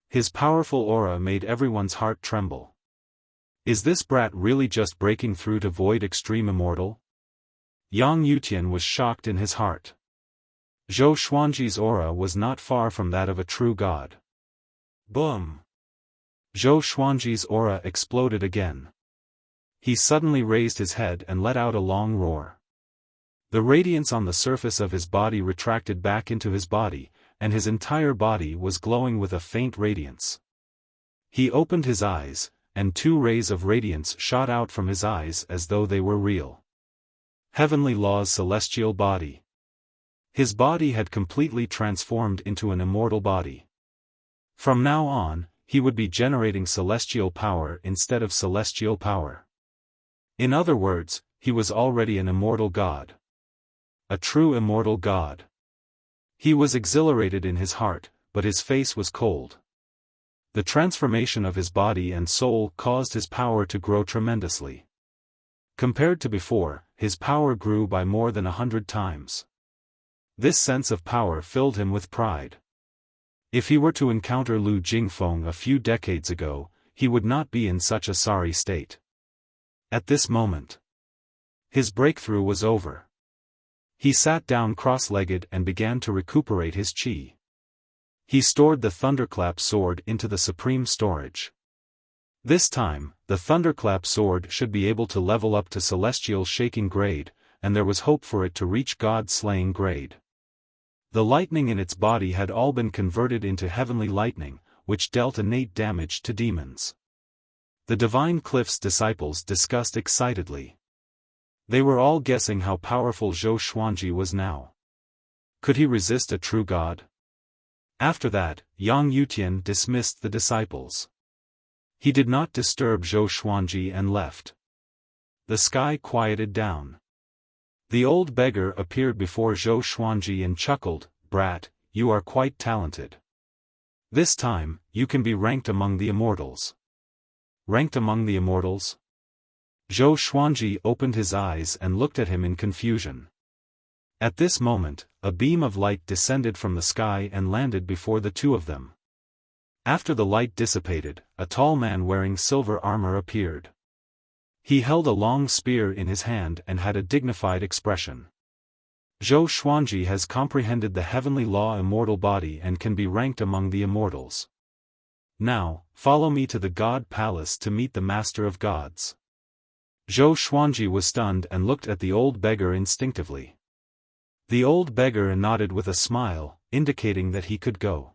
His powerful aura made everyone's heart tremble. Is this brat really just breaking through to void extreme immortal? Yang Yutian was shocked in his heart. Zhou Xuanji's aura was not far from that of a true god. Boom! Zhou Xuanji's aura exploded again. He suddenly raised his head and let out a long roar. The radiance on the surface of his body retracted back into his body, and his entire body was glowing with a faint radiance. He opened his eyes, and 2 rays of radiance shot out from his eyes as though they were real. Heavenly Law's celestial body. His body had completely transformed into an immortal body. From now on, he would be generating celestial power instead of celestial power. In other words, he was already an immortal god. A true immortal god. He was exhilarated in his heart, but his face was cold. The transformation of his body and soul caused his power to grow tremendously. Compared to before, his power grew by more than 100 times. This sense of power filled him with pride. If he were to encounter Lu Jingfeng a few decades ago, he would not be in such a sorry state. At this moment, his breakthrough was over. He sat down cross-legged and began to recuperate his qi. He stored the thunderclap sword into the supreme storage. This time, the thunderclap sword should be able to level up to celestial shaking grade, and there was hope for it to reach God-slaying grade. The lightning in its body had all been converted into heavenly lightning, which dealt innate damage to demons. The Divine Cliff's disciples discussed excitedly. They were all guessing how powerful Zhou Xuanji was now. Could he resist a true god? After that, Yang Yutian dismissed the disciples. He did not disturb Zhou Xuanji and left. The sky quieted down. The old beggar appeared before Zhou Xuanji and chuckled, "Brat, you are quite talented. This time, you can be ranked among the immortals." Ranked among the immortals? Zhou Xuanji opened his eyes and looked at him in confusion. At this moment, a beam of light descended from the sky and landed before the two of them. After the light dissipated, a tall man wearing silver armor appeared. He held a long spear in his hand and had a dignified expression. Zhou Xuanji has comprehended the heavenly law immortal body and can be ranked among the immortals. Now, follow me to the God Palace to meet the Master of Gods. Zhou Xuanji was stunned and looked at the old beggar instinctively. The old beggar nodded with a smile, indicating that he could go.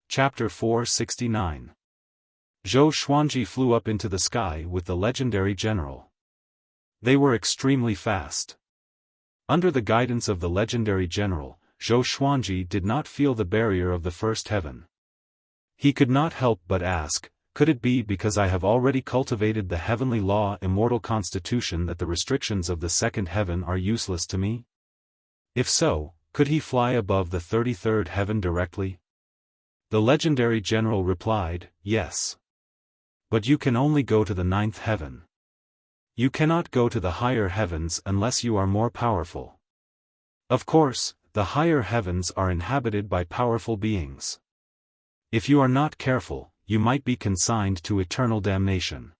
Chapter 469. Zhou Xuanji flew up into the sky with the legendary general. They were extremely fast. Under the guidance of the legendary general, Zhou Xuanji did not feel the barrier of the first heaven. He could not help but ask, could it be because I have already cultivated the heavenly law immortal constitution that the restrictions of the second heaven are useless to me? If so, could he fly above the 33rd heaven directly? The legendary general replied, yes. But you can only go to the 9th heaven. You cannot go to the higher heavens unless you are more powerful. Of course, the higher heavens are inhabited by powerful beings. If you are not careful, you might be consigned to eternal damnation.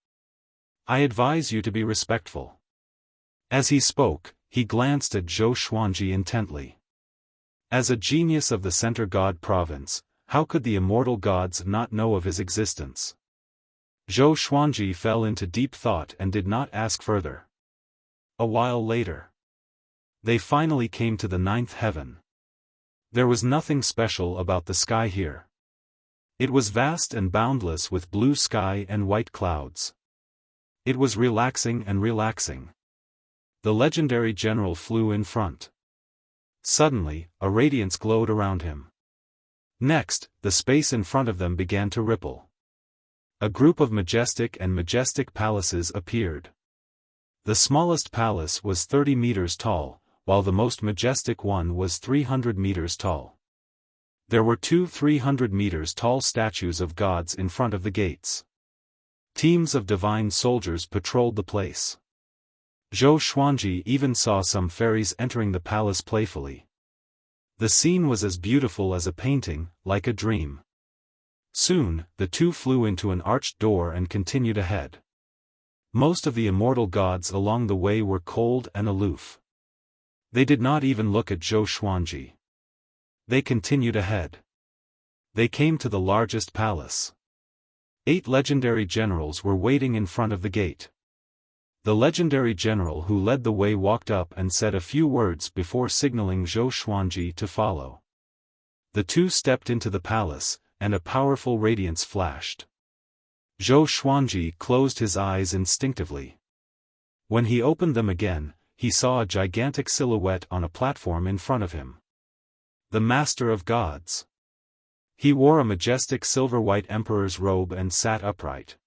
I advise you to be respectful." As he spoke, he glanced at Zhou Xuanji intently. As a genius of the Center God province, how could the immortal gods not know of his existence? Zhou Xuanji fell into deep thought and did not ask further. A while later, they finally came to the 9th heaven. There was nothing special about the sky here. It was vast and boundless with blue sky and white clouds. It was relaxing and relaxing. The legendary general flew in front. Suddenly, a radiance glowed around him. Next, the space in front of them began to ripple. A group of majestic palaces appeared. The smallest palace was 30 meters tall, while the most majestic one was 300 meters tall. There were two 300 meters tall statues of gods in front of the gates. Teams of divine soldiers patrolled the place. Zhou Xuanji even saw some fairies entering the palace playfully. The scene was as beautiful as a painting, like a dream. Soon, the two flew into an arched door and continued ahead. Most of the immortal gods along the way were cold and aloof. They did not even look at Zhou Xuanji. They continued ahead. They came to the largest palace. 8 legendary generals were waiting in front of the gate. The legendary general who led the way walked up and said a few words before signaling Zhou Xuanji to follow. The two stepped into the palace, and a powerful radiance flashed. Zhou Xuanji closed his eyes instinctively. When he opened them again, he saw a gigantic silhouette on a platform in front of him. The Master of Gods. He wore a majestic silver-white emperor's robe and sat upright.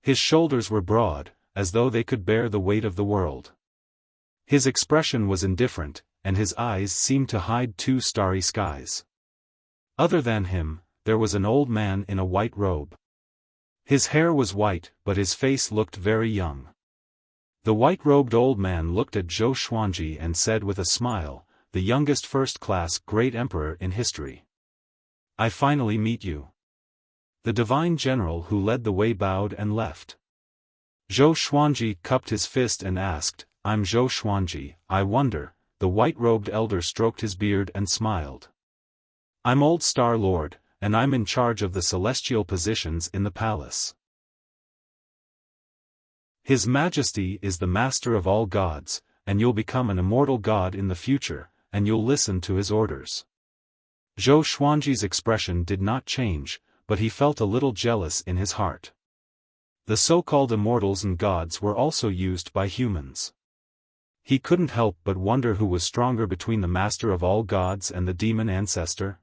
His shoulders were broad, as though they could bear the weight of the world. His expression was indifferent, and his eyes seemed to hide 2 starry skies. Other than him, there was an old man in a white robe. His hair was white, but his face looked very young. The white-robed old man looked at Zhou Xuanji and said with a smile, "The youngest first-class great emperor in history. I finally meet you." The divine general who led the way bowed and left. Zhou Xuanji cupped his fist and asked, "I'm Zhou Xuanji, I wonder." The white-robed elder stroked his beard and smiled. "I'm Old Star Lord, and I'm in charge of the celestial positions in the palace. His Majesty is the master of all gods, and you'll become an immortal god in the future, and you'll listen to his orders." Zhou Xuanji's expression did not change, but he felt a little jealous in his heart. The so-called immortals and gods were also used by humans. He couldn't help but wonder who was stronger between the master of all gods and the demon ancestor.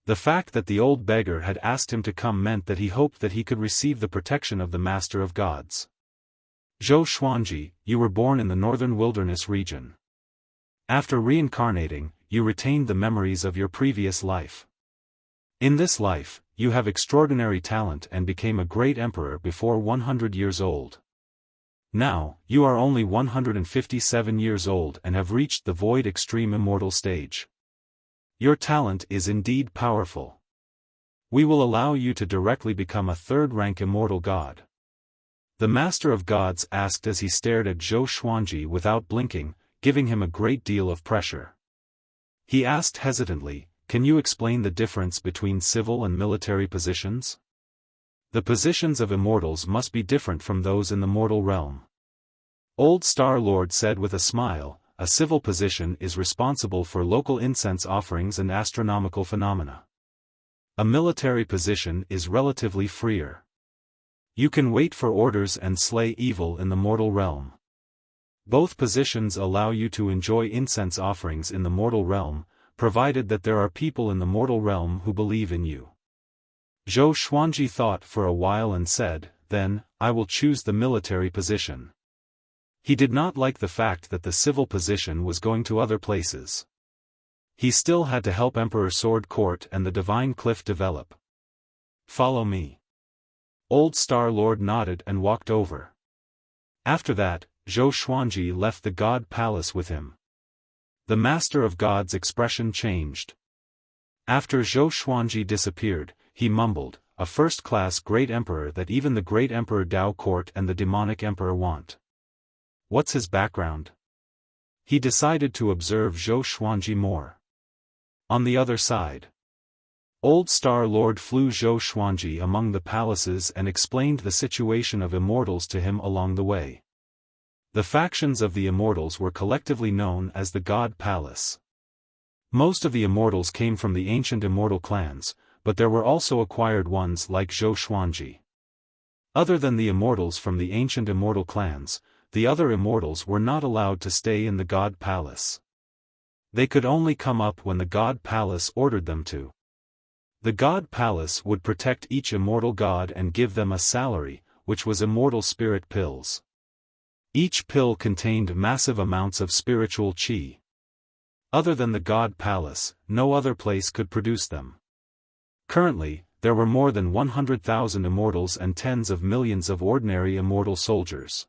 The fact that the old beggar had asked him to come meant that he hoped that he could receive the protection of the master of gods. "Zhou Xuanji, you were born in the northern wilderness region. After reincarnating, you retained the memories of your previous life. In this life, you have extraordinary talent and became a great emperor before 100 years old. Now, you are only 157 years old and have reached the void extreme immortal stage. Your talent is indeed powerful. We will allow you to directly become a 3rd-rank immortal god." The Master of Gods asked as he stared at Zhou Xuanji without blinking, giving him a great deal of pressure. He asked hesitantly, "Can you explain the difference between civil and military positions? The positions of immortals must be different from those in the mortal realm." Old Star Lord said with a smile, "A civil position is responsible for local incense offerings and astronomical phenomena. A military position is relatively freer. You can wait for orders and slay evil in the mortal realm. Both positions allow you to enjoy incense offerings in the mortal realm, provided that there are people in the mortal realm who believe in you." Zhou Xuanji thought for a while and said, "Then, I will choose the military position." He did not like the fact that the civil position was going to other places. He still had to help Emperor Sword Court and the Divine Cliff develop. "Follow me." Old Star Lord nodded and walked over. After that, Zhou Xuanji left the God Palace with him. The Master of God's expression changed. After Zhou Xuanji disappeared, he mumbled, "A first-class great emperor that even the great Emperor Dao Court and the demonic emperor want. What's his background?" He decided to observe Zhou Xuanji more. On the other side, Old Star Lord flew Zhou Xuanji among the palaces and explained the situation of immortals to him along the way. The factions of the immortals were collectively known as the God Palace. Most of the immortals came from the ancient immortal clans, but there were also acquired ones like Zhou Xuanji. Other than the immortals from the ancient immortal clans, the other immortals were not allowed to stay in the God Palace. They could only come up when the God Palace ordered them to. The God Palace would protect each immortal god and give them a salary, which was immortal spirit pills. Each pill contained massive amounts of spiritual qi. Other than the God Palace, no other place could produce them. Currently, there were more than 100,000 immortals and tens of millions of ordinary immortal soldiers.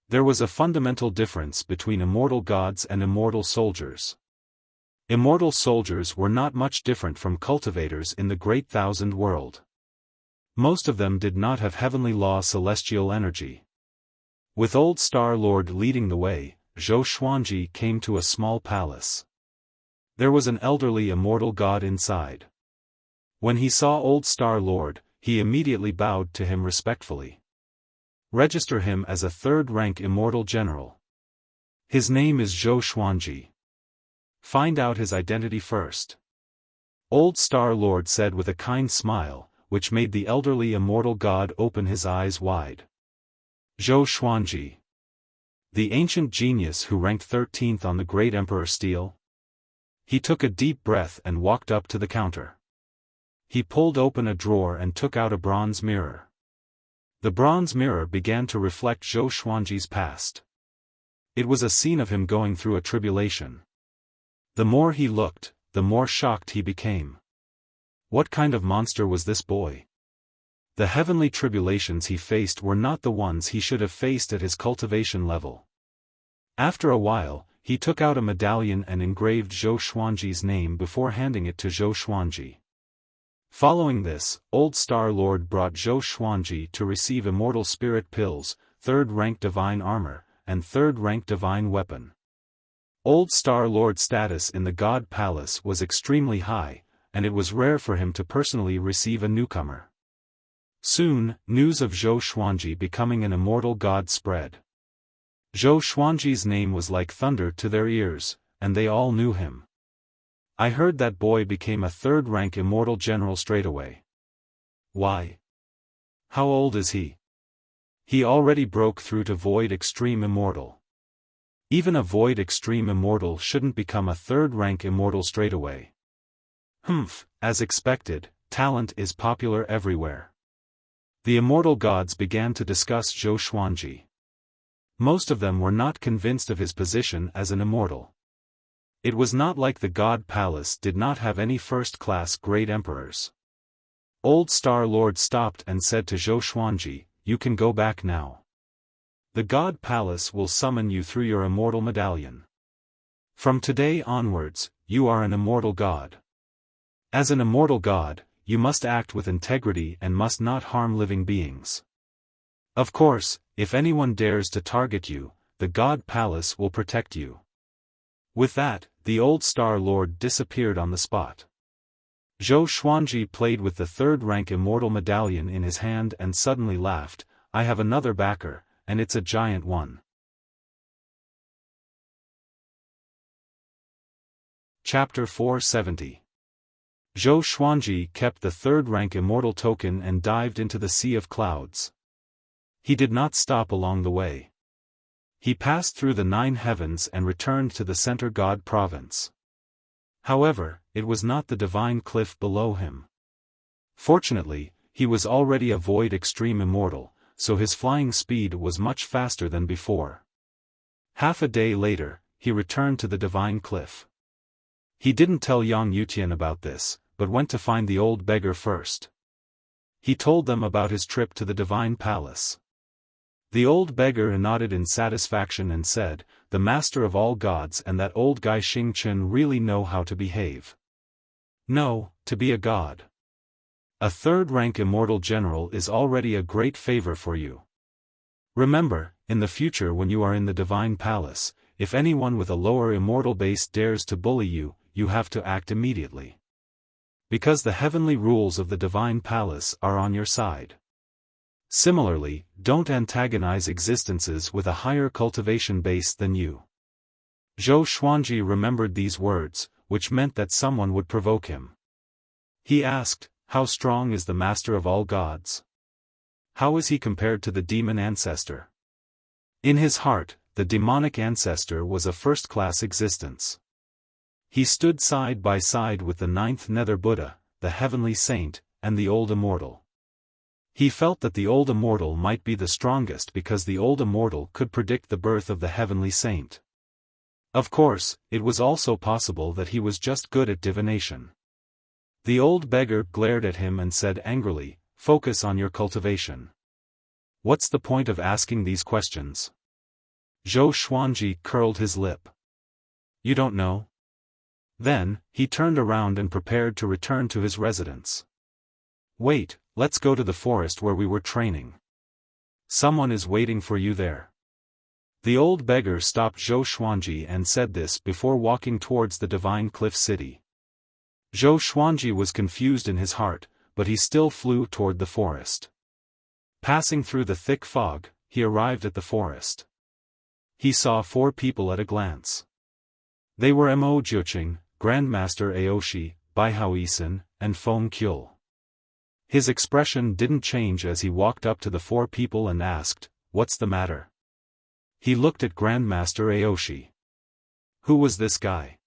There was a fundamental difference between immortal gods and immortal soldiers. Immortal soldiers were not much different from cultivators in the Great Thousand World. Most of them did not have heavenly law celestial energy. With Old Star Lord leading the way, Zhou Xuanji came to a small palace. There was an elderly immortal god inside. When he saw Old Star Lord, he immediately bowed to him respectfully. Register him as a third-rank immortal general. His name is Zhou Xuanji. Find out his identity first. Old Star Lord said with a kind smile, which made the elderly immortal god open his eyes wide. Zhou Xuanji. The ancient genius who ranked 13th on the Great Emperor Steel? He took a deep breath and walked up to the counter. He pulled open a drawer and took out a bronze mirror. The bronze mirror began to reflect Zhou Xuanji's past. It was a scene of him going through a tribulation. The more he looked, the more shocked he became. What kind of monster was this boy? The heavenly tribulations he faced were not the ones he should have faced at his cultivation level. After a while, he took out a medallion and engraved Zhou Xuanji's name before handing it to Zhou Xuanji. Following this, Old Star Lord brought Zhou Xuanji to receive immortal spirit pills, 3rd rank divine armor, and 3rd rank divine weapon. Old Star Lord's status in the God Palace was extremely high, and it was rare for him to personally receive a newcomer. Soon, news of Zhou Xuanji becoming an immortal god spread. Zhou Xuanji's name was like thunder to their ears, and they all knew him. I heard that boy became a 3rd-rank immortal general straightaway. Why? How old is he? He already broke through to Void Extreme Immortal. Even a Void Extreme Immortal shouldn't become a 3rd-rank immortal straightaway. As expected, talent is popular everywhere. The immortal gods began to discuss Zhou Xuanji. Most of them were not convinced of his position as an immortal. It was not like the God Palace did not have any first-class great emperors. Old Star Lord stopped and said to Zhou Xuanji, "You can go back now. The God Palace will summon you through your immortal medallion. From today onwards, you are an immortal god. As an immortal god, you must act with integrity and must not harm living beings. Of course, if anyone dares to target you, the God Palace will protect you." With that, the Old Star Lord disappeared on the spot. Zhou Xuanji played with the 3rd-rank immortal medallion in his hand and suddenly laughed, "I have another backer, and it's a giant one." Chapter 470. Zhou Xuanji kept the 3rd-rank immortal token and dived into the sea of clouds. He did not stop along the way. He passed through the 9 heavens and returned to the center god province. However, it was not the divine cliff below him. Fortunately, he was already a Void Extreme Immortal, so his flying speed was much faster than before. Half a day later, he returned to the divine cliff. He didn't tell Yang Yutian about this, but went to find the old beggar first. He told them about his trip to the divine palace. The old beggar nodded in satisfaction and said, "The master of all gods and that old guy Xing Chen really know how to behave. No, to be a god. A third-rank immortal general is already a great favor for you. Remember, in the future when you are in the divine palace, if anyone with a lower immortal base dares to bully you, you have to act immediately. Because the heavenly rules of the divine palace are on your side. Similarly, don't antagonize existences with a higher cultivation base than you." Zhou Xuanji remembered these words, which meant that someone would provoke him. He asked, "How strong is the master of all gods? How is he compared to the demon ancestor?" In his heart, the demonic ancestor was a first-class existence. He stood side by side with the ninth Nether Buddha, the heavenly saint, and the old immortal. He felt that the old immortal might be the strongest because the old immortal could predict the birth of the heavenly saint. Of course, it was also possible that he was just good at divination. The old beggar glared at him and said angrily, "Focus on your cultivation. What's the point of asking these questions?" Zhou Xuanji curled his lip. "You don't know?" Then, he turned around and prepared to return to his residence. "Wait, let's go to the forest where we were training. Someone is waiting for you there." The old beggar stopped Zhou Xuanji and said this before walking towards the divine cliff city. Zhou Xuanji was confused in his heart, but he still flew toward the forest. Passing through the thick fog, he arrived at the forest. He saw 4 people at a glance. They were Mo Jiuqing, Grandmaster Aoshi, Baihao Isin, and Feng Kyul. His expression didn't change as he walked up to the 4 people and asked, "What's the matter?" He looked at Grandmaster Aoshi. Who was this guy?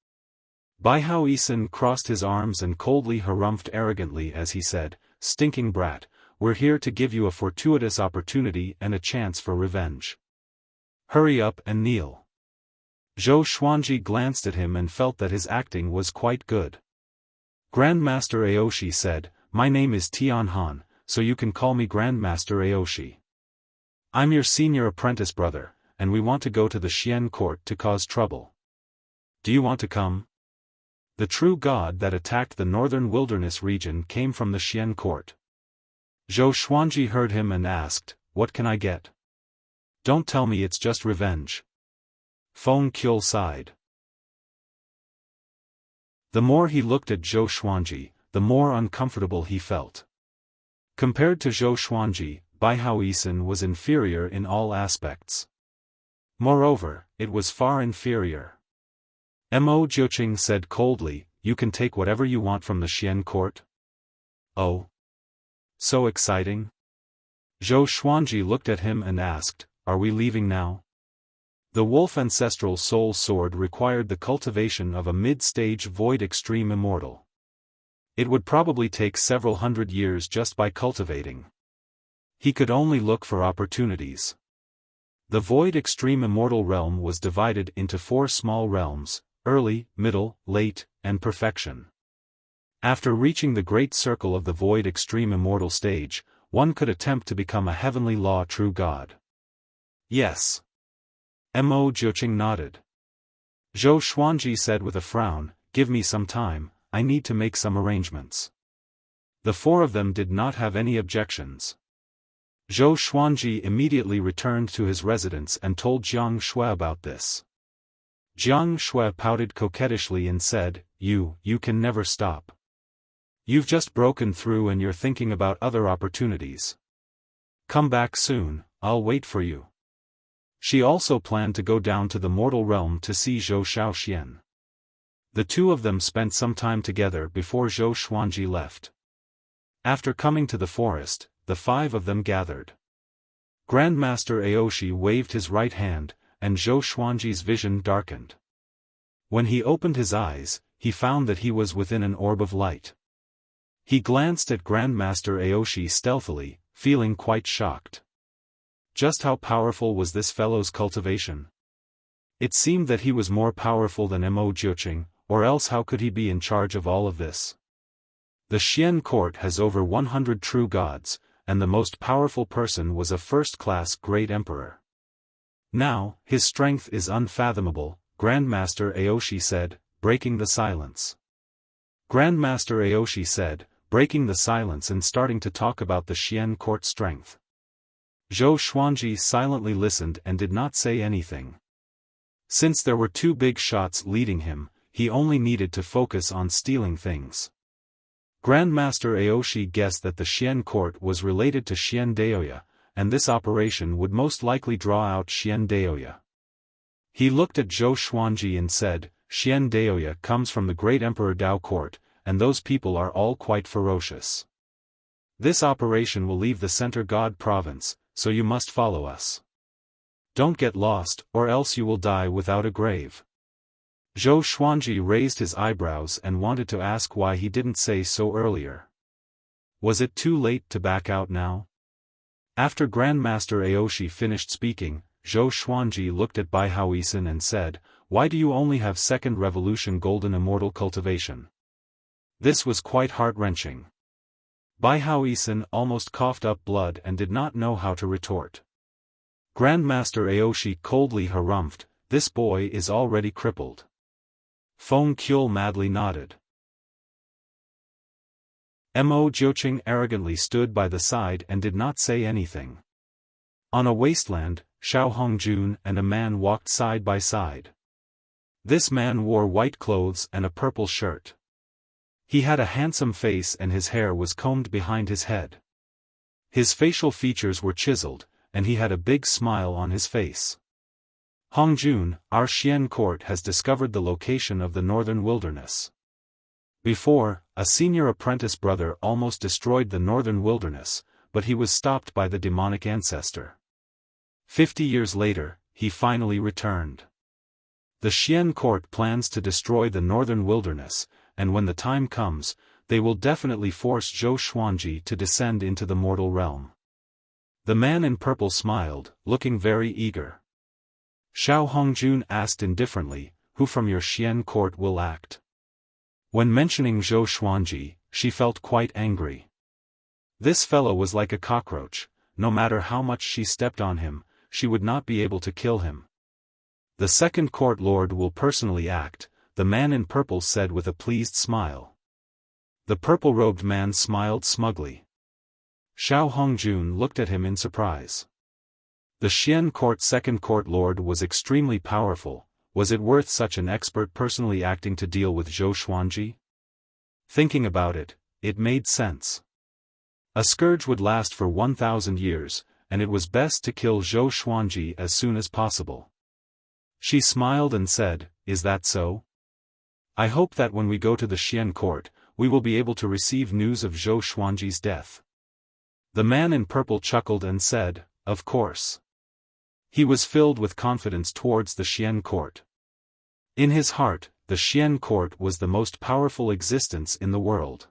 Baihao Isin crossed his arms and coldly harumphed arrogantly as he said, "Stinking brat, we're here to give you a fortuitous opportunity and a chance for revenge. Hurry up and kneel." Zhou Xuanji glanced at him and felt that his acting was quite good. Grandmaster Aoshi said, "My name is Tian Han, so you can call me Grandmaster Aoshi. I'm your senior apprentice brother, and we want to go to the Xian court to cause trouble. Do you want to come?" The true god that attacked the northern wilderness region came from the Xian court. Zhou Xuanji heard him and asked, "What can I get?" "Don't tell me it's just revenge." Feng Kyul sighed. The more he looked at Zhou Xuanji, the more uncomfortable he felt. Compared to Zhou Xuanji, Baihao Isin was inferior in all aspects. Moreover, it was far inferior. Mo Jiuqing said coldly, "You can take whatever you want from the Xian court?" "Oh? So exciting?" Zhou Xuanji looked at him and asked, "Are we leaving now?" The wolf ancestral soul sword required the cultivation of a mid-stage void extreme immortal. It would probably take several hundred years just by cultivating. He could only look for opportunities. The void extreme immortal realm was divided into 4 small realms: early, middle, late, and perfection. After reaching the great circle of the void extreme immortal stage, one could attempt to become a heavenly law true god. Yes. Mo Jiuqing nodded. Zhou Xuanji said with a frown, "Give me some time, I need to make some arrangements." The 4 of them did not have any objections. Zhou Xuanji immediately returned to his residence and told Jiang Shui about this. Jiang Shui pouted coquettishly and said, You can never stop. You've just broken through and you're thinking about other opportunities. Come back soon, I'll wait for you." She also planned to go down to the mortal realm to see Zhou Shaoxian. The 2 of them spent some time together before Zhou Xuanji left. After coming to the forest, the 5 of them gathered. Grandmaster Aoshi waved his right hand, and Zhou Xuanji's vision darkened. When he opened his eyes, he found that he was within an orb of light. He glanced at Grandmaster Aoshi stealthily, feeling quite shocked. Just how powerful was this fellow's cultivation? It seemed that he was more powerful than Mo Jiuqing, or else how could he be in charge of all of this? The Xian court has over 100 true gods, and the most powerful person was a first-class great emperor. Now, his strength is unfathomable, Grandmaster Aoshi said, breaking the silence. Grandmaster Aoshi said, breaking the silence and starting to talk about the Xian court strength. Zhou Xuanji silently listened and did not say anything. Since there were two big shots leading him, he only needed to focus on stealing things. Grandmaster Aoshi guessed that the Xian court was related to Xian Daoya, and this operation would most likely draw out Xian Daoya. He looked at Zhou Xuanji and said, Xian Daoya comes from the great Emperor Dao court, and those people are all quite ferocious. This operation will leave the Center God province, so you must follow us. Don't get lost, or else you will die without a grave. Zhou Xuanji raised his eyebrows and wanted to ask why he didn't say so earlier. Was it too late to back out now? After Grandmaster Aoshi finished speaking, Zhou Xuanji looked at Bai Haoisen and said, why do you only have second revolution golden immortal cultivation? This was quite heart-wrenching. Bai Haoisen almost coughed up blood and did not know how to retort. Grandmaster Aoshi coldly harumphed, this boy is already crippled. Feng Qiul madly nodded. Mo Jiuqing arrogantly stood by the side and did not say anything. On a wasteland, Xiao Hongjun and a man walked side by side. This man wore white clothes and a purple shirt. He had a handsome face and his hair was combed behind his head. His facial features were chiseled, and he had a big smile on his face. Hongjun, our Xian court has discovered the location of the northern wilderness. Before, a senior apprentice brother almost destroyed the northern wilderness, but he was stopped by the demonic ancestor. 50 years later, he finally returned. The Xian court plans to destroy the northern wilderness, and when the time comes, they will definitely force Zhou Xuanji to descend into the mortal realm. The man in purple smiled, looking very eager. Xiao Hongjun asked indifferently, who from your Xian court will act? When mentioning Zhou Xuanji, she felt quite angry. This fellow was like a cockroach, no matter how much she stepped on him, she would not be able to kill him. The second court lord will personally act, the man in purple said with a pleased smile. The purple-robed man smiled smugly. Xiao Hongjun looked at him in surprise. The Xian court second court lord was extremely powerful. Was it worth such an expert personally acting to deal with Zhou Xuanji? Thinking about it, it made sense. A scourge would last for 1,000 years, and it was best to kill Zhou Xuanji as soon as possible. She smiled and said, is that so? I hope that when we go to the Xian court, we will be able to receive news of Zhou Xuanji's death. The man in purple chuckled and said, of course. He was filled with confidence towards the Xian court. In his heart, the Xian court was the most powerful existence in the world.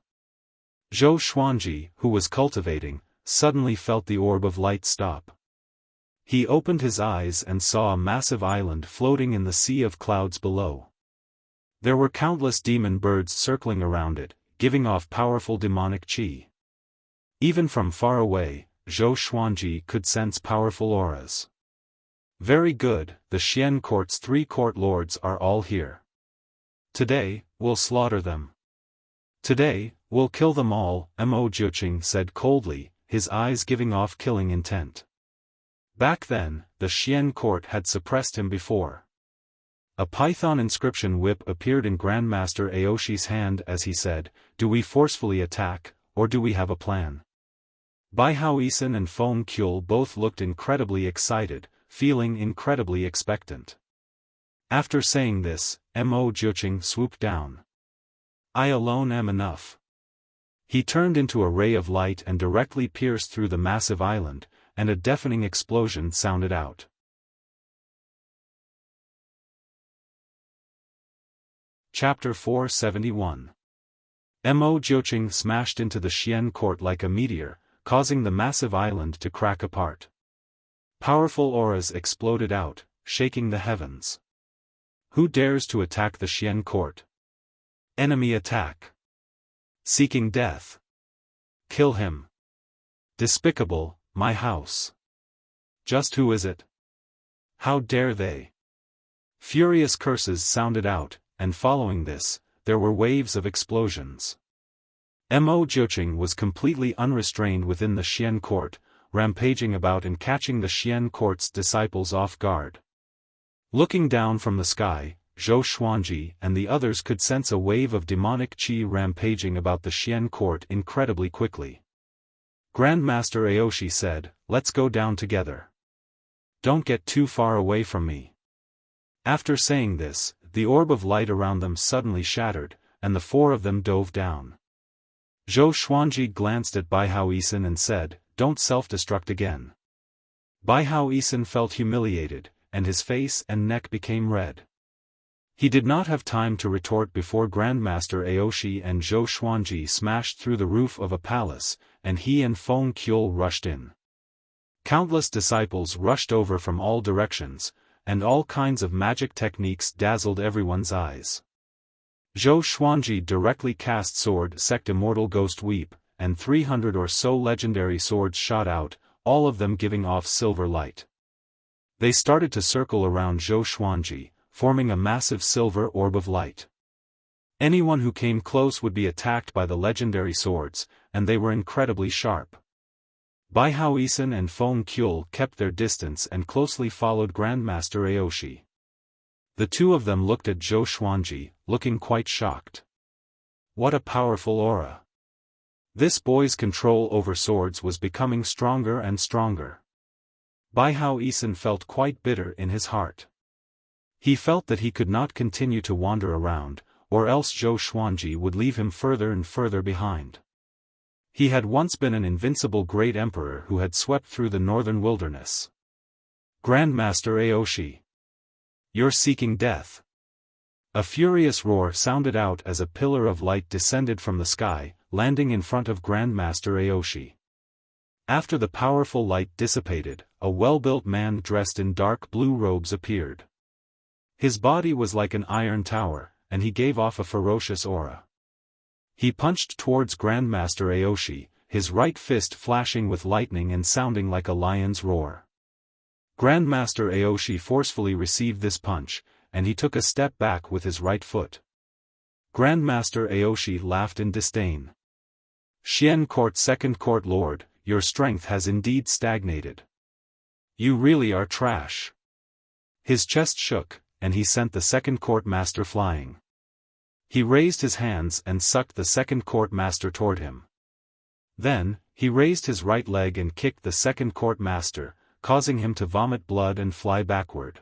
Zhou Xuanji, who was cultivating, suddenly felt the orb of light stop. He opened his eyes and saw a massive island floating in the sea of clouds below. There were countless demon birds circling around it, giving off powerful demonic qi. Even from far away, Zhou Xuanji could sense powerful auras. Very good, the Xian court's 3 court lords are all here. Today, we'll slaughter them. Today, we'll kill them all, Mo Jiuqing said coldly, his eyes giving off killing intent. Back then, the Xian court had suppressed him before. A python inscription whip appeared in Grandmaster Aoshi's hand as he said, do we forcefully attack, or do we have a plan? Bai Haoisen and Feng Qiul both looked incredibly excited, feeling incredibly expectant. After saying this, Mo Jiuqing swooped down. I alone am enough. He turned into a ray of light and directly pierced through the massive island, and a deafening explosion sounded out. Chapter 471. Mo Jiuqing smashed into the Xian court like a meteor, causing the massive island to crack apart. Powerful auras exploded out, shaking the heavens. Who dares to attack the Xian court? Enemy attack. Seeking death. Kill him. Despicable, my house. Just who is it? How dare they? Furious curses sounded out, and following this, there were waves of explosions. Mo Jiuqing was completely unrestrained within the Xian court, rampaging about and catching the Xian court's disciples off guard. Looking down from the sky, Zhou Xuanji and the others could sense a wave of demonic qi rampaging about the Xian court incredibly quickly. Grandmaster Aoshi said, "Let's go down together. Don't get too far away from me." After saying this, the orb of light around them suddenly shattered, and the four of them dove down. Zhou Xuanji glanced at Baihao Yisan and said, "Don't self-destruct again." Baihao Yisan felt humiliated, and his face and neck became red. He did not have time to retort before Grandmaster Aoshi and Zhou Xuanji smashed through the roof of a palace, and he and Feng Qiul rushed in. Countless disciples rushed over from all directions, and all kinds of magic techniques dazzled everyone's eyes. Zhou Xuanji directly cast Sword Sect Immortal Ghost Weep, and 300 or so legendary swords shot out, all of them giving off silver light. They started to circle around Zhou Xuanji, forming a massive silver orb of light. Anyone who came close would be attacked by the legendary swords, and they were incredibly sharp. Baihao Yisan and Feng Qiul kept their distance and closely followed Grandmaster Aoshi. The two of them looked at Zhou Xuanji, looking quite shocked. What a powerful aura! This boy's control over swords was becoming stronger and stronger. Baihao Yisan felt quite bitter in his heart. He felt that he could not continue to wander around, or else Zhou Xuanji would leave him further and further behind. He had once been an invincible great emperor who had swept through the northern wilderness. Grandmaster Aoshi. You're seeking death. A furious roar sounded out as a pillar of light descended from the sky, landing in front of Grandmaster Aoshi. After the powerful light dissipated, a well-built man dressed in dark blue robes appeared. His body was like an iron tower, and he gave off a ferocious aura. He punched towards Grandmaster Aoshi, his right fist flashing with lightning and sounding like a lion's roar. Grandmaster Aoshi forcefully received this punch, and he took a step back with his right foot. Grandmaster Aoshi laughed in disdain. Xian Court Second Court Lord, your strength has indeed stagnated. You really are trash. His chest shook, and he sent the second court master flying. He raised his hands and sucked the second court master toward him. Then, he raised his right leg and kicked the second court master, causing him to vomit blood and fly backward.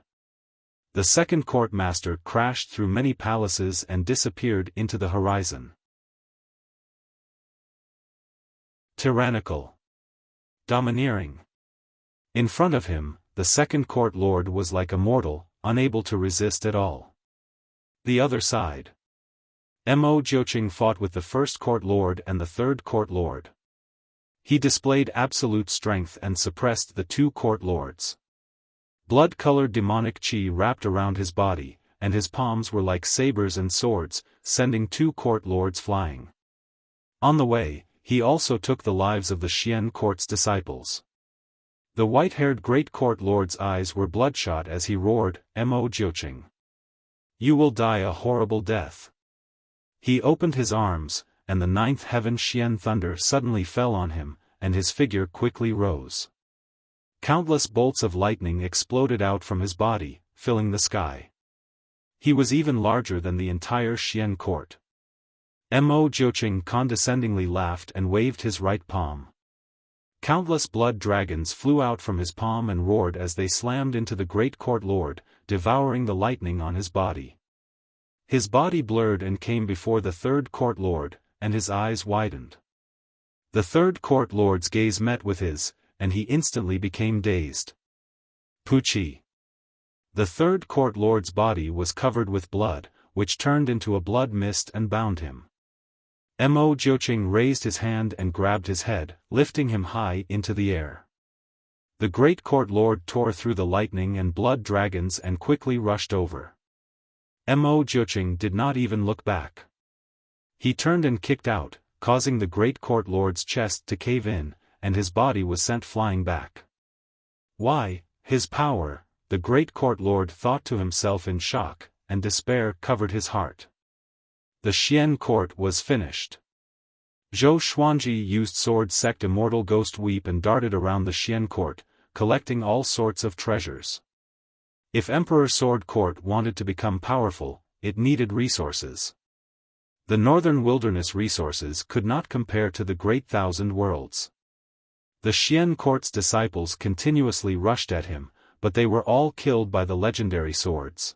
The second court master crashed through many palaces and disappeared into the horizon. Tyrannical. Domineering. In front of him, the second court lord was like a mortal, unable to resist at all. The other side. Mo Jiuqing fought with the first court lord and the third court lord. He displayed absolute strength and suppressed the two court lords. Blood-colored demonic qi wrapped around his body, and his palms were like sabers and swords, sending two court lords flying. On the way, he also took the lives of the Xian court's disciples. The white-haired great court lord's eyes were bloodshot as he roared, "Mo Jiuqing. You will die a horrible death." He opened his arms, and the ninth heaven Xian thunder suddenly fell on him, and his figure quickly rose. Countless bolts of lightning exploded out from his body, filling the sky. He was even larger than the entire Xian court. Mo Jiuqing condescendingly laughed and waved his right palm. Countless blood dragons flew out from his palm and roared as they slammed into the great court lord, devouring the lightning on his body. His body blurred and came before the third court lord, and his eyes widened. The third court lord's gaze met with his, and he instantly became dazed. Puchi. The third court lord's body was covered with blood, which turned into a blood mist and bound him. Mo Jiuqing raised his hand and grabbed his head, lifting him high into the air. The great court lord tore through the lightning and blood dragons and quickly rushed over. Mo Jiuqing did not even look back. He turned and kicked out, causing the great court lord's chest to cave in, and his body was sent flying back. Why, his power, the great court lord thought to himself in shock, and despair covered his heart. The Xian court was finished. Zhou Xuanji used sword sect immortal ghost weep and darted around the Xian court, collecting all sorts of treasures. If Emperor Sword Court wanted to become powerful, it needed resources. The northern wilderness resources could not compare to the great thousand worlds. The Xian court's disciples continuously rushed at him, but they were all killed by the legendary swords.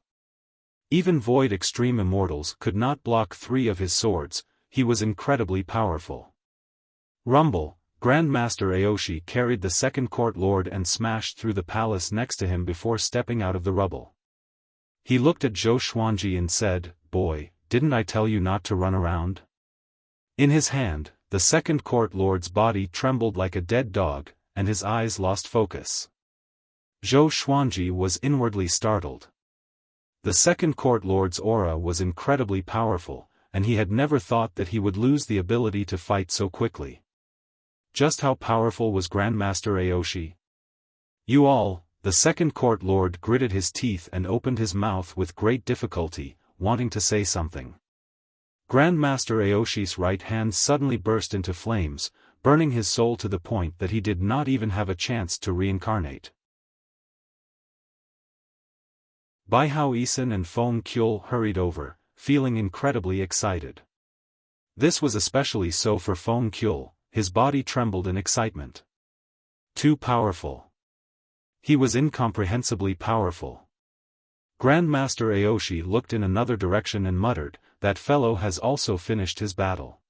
Even Void Extreme Immortals could not block 3 of his swords. He was incredibly powerful. Rumble, Grandmaster Aoshi carried the second court lord and smashed through the palace next to him before stepping out of the rubble. He looked at Zhou Xuanji and said, "Boy, didn't I tell you not to run around?" In his hand, the second court lord's body trembled like a dead dog, and his eyes lost focus. Zhou Xuanji was inwardly startled. The second court lord's aura was incredibly powerful, and he had never thought that he would lose the ability to fight so quickly. Just how powerful was Grandmaster Aoshi? "You all," the second court lord gritted his teeth and opened his mouth with great difficulty, wanting to say something. Grandmaster Aoshi's right hand suddenly burst into flames, burning his soul to the point that he did not even have a chance to reincarnate. Bai Hao Isan and Feng Kyul hurried over, feeling incredibly excited. This was especially so for Feng Kyul. His body trembled in excitement. Too powerful. He was incomprehensibly powerful. Grandmaster Aoshi looked in another direction and muttered, "That fellow has also finished his battle."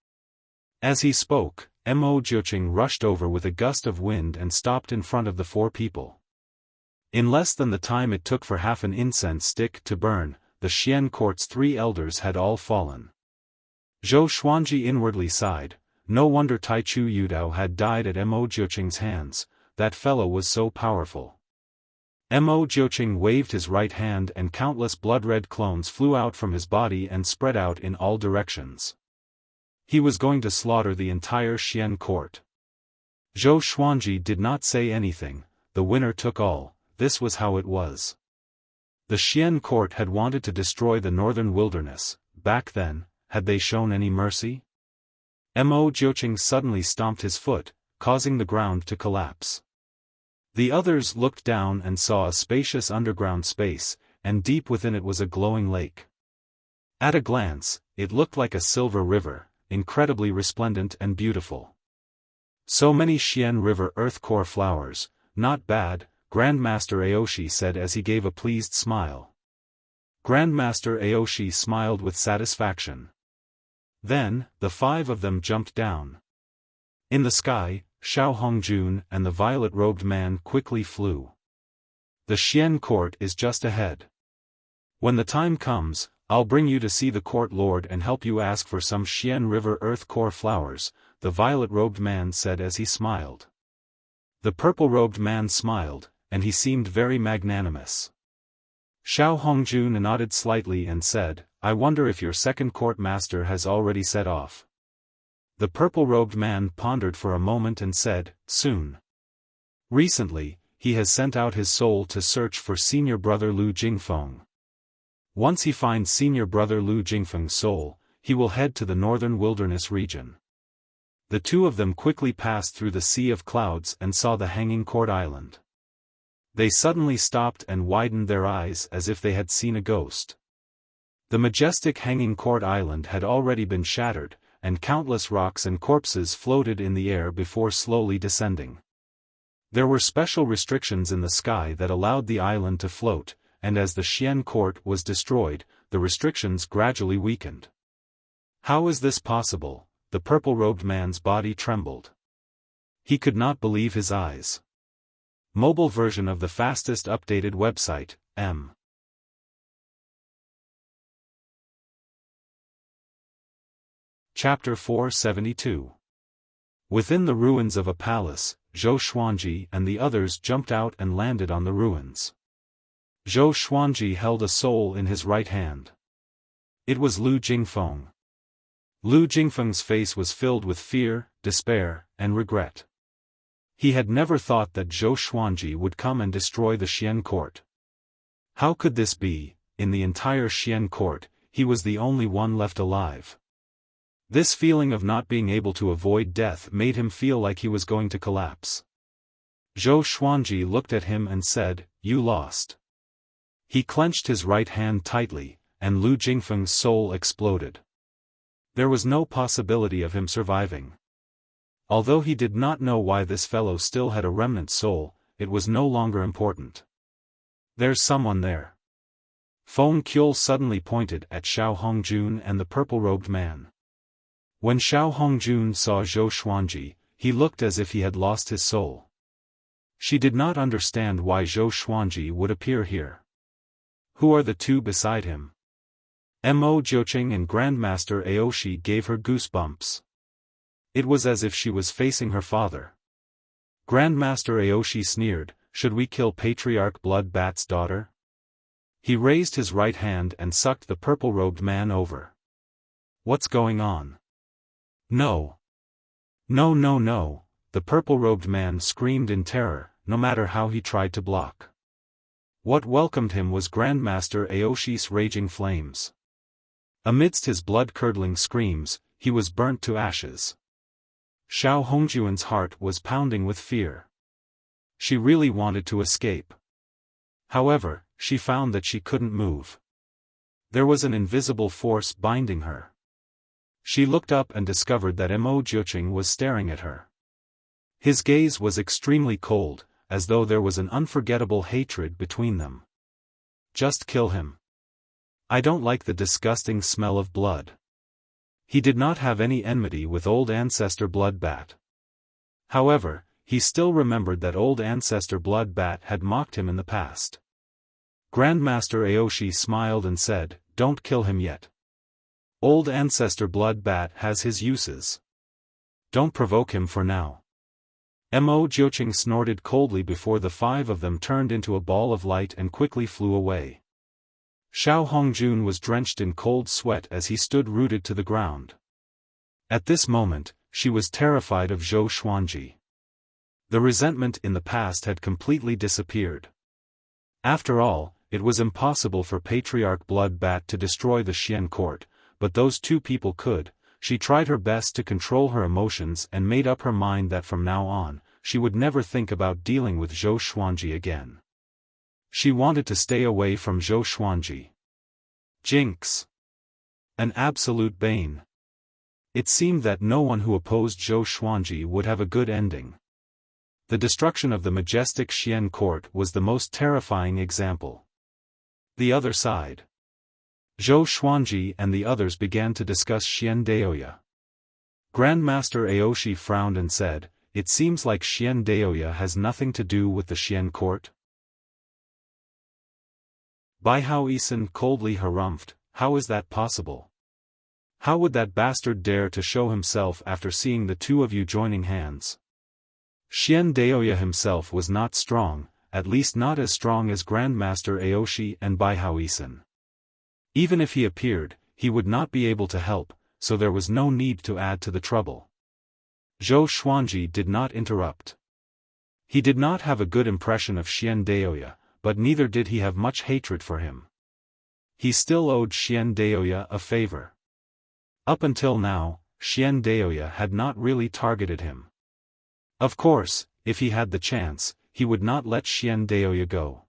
As he spoke, Mo Jiuqing rushed over with a gust of wind and stopped in front of the 4 people. In less than the time it took for half an incense stick to burn, the Xian court's 3 elders had all fallen. Zhou Xuanji inwardly sighed. No wonder Taichu Yudao had died at Mo Jiuqing's hands, that fellow was so powerful. Mo Jiuqing waved his right hand and countless blood-red clones flew out from his body and spread out in all directions. He was going to slaughter the entire Xian court. Zhou Xuanji did not say anything, the winner took all, this was how it was. The Xian court had wanted to destroy the northern wilderness. Back then, had they shown any mercy? Mo Jiuqing suddenly stomped his foot, causing the ground to collapse. The others looked down and saw a spacious underground space, and deep within it was a glowing lake. At a glance, it looked like a silver river, incredibly resplendent and beautiful. So many Xian River Earth Core flowers, not bad, Grandmaster Aoshi said as he gave a pleased smile. Grandmaster Aoshi smiled with satisfaction. Then, the 5 of them jumped down. In the sky, Xiao Hongjun and the violet-robed man quickly flew. The Xian court is just ahead. When the time comes, I'll bring you to see the court lord and help you ask for some Xian River Earth Core flowers, the violet-robed man said as he smiled. The purple-robed man smiled, and he seemed very magnanimous. Xiao Hongjun nodded slightly and said, "I wonder if your second court master has already set off." The purple-robed man pondered for a moment and said, "Soon. Recently, he has sent out his soul to search for senior brother Lu Jingfeng. Once he finds senior brother Lu Jingfeng's soul, he will head to the northern wilderness region." The 2 of them quickly passed through the sea of clouds and saw the hanging court island. They suddenly stopped and widened their eyes as if they had seen a ghost. The majestic hanging court island had already been shattered, and countless rocks and corpses floated in the air before slowly descending. There were special restrictions in the sky that allowed the island to float, and as the Xian court was destroyed, the restrictions gradually weakened. How is this possible? The purple-robed man's body trembled. He could not believe his eyes. Mobile version of the fastest updated website, M. Chapter 472. Within the ruins of a palace, Zhou Xuanji and the others jumped out and landed on the ruins. Zhou Xuanji held a soul in his right hand. It was Lu Jingfeng. Lu Jingfeng's face was filled with fear, despair, and regret. He had never thought that Zhou Xuanji would come and destroy the Xian court. How could this be? In the entire Xian court, he was the only one left alive. This feeling of not being able to avoid death made him feel like he was going to collapse. Zhou Xuanji looked at him and said, "You lost." He clenched his right hand tightly, and Lu Jingfeng's soul exploded. There was no possibility of him surviving. Although he did not know why this fellow still had a remnant soul, it was no longer important. "There's someone there." Feng Qiu suddenly pointed at Xiao Hongjun and the purple-robed man. When Xiao Hongjun saw Zhou Xuanji, he looked as if he had lost his soul. She did not understand why Zhou Xuanji would appear here. Who are the two beside him? Mo Jiuqing and Grandmaster Aoshi gave her goosebumps. It was as if she was facing her father. Grandmaster Aoshi sneered, "Should we kill Patriarch Blood Bat's daughter?" He raised his right hand and sucked the purple-robed man over. "What's going on?" "No. No, no, no," the purple-robed man screamed in terror, no matter how he tried to block. What welcomed him was Grandmaster Aoshi's raging flames. Amidst his blood-curdling screams, he was burnt to ashes. Xiao Hongjuan's heart was pounding with fear. She really wanted to escape. However, she found that she couldn't move. There was an invisible force binding her. She looked up and discovered that Mo Jiuqing was staring at her. His gaze was extremely cold, as though there was an unforgettable hatred between them. "Just kill him. I don't like the disgusting smell of blood." He did not have any enmity with old ancestor Blood Bat. However, he still remembered that old ancestor Blood Bat had mocked him in the past. Grandmaster Aoshi smiled and said, "Don't kill him yet. Old ancestor Blood Bat has his uses. Don't provoke him for now." Mo Jiuqing snorted coldly before the five of them turned into a ball of light and quickly flew away. Xiao Hongjun was drenched in cold sweat as he stood rooted to the ground. At this moment, she was terrified of Zhou Xuanji. The resentment in the past had completely disappeared. After all, it was impossible for Patriarch Blood Bat to destroy the Xian court, but those two people could. She tried her best to control her emotions and made up her mind that from now on, she would never think about dealing with Zhou Xuanji again. She wanted to stay away from Zhou Xuanji. Jinx. An absolute bane. It seemed that no one who opposed Zhou Xuanji would have a good ending. The destruction of the majestic Xian court was the most terrifying example. The other side. Zhou Xuanji and the others began to discuss Xian Daoya. Grandmaster Aoshi frowned and said, "It seems like Xian Daoya has nothing to do with the Xian court." Baihao Isan coldly harumphed, "How is that possible? How would that bastard dare to show himself after seeing the two of you joining hands?" Xian Daoya himself was not strong, at least not as strong as Grandmaster Aoshi and Baihao Isan. Even if he appeared, he would not be able to help, so there was no need to add to the trouble. Zhou Xuanji did not interrupt. He did not have a good impression of Xian Daoya, but neither did he have much hatred for him. He still owed Xian Daoya a favor. Up until now, Xian Daoya had not really targeted him. Of course, if he had the chance, he would not let Xian Daoya go.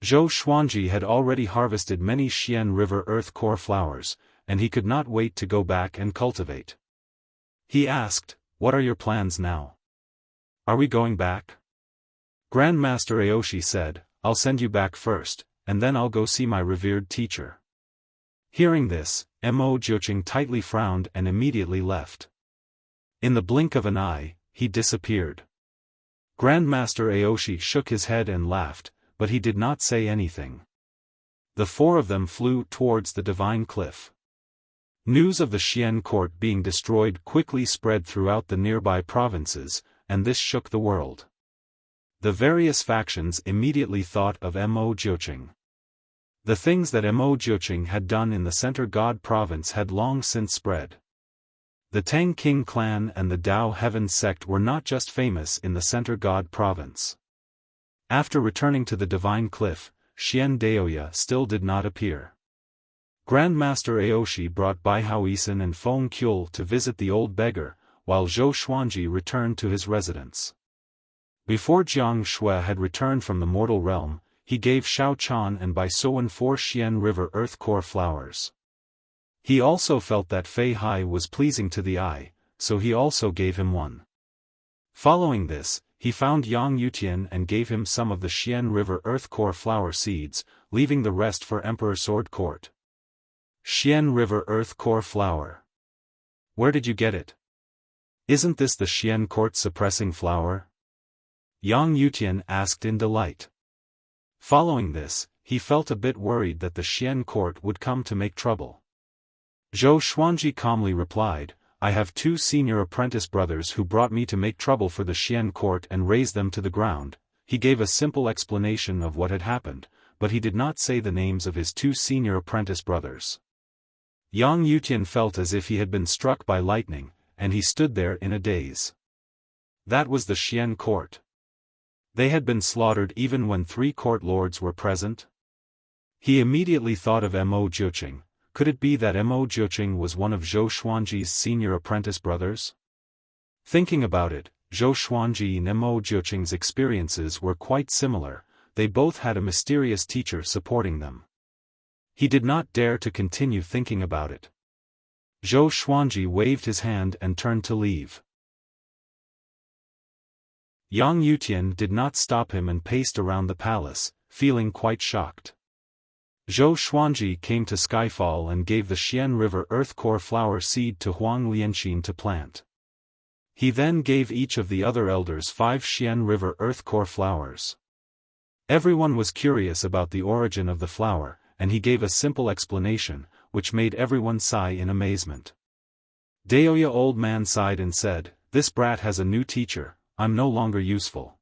Zhou Xuanji had already harvested many Xian River Earth Core flowers, and he could not wait to go back and cultivate. He asked, "What are your plans now? Are we going back?" Grandmaster Aoshi said, "I'll send you back first, and then I'll go see my revered teacher." Hearing this, Mo Jiuqing tightly frowned and immediately left. In the blink of an eye, he disappeared. Grandmaster Aoshi shook his head and laughed, but he did not say anything. The four of them flew towards the divine cliff. News of the Xian court being destroyed quickly spread throughout the nearby provinces, and this shook the world. The various factions immediately thought of Mo Jiuqing. The things that Mo Jiuqing had done in the Center God province had long since spread. The Tang King clan and the Dao Heaven sect were not just famous in the Center God province. After returning to the Divine Cliff, Xian Daoya still did not appear. Grandmaster Aoshi brought Bai Haoisan and Feng Kyul to visit the old beggar, while Zhou Xuanji returned to his residence. Before Jiang Shui had returned from the mortal realm, he gave Xiao Chan and Bai Sowen 4 Xian River Earth Core flowers. He also felt that Fei Hai was pleasing to the eye, so he also gave him one. Following this, he found Yang Yutian and gave him some of the Xian River Earth Core flower seeds, leaving the rest for Emperor Sword Court. Xian River Earth Core flower. Where did you get it? Isn't this the Xian Court suppressing flower? Yang Yutian asked in delight. Following this, he felt a bit worried that the Xian Court would come to make trouble. Zhou Xuanji calmly replied, I have 2 senior apprentice brothers who brought me to make trouble for the Xian Court and raze them to the ground. He gave a simple explanation of what had happened, but he did not say the names of his 2 senior apprentice brothers. Yang Yutian felt as if he had been struck by lightning, and he stood there in a daze. That was the Xian Court. They had been slaughtered even when 3 court lords were present? He immediately thought of Mo Jiuqing. Could it be that Mo Jiuqing was one of Zhou Xuanji's senior apprentice brothers? Thinking about it, Zhou Xuanji and Mo Jiuqing's experiences were quite similar. They both had a mysterious teacher supporting them. He did not dare to continue thinking about it. Zhou Xuanji waved his hand and turned to leave. Yang Yutian did not stop him and paced around the palace, feeling quite shocked. Zhou Xuanji came to Skyfall and gave the Xian River Earth Core flower seed to Huang Lianxin to plant. He then gave each of the other elders 5 Xian River Earth Core flowers. Everyone was curious about the origin of the flower, and he gave a simple explanation, which made everyone sigh in amazement. Daoya old man sighed and said, This brat has a new teacher, I'm no longer useful.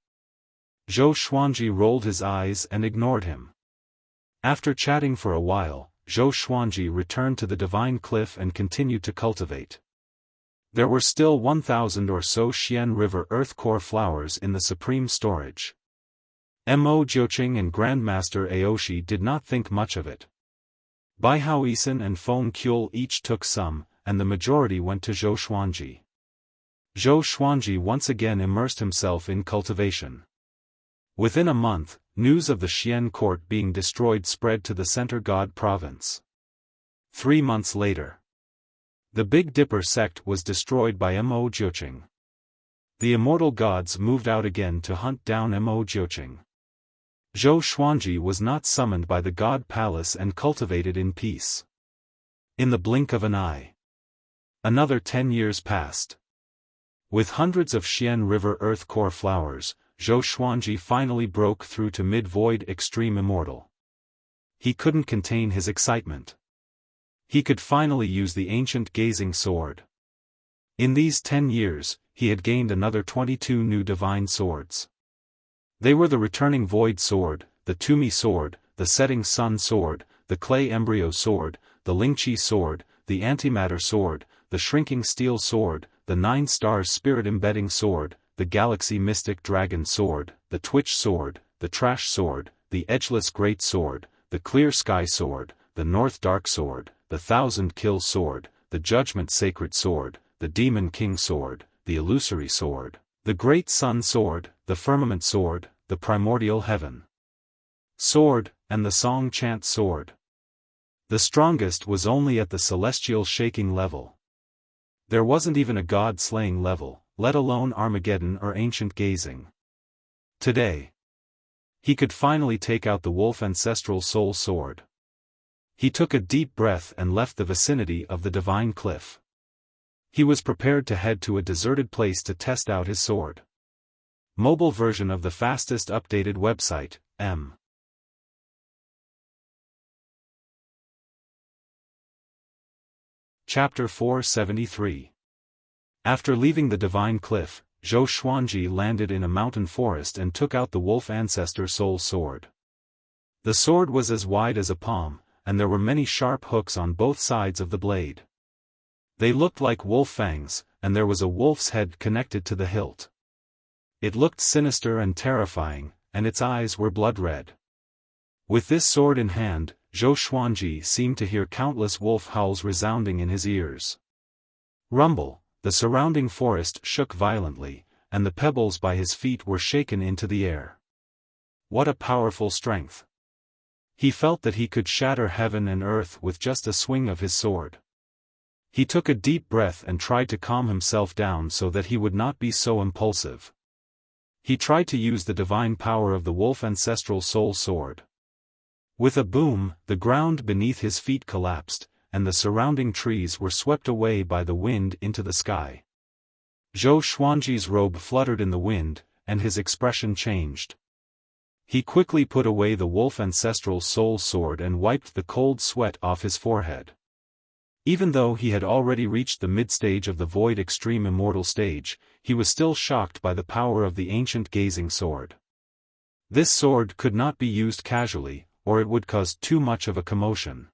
Zhou Xuanji rolled his eyes and ignored him. After chatting for a while, Zhou Xuanji returned to the Divine Cliff and continued to cultivate. There were still 1,000 or so Xian River Earth Core flowers in the supreme storage. Mo Jiuqing and Grandmaster Aoshi did not think much of it. Bai Haoisan and Feng Kyul each took some, and the majority went to Zhou Xuanji. Zhou Xuanji once again immersed himself in cultivation. Within a month, news of the Xian Court being destroyed spread to the Center God province. 3 months later, the Big Dipper sect was destroyed by Mo Jiuqing. The immortal gods moved out again to hunt down Mo Jiuqing. Zhou Xuanji was not summoned by the God Palace and cultivated in peace. In the blink of an eye, another 10 years passed. With hundreds of Xian River Earth Core flowers, Zhou Xuanji finally broke through to Mid-Void Extreme Immortal. He couldn't contain his excitement. He could finally use the ancient gazing sword. In these 10 years, he had gained another 22 new divine swords. They were the Returning Void Sword, the Tumi Sword, the Setting Sun Sword, the Clay Embryo Sword, the Lingqi Sword, the Antimatter Sword, the Shrinking Steel Sword, the 9 Stars Spirit Embedding Sword, the Galaxy Mystic Dragon Sword, the Twitch Sword, the Trash Sword, the Edgeless Great Sword, the Clear Sky Sword, the North Dark Sword, the Thousand Kill Sword, the Judgment Sacred Sword, the Demon King Sword, the Illusory Sword, the Great Sun Sword, the Firmament Sword, the Primordial Heaven Sword, and the Song Chant Sword. The strongest was only at the Celestial Shaking level. There wasn't even a God-slaying level, let alone Armageddon or Ancient Gazing. Today, he could finally take out the Wolf Ancestral Soul Sword. He took a deep breath and left the vicinity of the Divine Cliff. He was prepared to head to a deserted place to test out his sword. Mobile version of the fastest updated website, M. Chapter 473. After leaving the Divine Cliff, Zhou Xuanji landed in a mountain forest and took out the Wolf Ancestor Soul Sword. The sword was as wide as a palm, and there were many sharp hooks on both sides of the blade. They looked like wolf fangs, and there was a wolf's head connected to the hilt. It looked sinister and terrifying, and its eyes were blood-red. With this sword in hand, Zhou Xuanji seemed to hear countless wolf howls resounding in his ears. Rumble, the surrounding forest shook violently, and the pebbles by his feet were shaken into the air. What a powerful strength! He felt that he could shatter heaven and earth with just a swing of his sword. He took a deep breath and tried to calm himself down so that he would not be so impulsive. He tried to use the divine power of the wolf ancestral soul sword. With a boom, the ground beneath his feet collapsed, and the surrounding trees were swept away by the wind into the sky. Zhou Xuanji's robe fluttered in the wind, and his expression changed. He quickly put away the wolf ancestral soul sword and wiped the cold sweat off his forehead. Even though he had already reached the mid-stage of the Void Extreme Immortal stage, he was still shocked by the power of the ancient gazing sword. This sword could not be used casually, or it would cause too much of a commotion.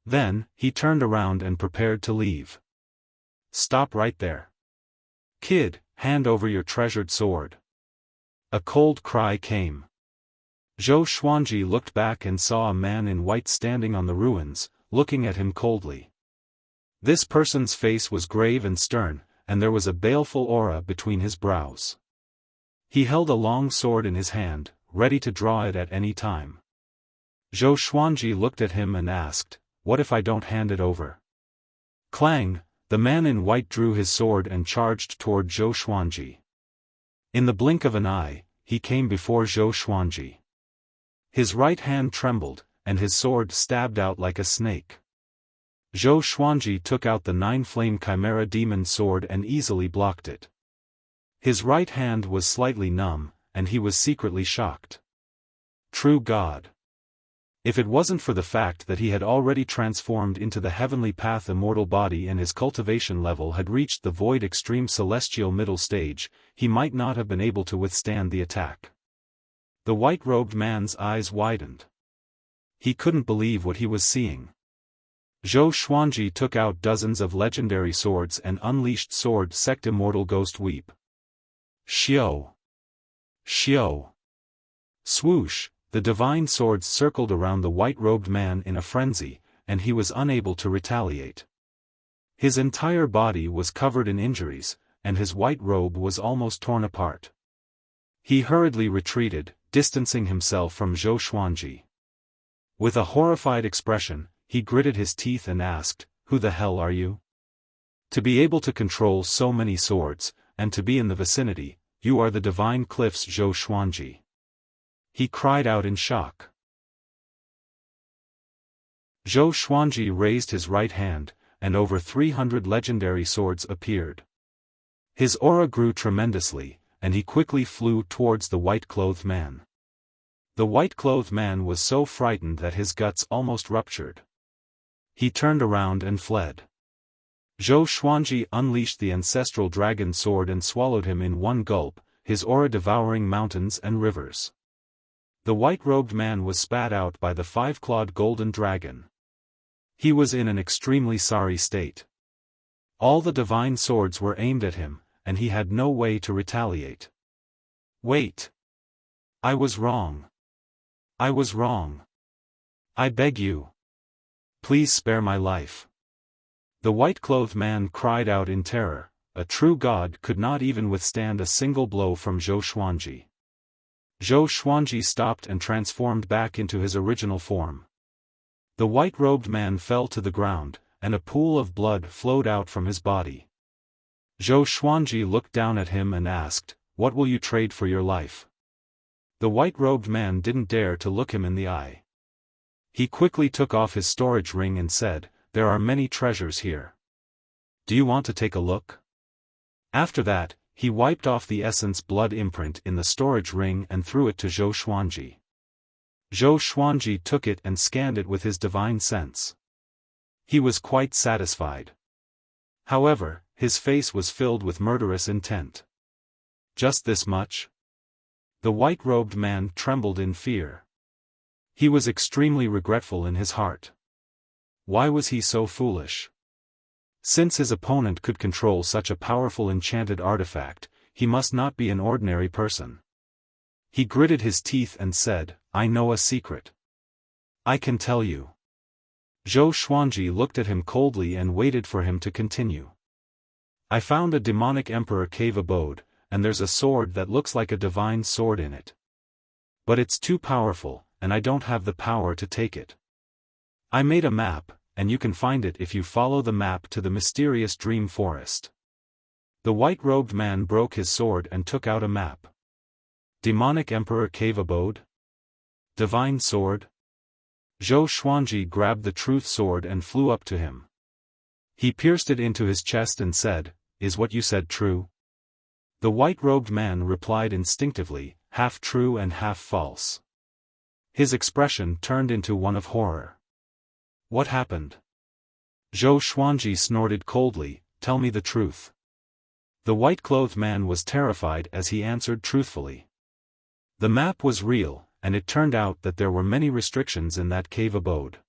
Then, he turned around and prepared to leave. "Stop right there. Kid, hand over your treasured sword." A cold cry came. Zhou Xuanji looked back and saw a man in white standing on the ruins, looking at him coldly. This person's face was grave and stern, and there was a baleful aura between his brows. He held a long sword in his hand, ready to draw it at any time. Zhou Xuanji looked at him and asked, "What if I don't hand it over?" Clang! The man in white drew his sword and charged toward Zhou Xuanji. In the blink of an eye, he came before Zhou Xuanji. His right hand trembled, and his sword stabbed out like a snake. Zhou Xuanji took out the nine-flame chimera demon sword and easily blocked it. His right hand was slightly numb, and he was secretly shocked. True God! If it wasn't for the fact that he had already transformed into the heavenly path immortal body and his cultivation level had reached the void extreme celestial middle stage, he might not have been able to withstand the attack. The white-robed man's eyes widened. He couldn't believe what he was seeing. Zhou Xuanji took out dozens of legendary swords and unleashed sword sect immortal ghost weep. Xiao! Xiao! Swoosh! The divine swords circled around the white-robed man in a frenzy, and he was unable to retaliate. His entire body was covered in injuries, and his white robe was almost torn apart. He hurriedly retreated, distancing himself from Zhou Xuanji. With a horrified expression, he gritted his teeth and asked, "Who the hell are you? To be able to control so many swords, and to be in the vicinity, you are the divine cliffs Zhou Xuanji." He cried out in shock. Zhou Xuanji raised his right hand, and over 300 legendary swords appeared. His aura grew tremendously, and he quickly flew towards the white-clothed man. The white-clothed man was so frightened that his guts almost ruptured. He turned around and fled. Zhou Xuanji unleashed the ancestral dragon sword and swallowed him in one gulp, his aura devouring mountains and rivers. The white-robed man was spat out by the five-clawed golden dragon. He was in an extremely sorry state. All the divine swords were aimed at him, and he had no way to retaliate. "Wait! I was wrong. I was wrong. I beg you. Please spare my life." The white-clothed man cried out in terror. A true god could not even withstand a single blow from Zhou Xuanji. Zhou Xuanji stopped and transformed back into his original form. The white-robed man fell to the ground, and a pool of blood flowed out from his body. Zhou Xuanji looked down at him and asked, "What will you trade for your life?" The white-robed man didn't dare to look him in the eye. He quickly took off his storage ring and said, "There are many treasures here. Do you want to take a look?" After that, he wiped off the essence blood imprint in the storage ring and threw it to Zhou Xuanji. Zhou Xuanji took it and scanned it with his divine sense. He was quite satisfied. However, his face was filled with murderous intent. "Just this much?" The white-robed man trembled in fear. He was extremely regretful in his heart. Why was he so foolish? Since his opponent could control such a powerful enchanted artifact, he must not be an ordinary person. He gritted his teeth and said, "I know a secret. I can tell you." Zhou Xuanji looked at him coldly and waited for him to continue. "I found a demonic emperor cave abode, and there's a sword that looks like a divine sword in it. But it's too powerful, and I don't have the power to take it. I made a map, and you can find it if you follow the map to the mysterious dream forest." The white-robed man broke his sword and took out a map. Demonic emperor cave abode? Divine sword? Zhou Xuanji grabbed the truth sword and flew up to him. He pierced it into his chest and said, "Is what you said true?" The white-robed man replied instinctively, half true and half false. His expression turned into one of horror. "What happened?" Zhou Xuanji snorted coldly, "Tell me the truth." The white-clothed man was terrified as he answered truthfully. The map was real, and it turned out that there were many restrictions in that cave abode.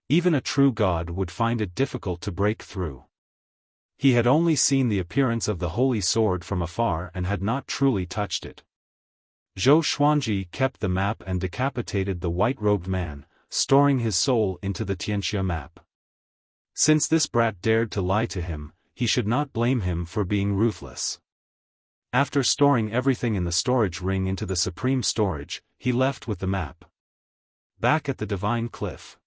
Even a true god would find it difficult to break through. He had only seen the appearance of the holy sword from afar and had not truly touched it. Zhou Xuanji kept the map and decapitated the white-robed man, storing his soul into the Tianxia map. Since this brat dared to lie to him, he should not blame him for being ruthless. After storing everything in the storage ring into the supreme storage, he left with the map. Back at the divine cliff,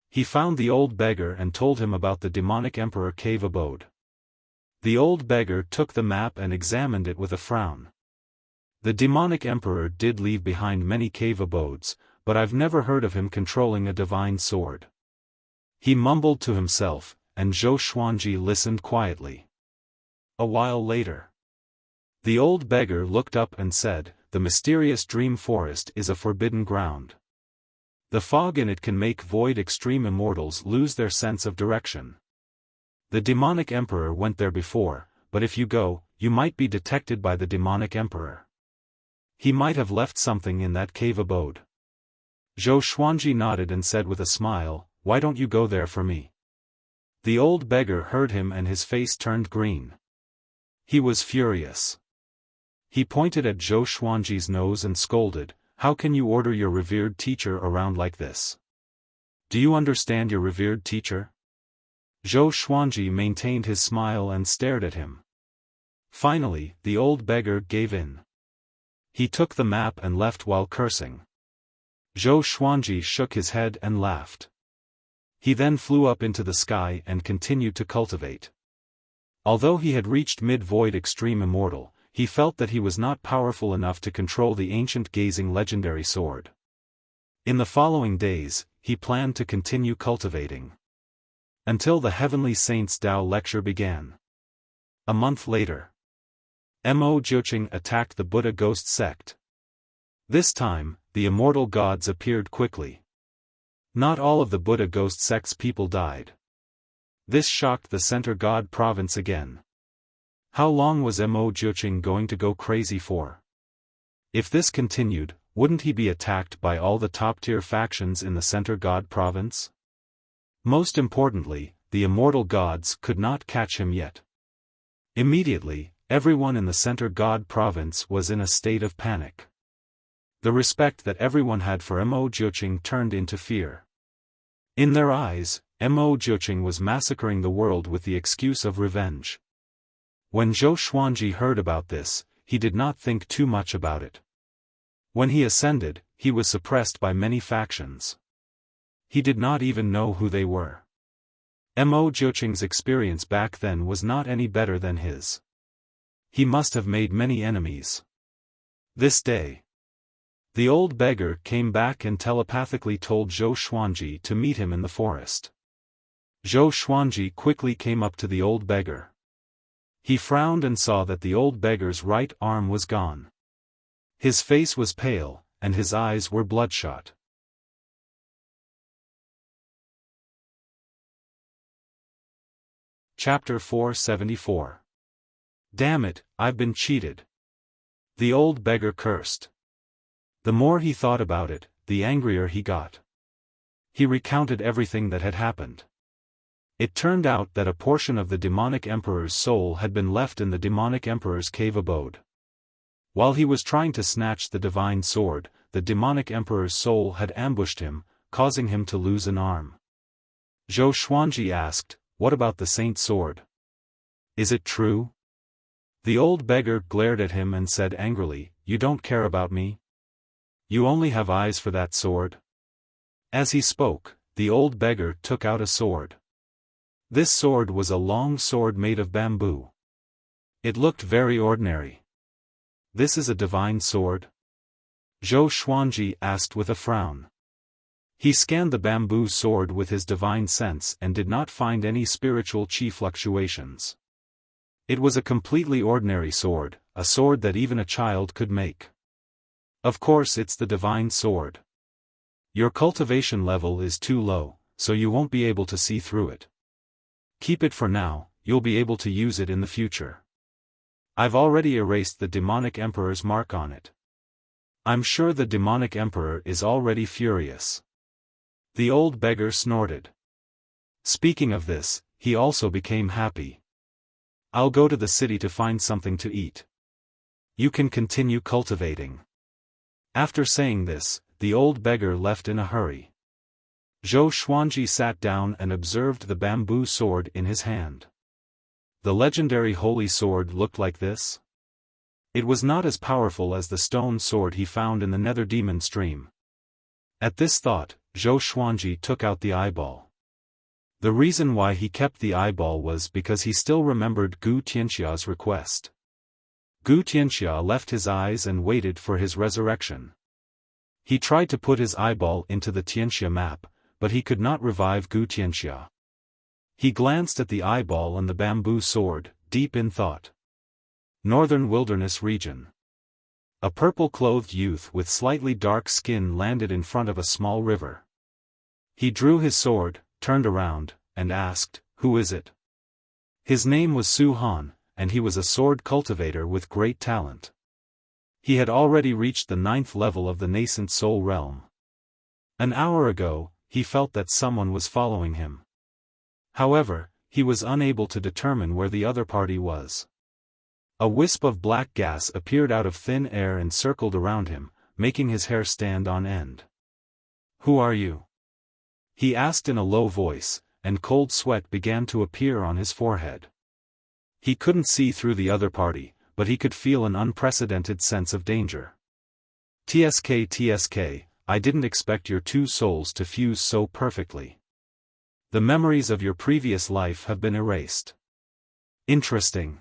he found the old beggar and told him about the demonic emperor cave abode. The old beggar took the map and examined it with a frown. "The demonic emperor did leave behind many cave abodes, but I've never heard of him controlling a divine sword." He mumbled to himself, and Zhou Xuanji listened quietly. A while later, the old beggar looked up and said, "The mysterious dream forest is a forbidden ground. The fog in it can make void extreme immortals lose their sense of direction. The demonic emperor went there before, but if you go, you might be detected by the demonic emperor. He might have left something in that cave abode." Zhou Xuanji nodded and said with a smile, "Why don't you go there for me?" The old beggar heard him and his face turned green. He was furious. He pointed at Zhou Xuanji's nose and scolded, "How can you order your revered teacher around like this? Do you understand your revered teacher?" Zhou Xuanji maintained his smile and stared at him. Finally, the old beggar gave in. He took the map and left while cursing. Zhou Xuanji shook his head and laughed. He then flew up into the sky and continued to cultivate. Although he had reached mid-void extreme immortal, he felt that he was not powerful enough to control the ancient gazing legendary sword. In the following days, he planned to continue cultivating until the Heavenly Saints Tao lecture began. A month later, Mo Jiuqing attacked the Buddha ghost sect. This time, the immortal gods appeared quickly. Not all of the Buddha ghost sect's people died. This shocked the Center God province again. How long was Mo Jiuqing going to go crazy for? If this continued, wouldn't he be attacked by all the top-tier factions in the Center God province? Most importantly, the immortal gods could not catch him yet. Immediately, everyone in the Center God province was in a state of panic. The respect that everyone had for Mo Jiuqing turned into fear. In their eyes, Mo Jiuqing was massacring the world with the excuse of revenge. When Zhou Xuanji heard about this, he did not think too much about it. When he ascended, he was suppressed by many factions. He did not even know who they were. Mo Jiuqing's experience back then was not any better than his. He must have made many enemies. This day, the old beggar came back and telepathically told Zhou Xuanji to meet him in the forest. Zhou Xuanji quickly came up to the old beggar. He frowned and saw that the old beggar's right arm was gone. His face was pale, and his eyes were bloodshot. Chapter 474. Damn it, I've been cheated. The old beggar cursed. The more he thought about it, the angrier he got. He recounted everything that had happened. It turned out that a portion of the demonic emperor's soul had been left in the demonic emperor's cave abode. While he was trying to snatch the divine sword, the demonic emperor's soul had ambushed him, causing him to lose an arm. Zhou Xuanji asked, "What about the saint's sword? Is it true?" The old beggar glared at him and said angrily, "You don't care about me? You only have eyes for that sword?" As he spoke, the old beggar took out a sword. This sword was a long sword made of bamboo. It looked very ordinary. "This is a divine sword?" Zhou Xuanji asked with a frown. He scanned the bamboo sword with his divine sense and did not find any spiritual chi fluctuations. It was a completely ordinary sword, a sword that even a child could make. "Of course it's the divine sword. Your cultivation level is too low, so you won't be able to see through it. Keep it for now, you'll be able to use it in the future. I've already erased the demonic emperor's mark on it. I'm sure the demonic emperor is already furious." The old beggar snorted. Speaking of this, he also became happy. "I'll go to the city to find something to eat. You can continue cultivating." After saying this, the old beggar left in a hurry. Zhou Xuanji sat down and observed the bamboo sword in his hand. The legendary holy sword looked like this? It was not as powerful as the stone sword he found in the Nether Demon Stream. At this thought, Zhou Xuanji took out the eyeball. The reason why he kept the eyeball was because he still remembered Gu Tianxia's request. Gu Tianxia left his eyes and waited for his resurrection. He tried to put his eyeball into the Tianxia map, but he could not revive Gu Tianxia. He glanced at the eyeball and the bamboo sword, deep in thought. Northern Wilderness Region. A purple-clothed youth with slightly dark skin landed in front of a small river. He drew his sword, turned around, and asked, "Who is it?" His name was Su Han, and he was a sword cultivator with great talent. He had already reached the 9th level of the nascent soul realm. An hour ago, he felt that someone was following him. However, he was unable to determine where the other party was. A wisp of black gas appeared out of thin air and circled around him, making his hair stand on end. "Who are you?" he asked in a low voice, and cold sweat began to appear on his forehead. He couldn't see through the other party, but he could feel an unprecedented sense of danger. TSK, I didn't expect your two souls to fuse so perfectly. The memories of your previous life have been erased. Interesting.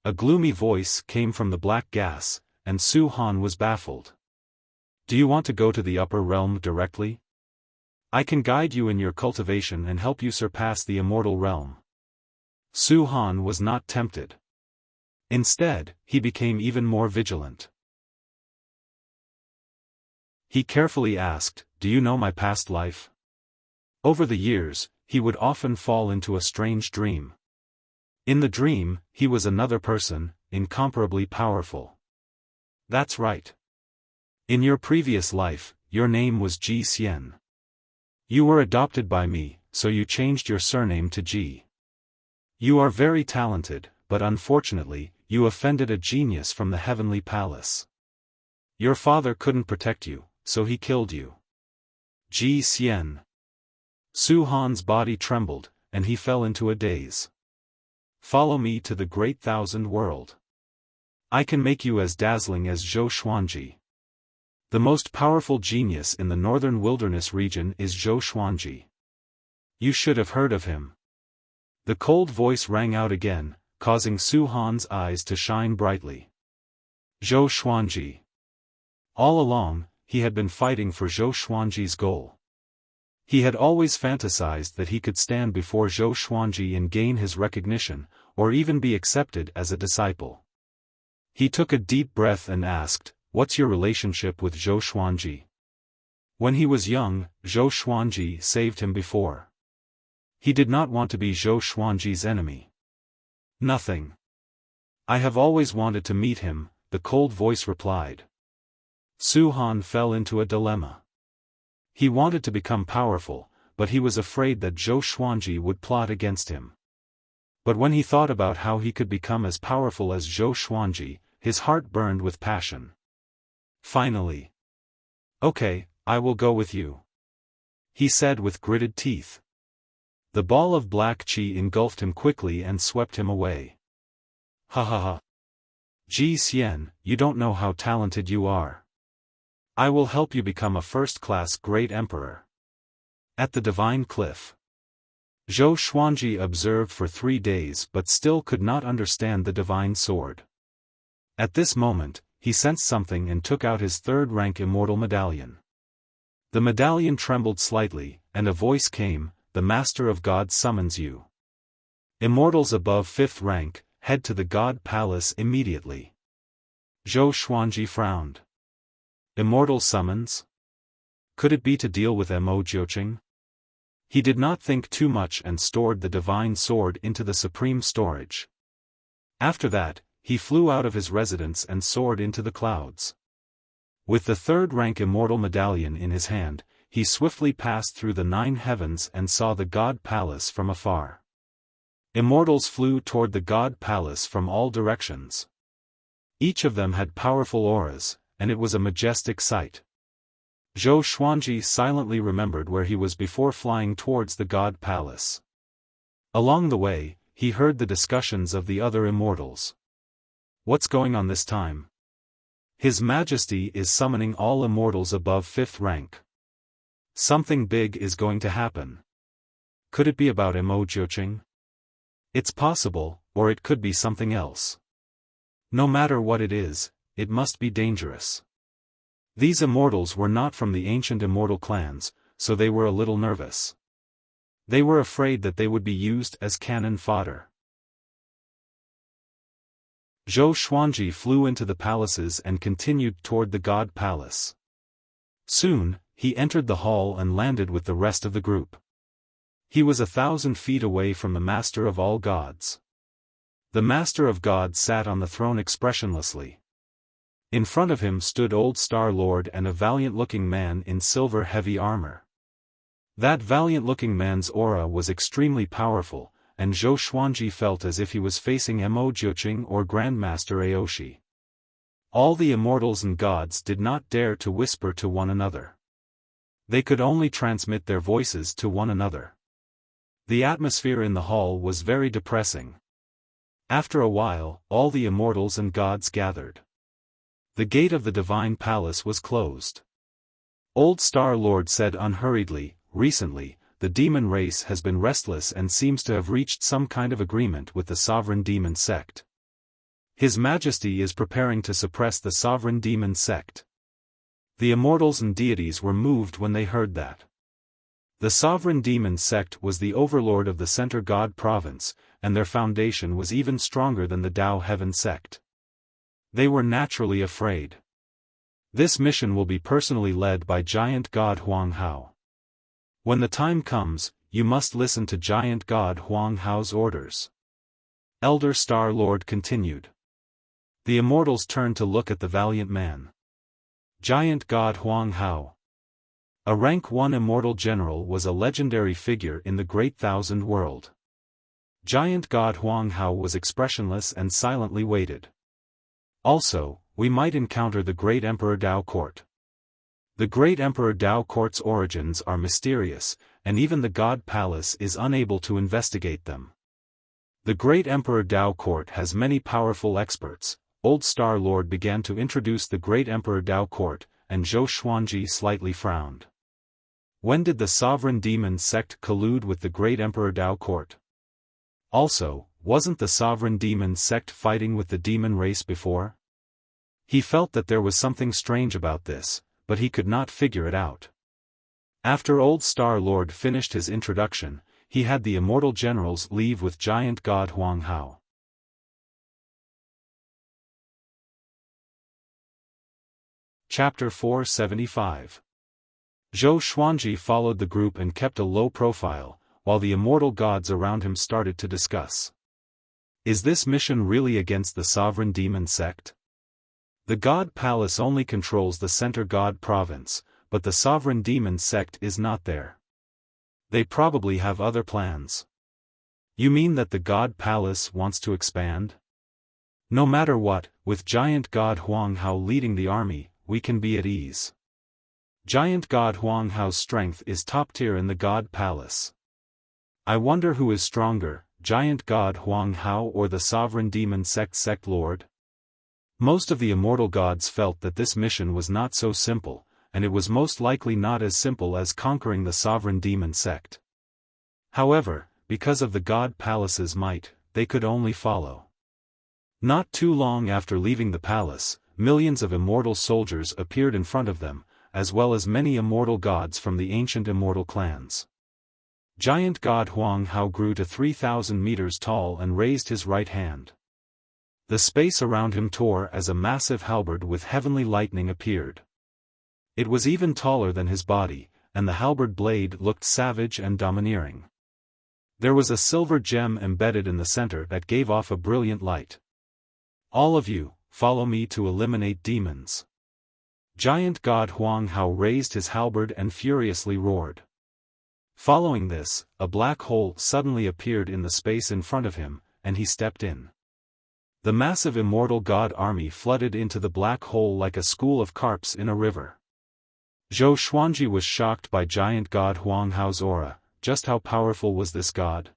A gloomy voice came from the black gas, and Su Han was baffled. "Do you want to go to the upper realm directly? I can guide you in your cultivation and help you surpass the immortal realm." Su Han was not tempted. Instead, he became even more vigilant. He carefully asked, "Do you know my past life?" Over the years, he would often fall into a strange dream. In the dream, he was another person, incomparably powerful. "That's right. In your previous life, your name was Ji Xian. You were adopted by me, so you changed your surname to Ji. You are very talented, but unfortunately, you offended a genius from the heavenly palace. Your father couldn't protect you, so he killed you." Ji Xian. Su Han's body trembled, and he fell into a daze. "Follow me to the great thousand world. I can make you as dazzling as Zhou Xuanji. The most powerful genius in the northern wilderness region is Zhou Xuanji. You should have heard of him." The cold voice rang out again, causing Su Han's eyes to shine brightly. Zhou Xuanji. All along, he had been fighting for Zhou Xuanji's goal. He had always fantasized that he could stand before Zhou Xuanji and gain his recognition, or even be accepted as a disciple. He took a deep breath and asked, "What's your relationship with Zhou Xuanji?" When he was young, Zhou Xuanji saved him before. He did not want to be Zhou Xuanji's enemy. "Nothing. I have always wanted to meet him," the cold voice replied. Su Han fell into a dilemma. He wanted to become powerful, but he was afraid that Zhou Xuanji would plot against him. But when he thought about how he could become as powerful as Zhou Xuanji, his heart burned with passion. Finally. "Okay, I will go with you," he said with gritted teeth. The ball of black qi engulfed him quickly and swept him away. "Ha ha ha. Ji Xian, you don't know how talented you are. I will help you become a first-class great emperor." At the divine cliff. Zhou Xuanji observed for 3 days but still could not understand the divine sword. At this moment, he sensed something and took out his third-rank immortal medallion. The medallion trembled slightly, and a voice came, "The Master of God summons you. Immortals above 5th rank, head to the God Palace immediately." Zhou Xuanji frowned. Immortal summons? Could it be to deal with Mo Jiuqing? He did not think too much and stored the divine sword into the supreme storage. After that, he flew out of his residence and soared into the clouds. With the third-rank immortal medallion in his hand, he swiftly passed through the 9 heavens and saw the God Palace from afar. Immortals flew toward the God Palace from all directions. Each of them had powerful auras, and it was a majestic sight. Zhou Xuanji silently remembered where he was before flying towards the God Palace. Along the way, he heard the discussions of the other immortals. What's going on this time? His Majesty is summoning all immortals above 5th rank. Something big is going to happen. Could it be about Mo Jiuqing? It's possible, or it could be something else. No matter what it is, it must be dangerous. These immortals were not from the ancient immortal clans, so they were a little nervous. They were afraid that they would be used as cannon fodder. Zhou Xuanji flew into the palaces and continued toward the God Palace. Soon, he entered the hall and landed with the rest of the group. He was 1,000 feet away from the Master of all gods. The Master of God sat on the throne expressionlessly. In front of him stood Old Star Lord and a valiant-looking man in silver heavy armor. That valiant-looking man's aura was extremely powerful, and Zhou Xuanji felt as if he was facing Mo Jiuqing or Grandmaster Aoshi. All the immortals and gods did not dare to whisper to one another. They could only transmit their voices to one another. The atmosphere in the hall was very depressing. After a while, all the immortals and gods gathered. The gate of the divine palace was closed. Old Star Lord said unhurriedly, "Recently, the demon race has been restless and seems to have reached some kind of agreement with the sovereign demon sect. His Majesty is preparing to suppress the sovereign demon sect." The immortals and deities were moved when they heard that. The sovereign demon sect was the overlord of the Center God province, and their foundation was even stronger than the Tao Heaven sect. They were naturally afraid. This mission will be personally led by Giant God Huang Hao. When the time comes, you must listen to Giant God Huang Hao's orders. Elder Star Lord continued. The immortals turned to look at the valiant man. Giant God Huang Hao. A rank 1 immortal general, was a legendary figure in the Great Thousand World. Giant God Huang Hao was expressionless and silently waited. Also, we might encounter the Great Emperor Dao Court. The Great Emperor Dao Court's origins are mysterious, and even the God Palace is unable to investigate them. The Great Emperor Dao Court has many powerful experts. Old Star Lord began to introduce the Great Emperor Dao Court, and Zhou Xuanji slightly frowned. When did the sovereign demon sect collude with the Great Emperor Dao Court? Also, wasn't the sovereign demon sect fighting with the demon race before? He felt that there was something strange about this, but he could not figure it out. After Old Star Lord finished his introduction, he had the immortal generals leave with Giant God Huang Hao. Chapter 475. Zhou Xuanji followed the group and kept a low profile, while the immortal gods around him started to discuss. Is this mission really against the sovereign demon sect? The God Palace only controls the Center God province, but the sovereign demon sect is not there. They probably have other plans. You mean that the God Palace wants to expand? No matter what, with Giant God Huang Hao leading the army, we can be at ease. Giant God Huang Hao's strength is top tier in the God Palace. I wonder who is stronger, Giant God Huang Hao or the sovereign demon sect lord? Most of the immortal gods felt that this mission was not so simple, and it was most likely not as simple as conquering the sovereign demon sect. However, because of the God Palace's might, they could only follow. Not too long after leaving the palace, millions of immortal soldiers appeared in front of them, as well as many immortal gods from the ancient immortal clans. Giant God Huang Hao grew to 3,000 meters tall and raised his right hand. The space around him tore as a massive halberd with heavenly lightning appeared. It was even taller than his body, and the halberd blade looked savage and domineering. There was a silver gem embedded in the center that gave off a brilliant light. All of you, follow me to eliminate demons. Giant God Huang Hao raised his halberd and furiously roared. Following this, a black hole suddenly appeared in the space in front of him, and he stepped in. The massive immortal god army flooded into the black hole like a school of carps in a river. Zhou Xuanji was shocked by Giant God Huang Hao's aura. Just how powerful was this god?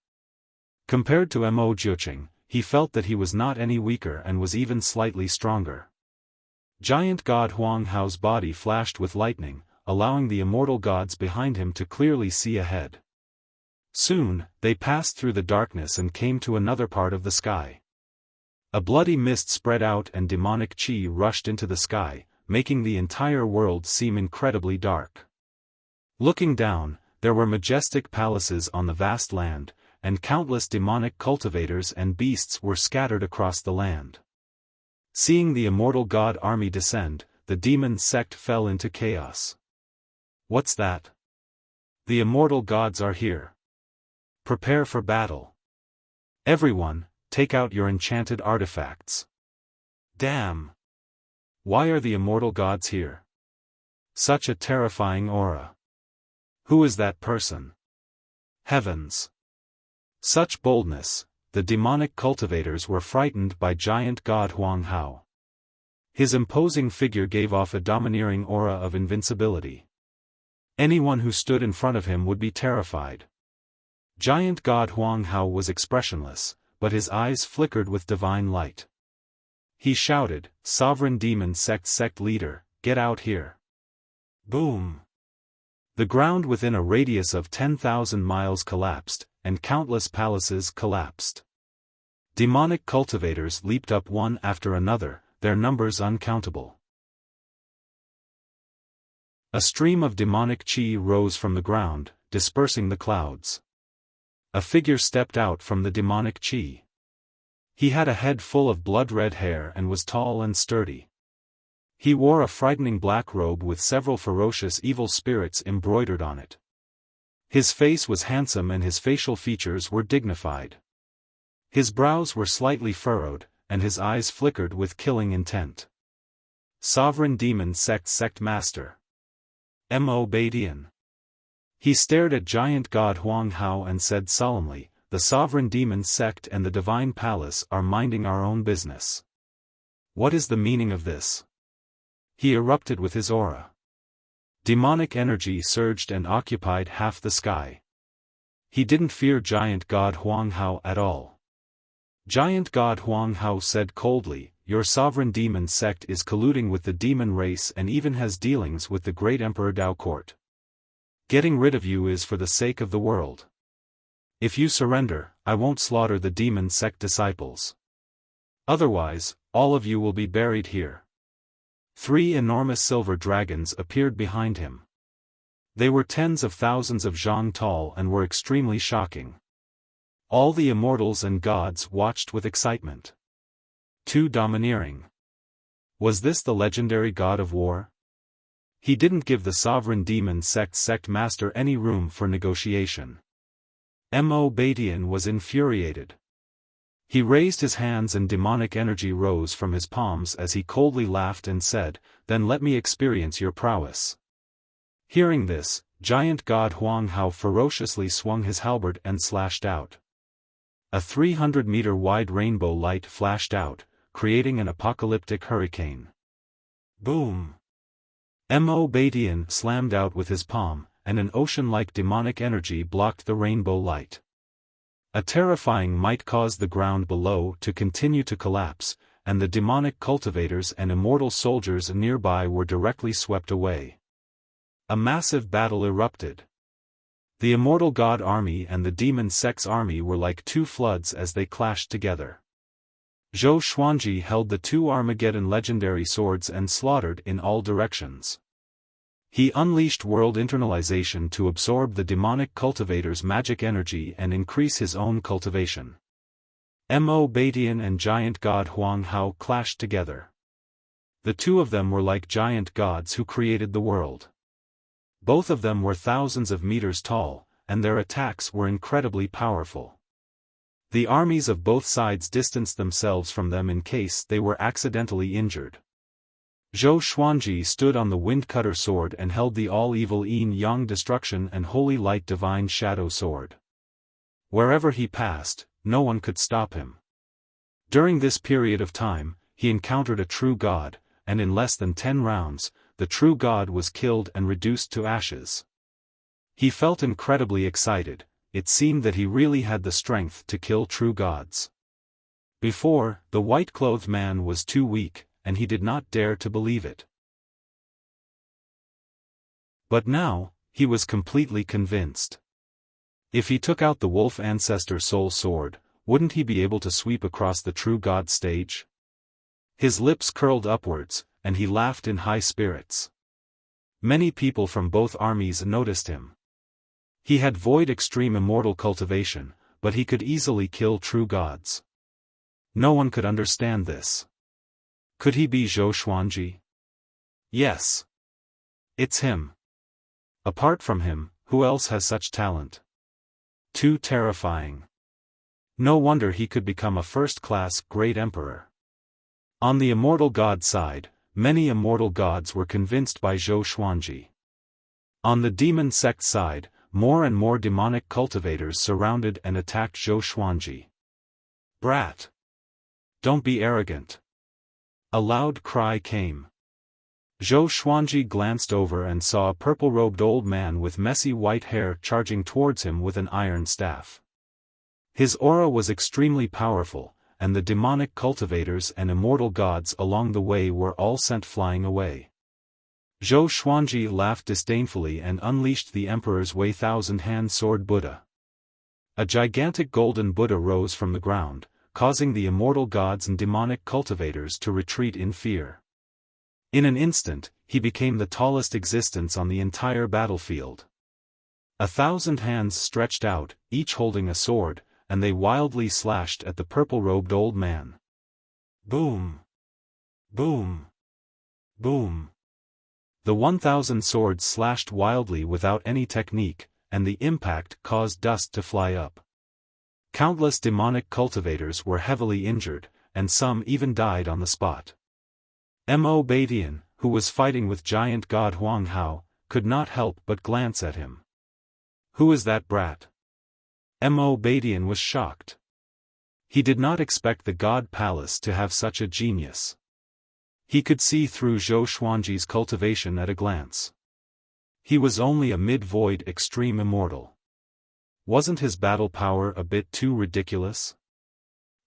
Compared to Mo Jiuqing, he felt that he was not any weaker and was even slightly stronger. Giant God Huang Hao's body flashed with lightning, allowing the immortal gods behind him to clearly see ahead. Soon, they passed through the darkness and came to another part of the sky. A bloody mist spread out and demonic qi rushed into the sky, making the entire world seem incredibly dark. Looking down, there were majestic palaces on the vast land, and countless demonic cultivators and beasts were scattered across the land. Seeing the immortal god army descend, the demon sect fell into chaos. What's that? The immortal gods are here. Prepare for battle. Everyone, take out your enchanted artifacts. Damn! Why are the immortal gods here? Such a terrifying aura. Who is that person? Heavens! Such boldness, the demonic cultivators were frightened by Giant God Huang Hao. His imposing figure gave off a domineering aura of invincibility. Anyone who stood in front of him would be terrified. Giant God Huang Hao was expressionless, but his eyes flickered with divine light. He shouted, "Sovereign Demon Sect Leader, get out here." Boom! The ground within a radius of 10,000 miles collapsed, and countless palaces collapsed. Demonic cultivators leaped up one after another, their numbers uncountable. A stream of demonic qi rose from the ground, dispersing the clouds. A figure stepped out from the demonic qi. He had a head full of blood-red hair and was tall and sturdy. He wore a frightening black robe with several ferocious evil spirits embroidered on it. His face was handsome and his facial features were dignified. His brows were slightly furrowed, and his eyes flickered with killing intent. Sovereign Demon Sect Master. Mo Badian. He stared at Giant God Huang Hao and said solemnly, "The Sovereign Demon Sect and the Divine Palace are minding our own business. What is the meaning of this?" He erupted with his aura. Demonic energy surged and occupied half the sky. He didn't fear Giant God Huang Hao at all. Giant God Huang Hao said coldly, "Your sovereign demon sect is colluding with the demon race and even has dealings with the great Emperor Dao Court. Getting rid of you is for the sake of the world. If you surrender, I won't slaughter the demon sect disciples. Otherwise, all of you will be buried here." 3 enormous silver dragons appeared behind him. They were tens of thousands of zhang tall and were extremely shocking. All the immortals and gods watched with excitement. Too domineering. Was this the legendary god of war? He didn't give the sovereign demon sect master any room for negotiation. Mo Badian was infuriated. He raised his hands and demonic energy rose from his palms as he coldly laughed and said, "Then let me experience your prowess." Hearing this, giant god Huang Hao ferociously swung his halberd and slashed out. A 300-meter-wide rainbow light flashed out, creating an apocalyptic hurricane. Boom! Mo Badian slammed out with his palm, and an ocean-like demonic energy blocked the rainbow light. A terrifying might caused the ground below to continue to collapse, and the demonic cultivators and immortal soldiers nearby were directly swept away. A massive battle erupted. The immortal god army and the demon sex army were like two floods as they clashed together. Zhou Xuanji held the two Armageddon legendary swords and slaughtered in all directions. He unleashed world internalization to absorb the demonic cultivator's magic energy and increase his own cultivation. Mo Badian and giant god Huang Hao clashed together. The two of them were like giant gods who created the world. Both of them were thousands of meters tall, and their attacks were incredibly powerful. The armies of both sides distanced themselves from them in case they were accidentally injured. Zhou Xuanji stood on the Windcutter sword and held the all-evil yin-yang destruction and holy light divine shadow sword. Wherever he passed, no one could stop him. During this period of time, he encountered a true god, and in less than 10 rounds, the true god was killed and reduced to ashes. He felt incredibly excited. It seemed that he really had the strength to kill true gods. Before, the white-clothed man was too weak, and he did not dare to believe it. But now, he was completely convinced. If he took out the wolf ancestor soul sword, wouldn't he be able to sweep across the true god stage? His lips curled upwards, and he laughed in high spirits. Many people from both armies noticed him. He had void extreme immortal cultivation, but he could easily kill true gods. No one could understand this. Could he be Zhou Xuanji? Yes. It's him. Apart from him, who else has such talent? Too terrifying. No wonder he could become a first-class great emperor. On the immortal god side, many immortal gods were convinced by Zhou Xuanji. On the demon sect side, more and more demonic cultivators surrounded and attacked Zhou Xuanji. Brat! Don't be arrogant. A loud cry came. Zhou Xuanji glanced over and saw a purple-robed old man with messy white hair charging towards him with an iron staff. His aura was extremely powerful, and the demonic cultivators and immortal gods along the way were all sent flying away. Zhou Xuanji laughed disdainfully and unleashed the Emperor's Wei Thousand-Hand Sword Buddha. A gigantic golden Buddha rose from the ground, causing the immortal gods and demonic cultivators to retreat in fear. In an instant, he became the tallest existence on the entire battlefield. 1,000 hands stretched out, each holding a sword, and they wildly slashed at the purple-robed old man. Boom! Boom! Boom! The 1,000 swords slashed wildly without any technique, and the impact caused dust to fly up. Countless demonic cultivators were heavily injured, and some even died on the spot. Mo Badian, who was fighting with giant god Huang Hao, could not help but glance at him. Who is that brat? Mo Badian was shocked. He did not expect the god palace to have such a genius. He could see through Zhou Xuanji's cultivation at a glance. He was only a mid-void extreme immortal. Wasn't his battle power a bit too ridiculous?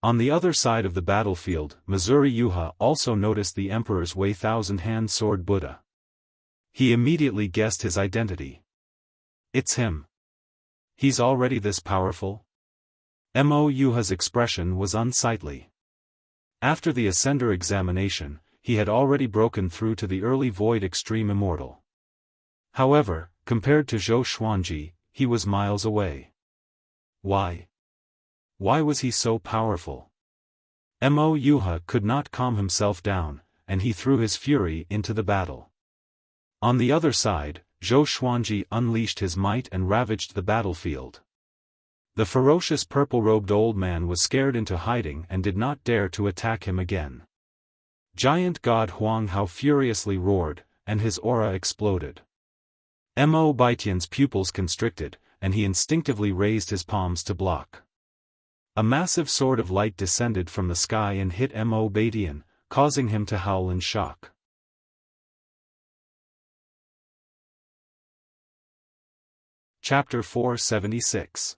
On the other side of the battlefield, Missouri Yuha also noticed the Emperor's Wei Thousand-Hand Sword Buddha. He immediately guessed his identity. It's him. He's already this powerful? Mo Yuha's expression was unsightly. After the Ascender examination, he had already broken through to the early void extreme immortal. However, compared to Zhou Xuanji, he was miles away. Why? Why was he so powerful? Mo Yuha could not calm himself down, and he threw his fury into the battle. On the other side, Zhou Xuanji unleashed his might and ravaged the battlefield. The ferocious purple-robed old man was scared into hiding and did not dare to attack him again. Giant god Huang Hao furiously roared, and his aura exploded. Mo Baitian's pupils constricted, and he instinctively raised his palms to block. A massive sword of light descended from the sky and hit Mo Baitian, causing him to howl in shock. Chapter 476.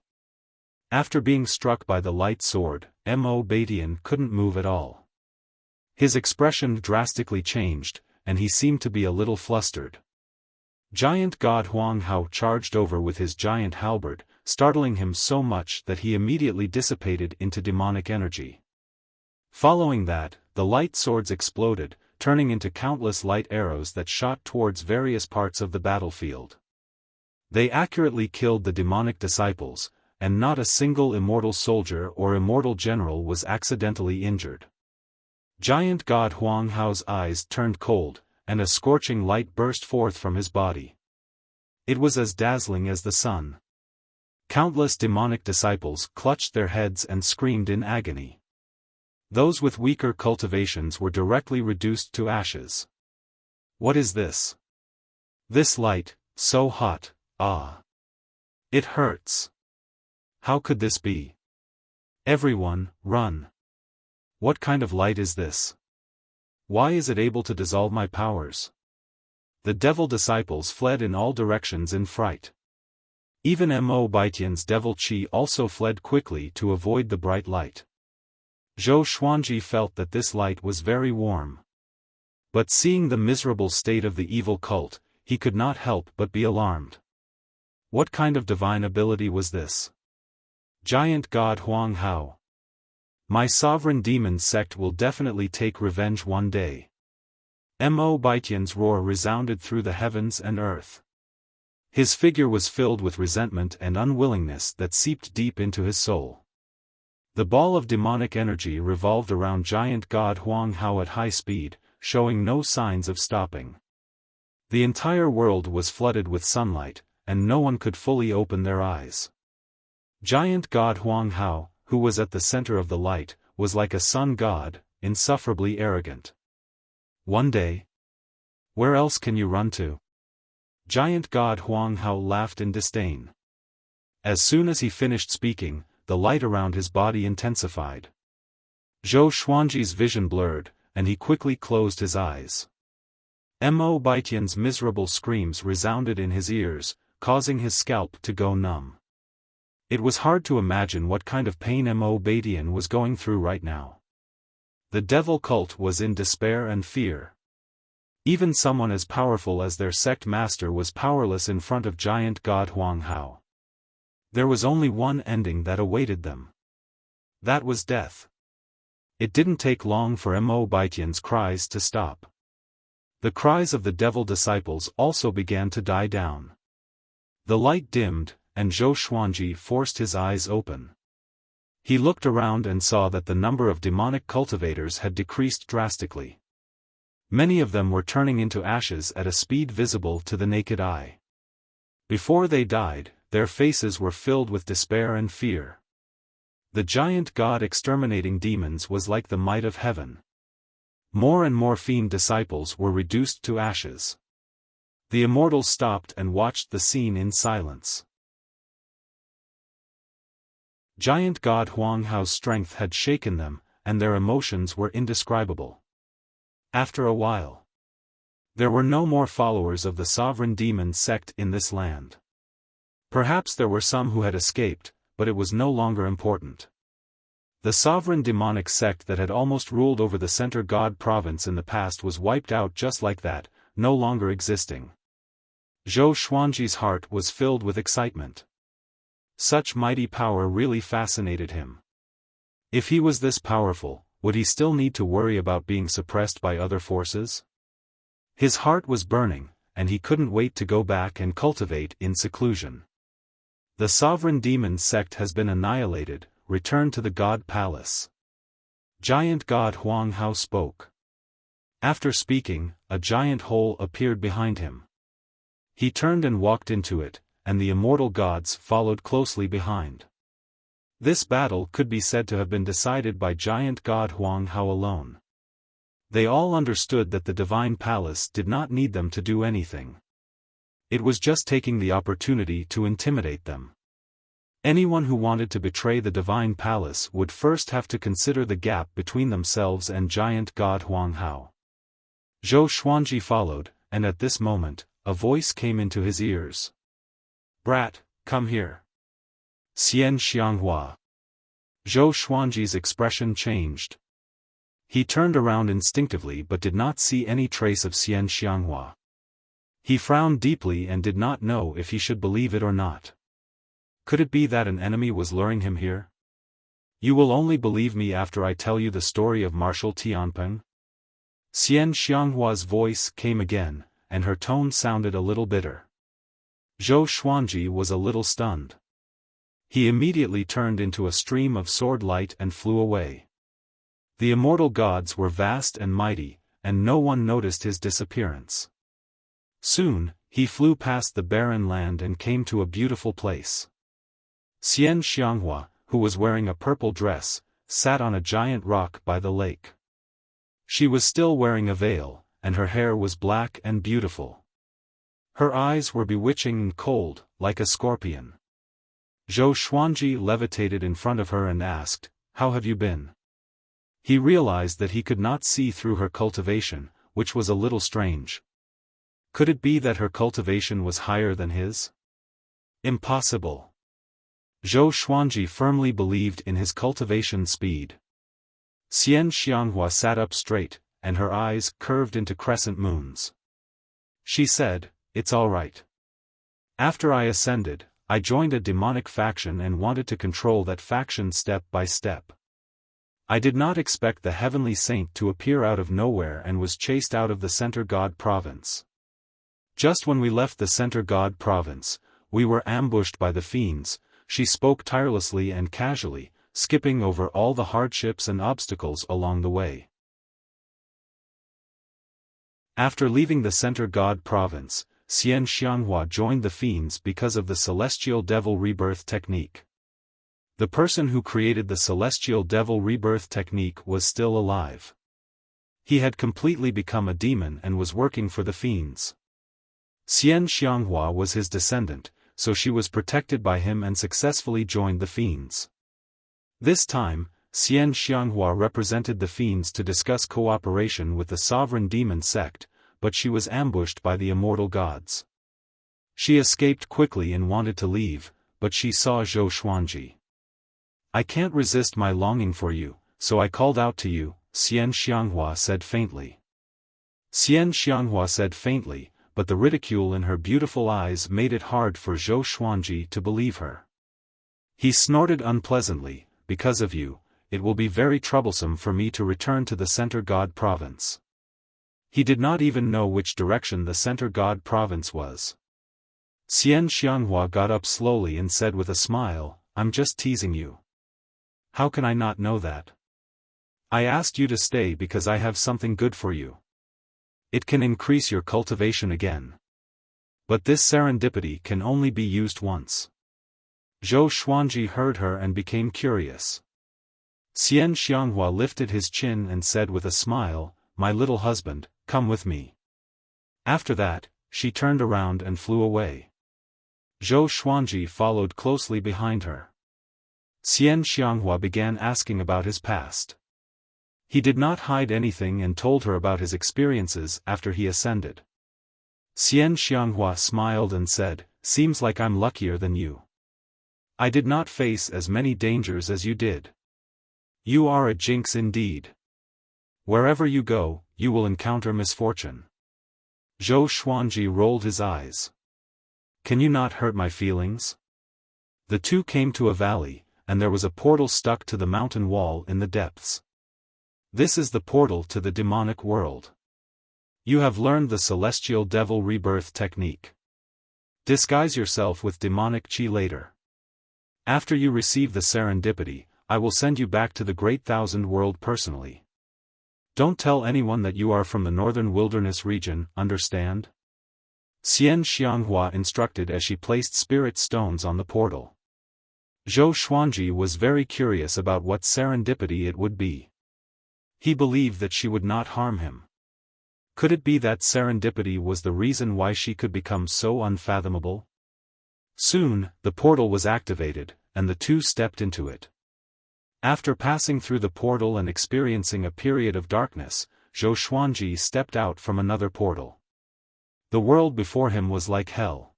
After being struck by the light sword, Mo Baitian couldn't move at all. His expression drastically changed, and he seemed to be a little flustered. Giant God Huang Hao charged over with his giant halberd, startling him so much that he immediately dissipated into demonic energy. Following that, the light swords exploded, turning into countless light arrows that shot towards various parts of the battlefield. They accurately killed the demonic disciples, and not a single immortal soldier or immortal general was accidentally injured. Giant God Huang Hao's eyes turned cold, and a scorching light burst forth from his body. It was as dazzling as the sun. Countless demonic disciples clutched their heads and screamed in agony. Those with weaker cultivations were directly reduced to ashes. What is this? This light, so hot, ah! It hurts. How could this be? Everyone, run! What kind of light is this? Why is it able to dissolve my powers? The devil disciples fled in all directions in fright. Even Mo Baitian's devil chi also fled quickly to avoid the bright light. Zhou Xuanji felt that this light was very warm. But seeing the miserable state of the evil cult, he could not help but be alarmed. What kind of divine ability was this? Giant God Huang Hao. My sovereign demon sect will definitely take revenge one day. Mo Baitian's roar resounded through the heavens and earth. His figure was filled with resentment and unwillingness that seeped deep into his soul. The ball of demonic energy revolved around Giant God Huang Hao at high speed, showing no signs of stopping. The entire world was flooded with sunlight, and no one could fully open their eyes. Giant God Huang Hao, who was at the center of the light, was like a sun god, insufferably arrogant. One day? Where else can you run to? Giant God Huang Hao laughed in disdain. As soon as he finished speaking, the light around his body intensified. Zhou Xuanji's vision blurred, and he quickly closed his eyes. Mo Baitian's miserable screams resounded in his ears, causing his scalp to go numb. It was hard to imagine what kind of pain Mo Baitian was going through right now. The devil cult was in despair and fear. Even someone as powerful as their sect master was powerless in front of Giant God Huang Hao. There was only one ending that awaited them. That was death. It didn't take long for Mo Baitian's cries to stop. The cries of the devil disciples also began to die down. The light dimmed, and Zhou Xuanji forced his eyes open. He looked around and saw that the number of demonic cultivators had decreased drastically. Many of them were turning into ashes at a speed visible to the naked eye. Before they died, their faces were filled with despair and fear. The giant god exterminating demons was like the might of heaven. More and more fiend disciples were reduced to ashes. The immortals stopped and watched the scene in silence. Giant God Huang Hao's strength had shaken them, and their emotions were indescribable. After a while, there were no more followers of the sovereign demon sect in this land. Perhaps there were some who had escaped, but it was no longer important. The sovereign demonic sect that had almost ruled over the Center God province in the past was wiped out just like that, no longer existing. Zhou Xuanji's heart was filled with excitement. Such mighty power really fascinated him. If he was this powerful, would he still need to worry about being suppressed by other forces? His heart was burning, and he couldn't wait to go back and cultivate in seclusion. The sovereign demon sect has been annihilated, return to the God Palace. Giant God Huang Hao spoke. After speaking, a giant hole appeared behind him. He turned and walked into it, and the immortal gods followed closely behind. This battle could be said to have been decided by Giant God Huang Hao alone. They all understood that the divine palace did not need them to do anything. It was just taking the opportunity to intimidate them. Anyone who wanted to betray the divine palace would first have to consider the gap between themselves and giant god Huang Hao. Zhou Xuanji followed, and at this moment, a voice came into his ears. "Brat, come here." Xian Xianghua. Zhou Xuanji's expression changed. He turned around instinctively but did not see any trace of Xian Xianghua. He frowned deeply and did not know if he should believe it or not. Could it be that an enemy was luring him here? "You will only believe me after I tell you the story of Marshal Tianpeng?" Xian Xianghua's voice came again, and her tone sounded a little bitter. Zhou Xuanji was a little stunned. He immediately turned into a stream of sword light and flew away. The immortal gods were vast and mighty, and no one noticed his disappearance. Soon, he flew past the barren land and came to a beautiful place. Xian Xianghua, who was wearing a purple dress, sat on a giant rock by the lake. She was still wearing a veil, and her hair was black and beautiful. Her eyes were bewitching and cold, like a scorpion. Zhou Xuanji levitated in front of her and asked, "How have you been?" He realized that he could not see through her cultivation, which was a little strange. Could it be that her cultivation was higher than his? Impossible. Zhou Xuanji firmly believed in his cultivation speed. Xian Xianghua sat up straight, and her eyes curved into crescent moons. She said, "It's all right. After I ascended, I joined a demonic faction and wanted to control that faction step by step. I did not expect the heavenly saint to appear out of nowhere and was chased out of the Center God province. Just when we left the Center God province, we were ambushed by the fiends." She spoke tirelessly and casually, skipping over all the hardships and obstacles along the way. After leaving the Center God province, Xian Xianghua joined the fiends because of the Celestial Devil Rebirth technique. The person who created the Celestial Devil Rebirth technique was still alive. He had completely become a demon and was working for the fiends. Xian Xianghua was his descendant, so she was protected by him and successfully joined the fiends. This time, Xian Xianghua represented the fiends to discuss cooperation with the sovereign demon sect, but she was ambushed by the immortal gods. She escaped quickly and wanted to leave, but she saw Zhou Xuanji. "I can't resist my longing for you, so I called out to you," Xian Xianghua said faintly. Xian Xianghua said faintly, but the ridicule in her beautiful eyes made it hard for Zhou Xuanji to believe her. He snorted unpleasantly, "Because of you, it will be very troublesome for me to return to the Center God province." He did not even know which direction the Center God province was. Xian Xianghua got up slowly and said with a smile, "I'm just teasing you. How can I not know that? I asked you to stay because I have something good for you. It can increase your cultivation again. But this serendipity can only be used once." Zhou Xuanji heard her and became curious. Xian Xianghua lifted his chin and said with a smile, "My little husband, come with me." After that, she turned around and flew away. Zhou Xuanji followed closely behind her. Xian Xianghua began asking about his past. He did not hide anything and told her about his experiences after he ascended. Xian Xianghua smiled and said, "Seems like I'm luckier than you. I did not face as many dangers as you did. You are a jinx indeed. Wherever you go, you will encounter misfortune." Zhou Xuanji rolled his eyes. "Can you not hurt my feelings?" The two came to a valley, and there was a portal stuck to the mountain wall in the depths. This is the portal to the demonic world. You have learned the Celestial Devil Rebirth technique. Disguise yourself with demonic chi later. After you receive the serendipity, I will send you back to the Great Thousand World personally. Don't tell anyone that you are from the Northern Wilderness region, understand? Xian Xianghua instructed as she placed spirit stones on the portal. Zhou Xuanji was very curious about what serendipity it would be. He believed that she would not harm him. Could it be that serendipity was the reason why she could become so unfathomable? Soon, the portal was activated, and the two stepped into it. After passing through the portal and experiencing a period of darkness, Zhou Xuanji stepped out from another portal. The world before him was like hell.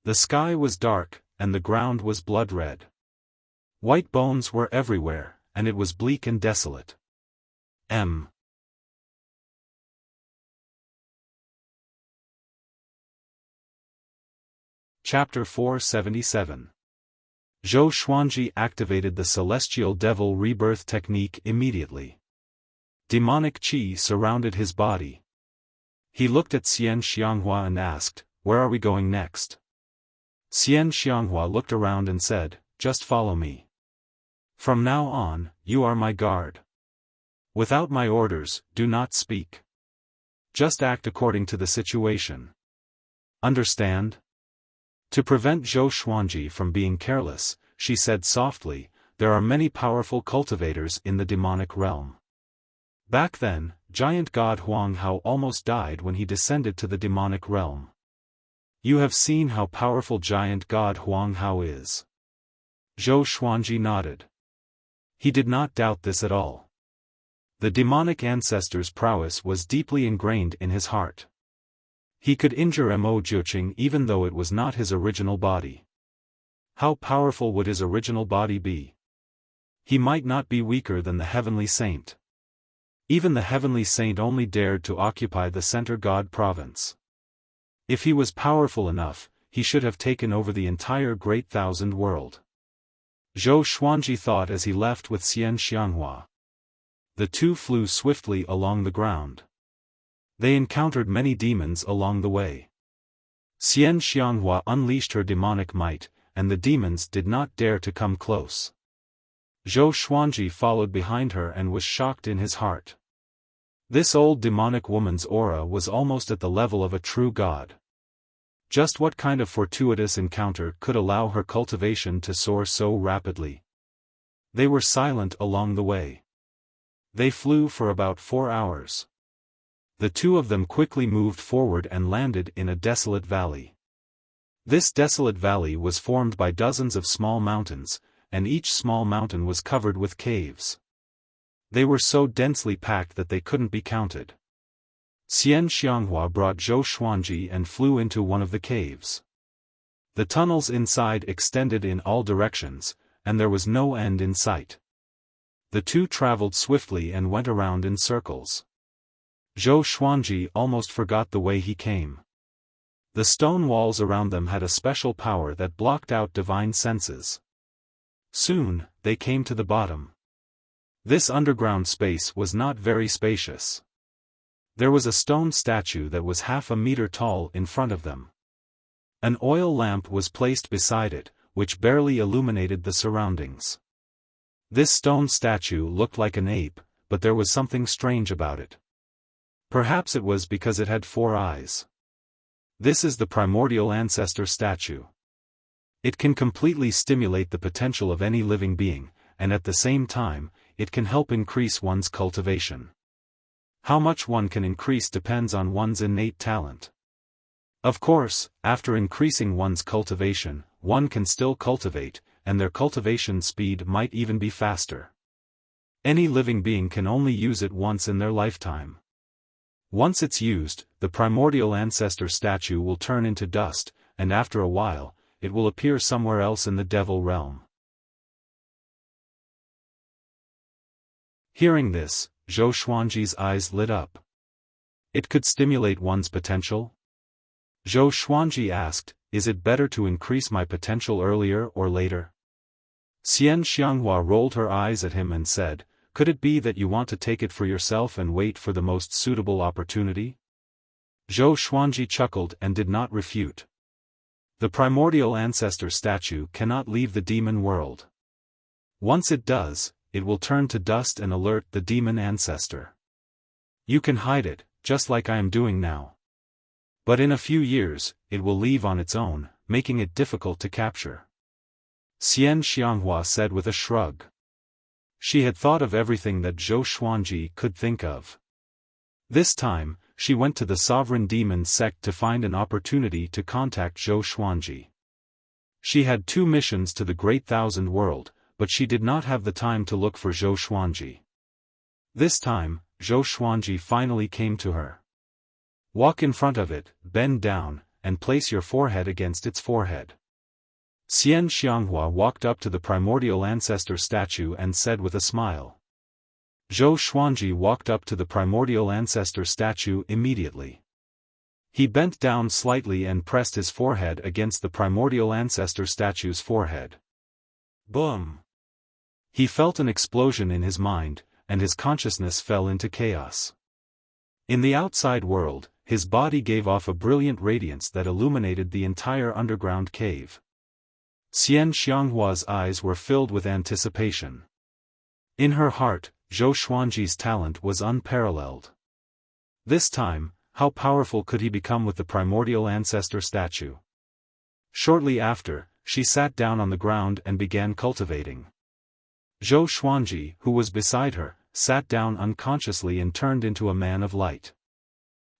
The sky was dark, and the ground was blood-red. White bones were everywhere, and it was bleak and desolate. Chapter 477. Zhou Xuanji activated the Celestial Devil Rebirth technique immediately. Demonic qi surrounded his body. He looked at Xian Xianghua and asked, "Where are we going next?" Xian Xianghua looked around and said, "Just follow me. From now on, you are my guard. Without my orders, do not speak. Just act according to the situation. Understand?" To prevent Zhou Xuanji from being careless, she said softly, "There are many powerful cultivators in the demonic realm. Back then, giant god Huang Hao almost died when he descended to the demonic realm. You have seen how powerful giant god Huang Hao is." Zhou Xuanji nodded. He did not doubt this at all. The demonic ancestor's prowess was deeply ingrained in his heart. He could injure Mo Jiuqing even though it was not his original body. How powerful would his original body be? He might not be weaker than the heavenly saint. Even the heavenly saint only dared to occupy the center god province. If he was powerful enough, he should have taken over the entire Great Thousand World. Zhou Xuanji thought as he left with Xian Xianghua. The two flew swiftly along the ground. They encountered many demons along the way. Xian Xianghua unleashed her demonic might, and the demons did not dare to come close. Zhou Xuanji followed behind her and was shocked in his heart. This old demonic woman's aura was almost at the level of a true god. Just what kind of fortuitous encounter could allow her cultivation to soar so rapidly? They were silent along the way. They flew for about 4 hours. The two of them quickly moved forward and landed in a desolate valley. This desolate valley was formed by dozens of small mountains, and each small mountain was covered with caves. They were so densely packed that they couldn't be counted. Xian Xianghua brought Zhou Xuanji and flew into one of the caves. The tunnels inside extended in all directions, and there was no end in sight. The two traveled swiftly and went around in circles. Zhou Xuanji almost forgot the way he came. The stone walls around them had a special power that blocked out divine senses. Soon, they came to the bottom. This underground space was not very spacious. There was a stone statue that was half a meter tall in front of them. An oil lamp was placed beside it, which barely illuminated the surroundings. This stone statue looked like an ape, but there was something strange about it. Perhaps it was because it had 4 eyes. This is the primordial ancestor statue. It can completely stimulate the potential of any living being, and at the same time, it can help increase one's cultivation. How much one can increase depends on one's innate talent. Of course, after increasing one's cultivation, one can still cultivate, and their cultivation speed might even be faster. Any living being can only use it once in their lifetime. Once it's used, the primordial ancestor statue will turn into dust, and after a while, it will appear somewhere else in the devil realm. Hearing this, Zhou Xuanji's eyes lit up. It could stimulate one's potential? Zhou Xuanji asked, "Is it better to increase my potential earlier or later?" Xian Xianghua rolled her eyes at him and said, "Could it be that you want to take it for yourself and wait for the most suitable opportunity?" Zhou Xuanji chuckled and did not refute. The primordial ancestor statue cannot leave the demon world. Once it does, it will turn to dust and alert the demon ancestor. You can hide it, just like I am doing now. But in a few years, it will leave on its own, making it difficult to capture. Xian Xianghua said with a shrug. She had thought of everything that Zhou Xuanji could think of. This time, she went to the sovereign demon sect to find an opportunity to contact Zhou Xuanji. She had 2 missions to the Great Thousand World, but she did not have the time to look for Zhou Xuanji. This time, Zhou Xuanji finally came to her. Walk in front of it, bend down, and place your forehead against its forehead. Xian Xianghua walked up to the primordial ancestor statue and said with a smile. Zhou Xuanji walked up to the primordial ancestor statue immediately. He bent down slightly and pressed his forehead against the primordial ancestor statue's forehead. Boom! He felt an explosion in his mind, and his consciousness fell into chaos. In the outside world, his body gave off a brilliant radiance that illuminated the entire underground cave. Xian Xianghua's eyes were filled with anticipation. In her heart, Zhou Xuanji's talent was unparalleled. This time, how powerful could he become with the primordial ancestor statue? Shortly after, she sat down on the ground and began cultivating. Zhou Xuanji, who was beside her, sat down unconsciously and turned into a man of light.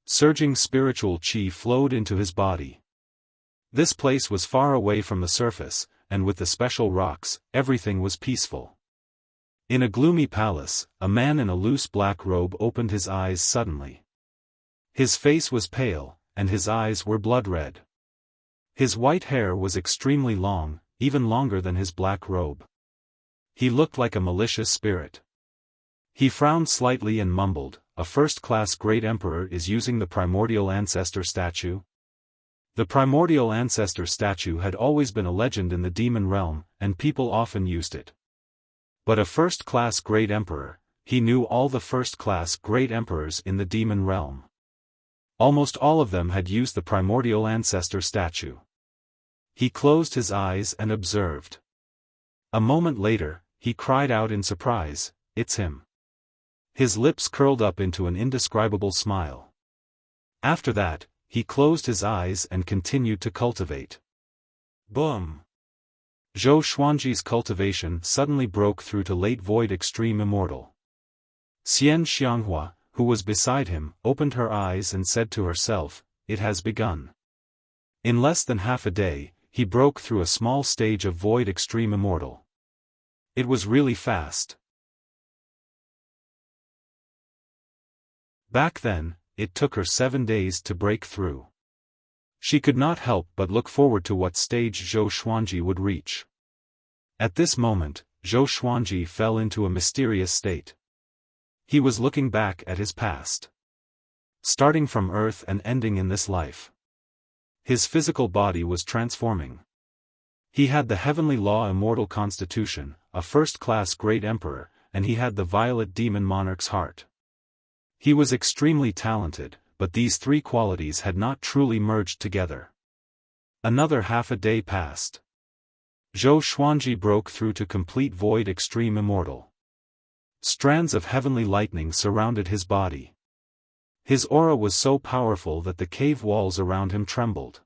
Surging spiritual qi flowed into his body. This place was far away from the surface, and with the special rocks, everything was peaceful. In a gloomy palace, a man in a loose black robe opened his eyes suddenly. His face was pale, and his eyes were blood-red. His white hair was extremely long, even longer than his black robe. He looked like a malicious spirit. He frowned slightly and mumbled, "A first-class great emperor is using the primordial ancestor statue?" The primordial ancestor statue had always been a legend in the demon realm, and people often used it. But a first-class great emperor, he knew all the first-class great emperors in the demon realm. Almost all of them had used the primordial ancestor statue. He closed his eyes and observed. A moment later, he cried out in surprise, "It's him." His lips curled up into an indescribable smile. After that, he closed his eyes and continued to cultivate. Boom! Zhou Xuanji's cultivation suddenly broke through to late void extreme immortal. Xian Xianghua, who was beside him, opened her eyes and said to herself, "It has begun." In less than half a day, he broke through a small stage of void extreme immortal. It was really fast. Back then, it took her 7 days to break through. She could not help but look forward to what stage Zhou Xuanji would reach. At this moment, Zhou Xuanji fell into a mysterious state. He was looking back at his past. Starting from Earth and ending in this life. His physical body was transforming. He had the heavenly law immortal constitution, a first-class great emperor, and he had the violet demon monarch's heart. He was extremely talented, but these 3 qualities had not truly merged together. Another half a day passed. Zhou Xuanji broke through to complete void extreme immortal. Strands of heavenly lightning surrounded his body. His aura was so powerful that the cave walls around him trembled.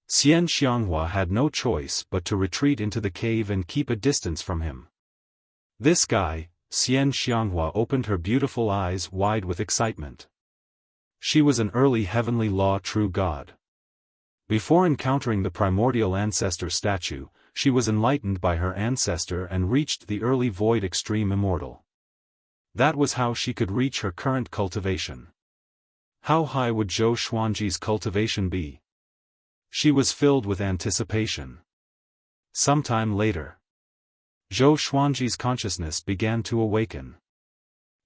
Xian Xianghua had no choice but to retreat into the cave and keep a distance from him. This guy, Xian Xianghua opened her beautiful eyes wide with excitement. She was an early heavenly law true god. Before encountering the primordial ancestor statue, she was enlightened by her ancestor and reached the early void extreme immortal. That was how she could reach her current cultivation. How high would Zhou Xuanji's cultivation be? She was filled with anticipation. Sometime later, Zhou Xuanji's consciousness began to awaken.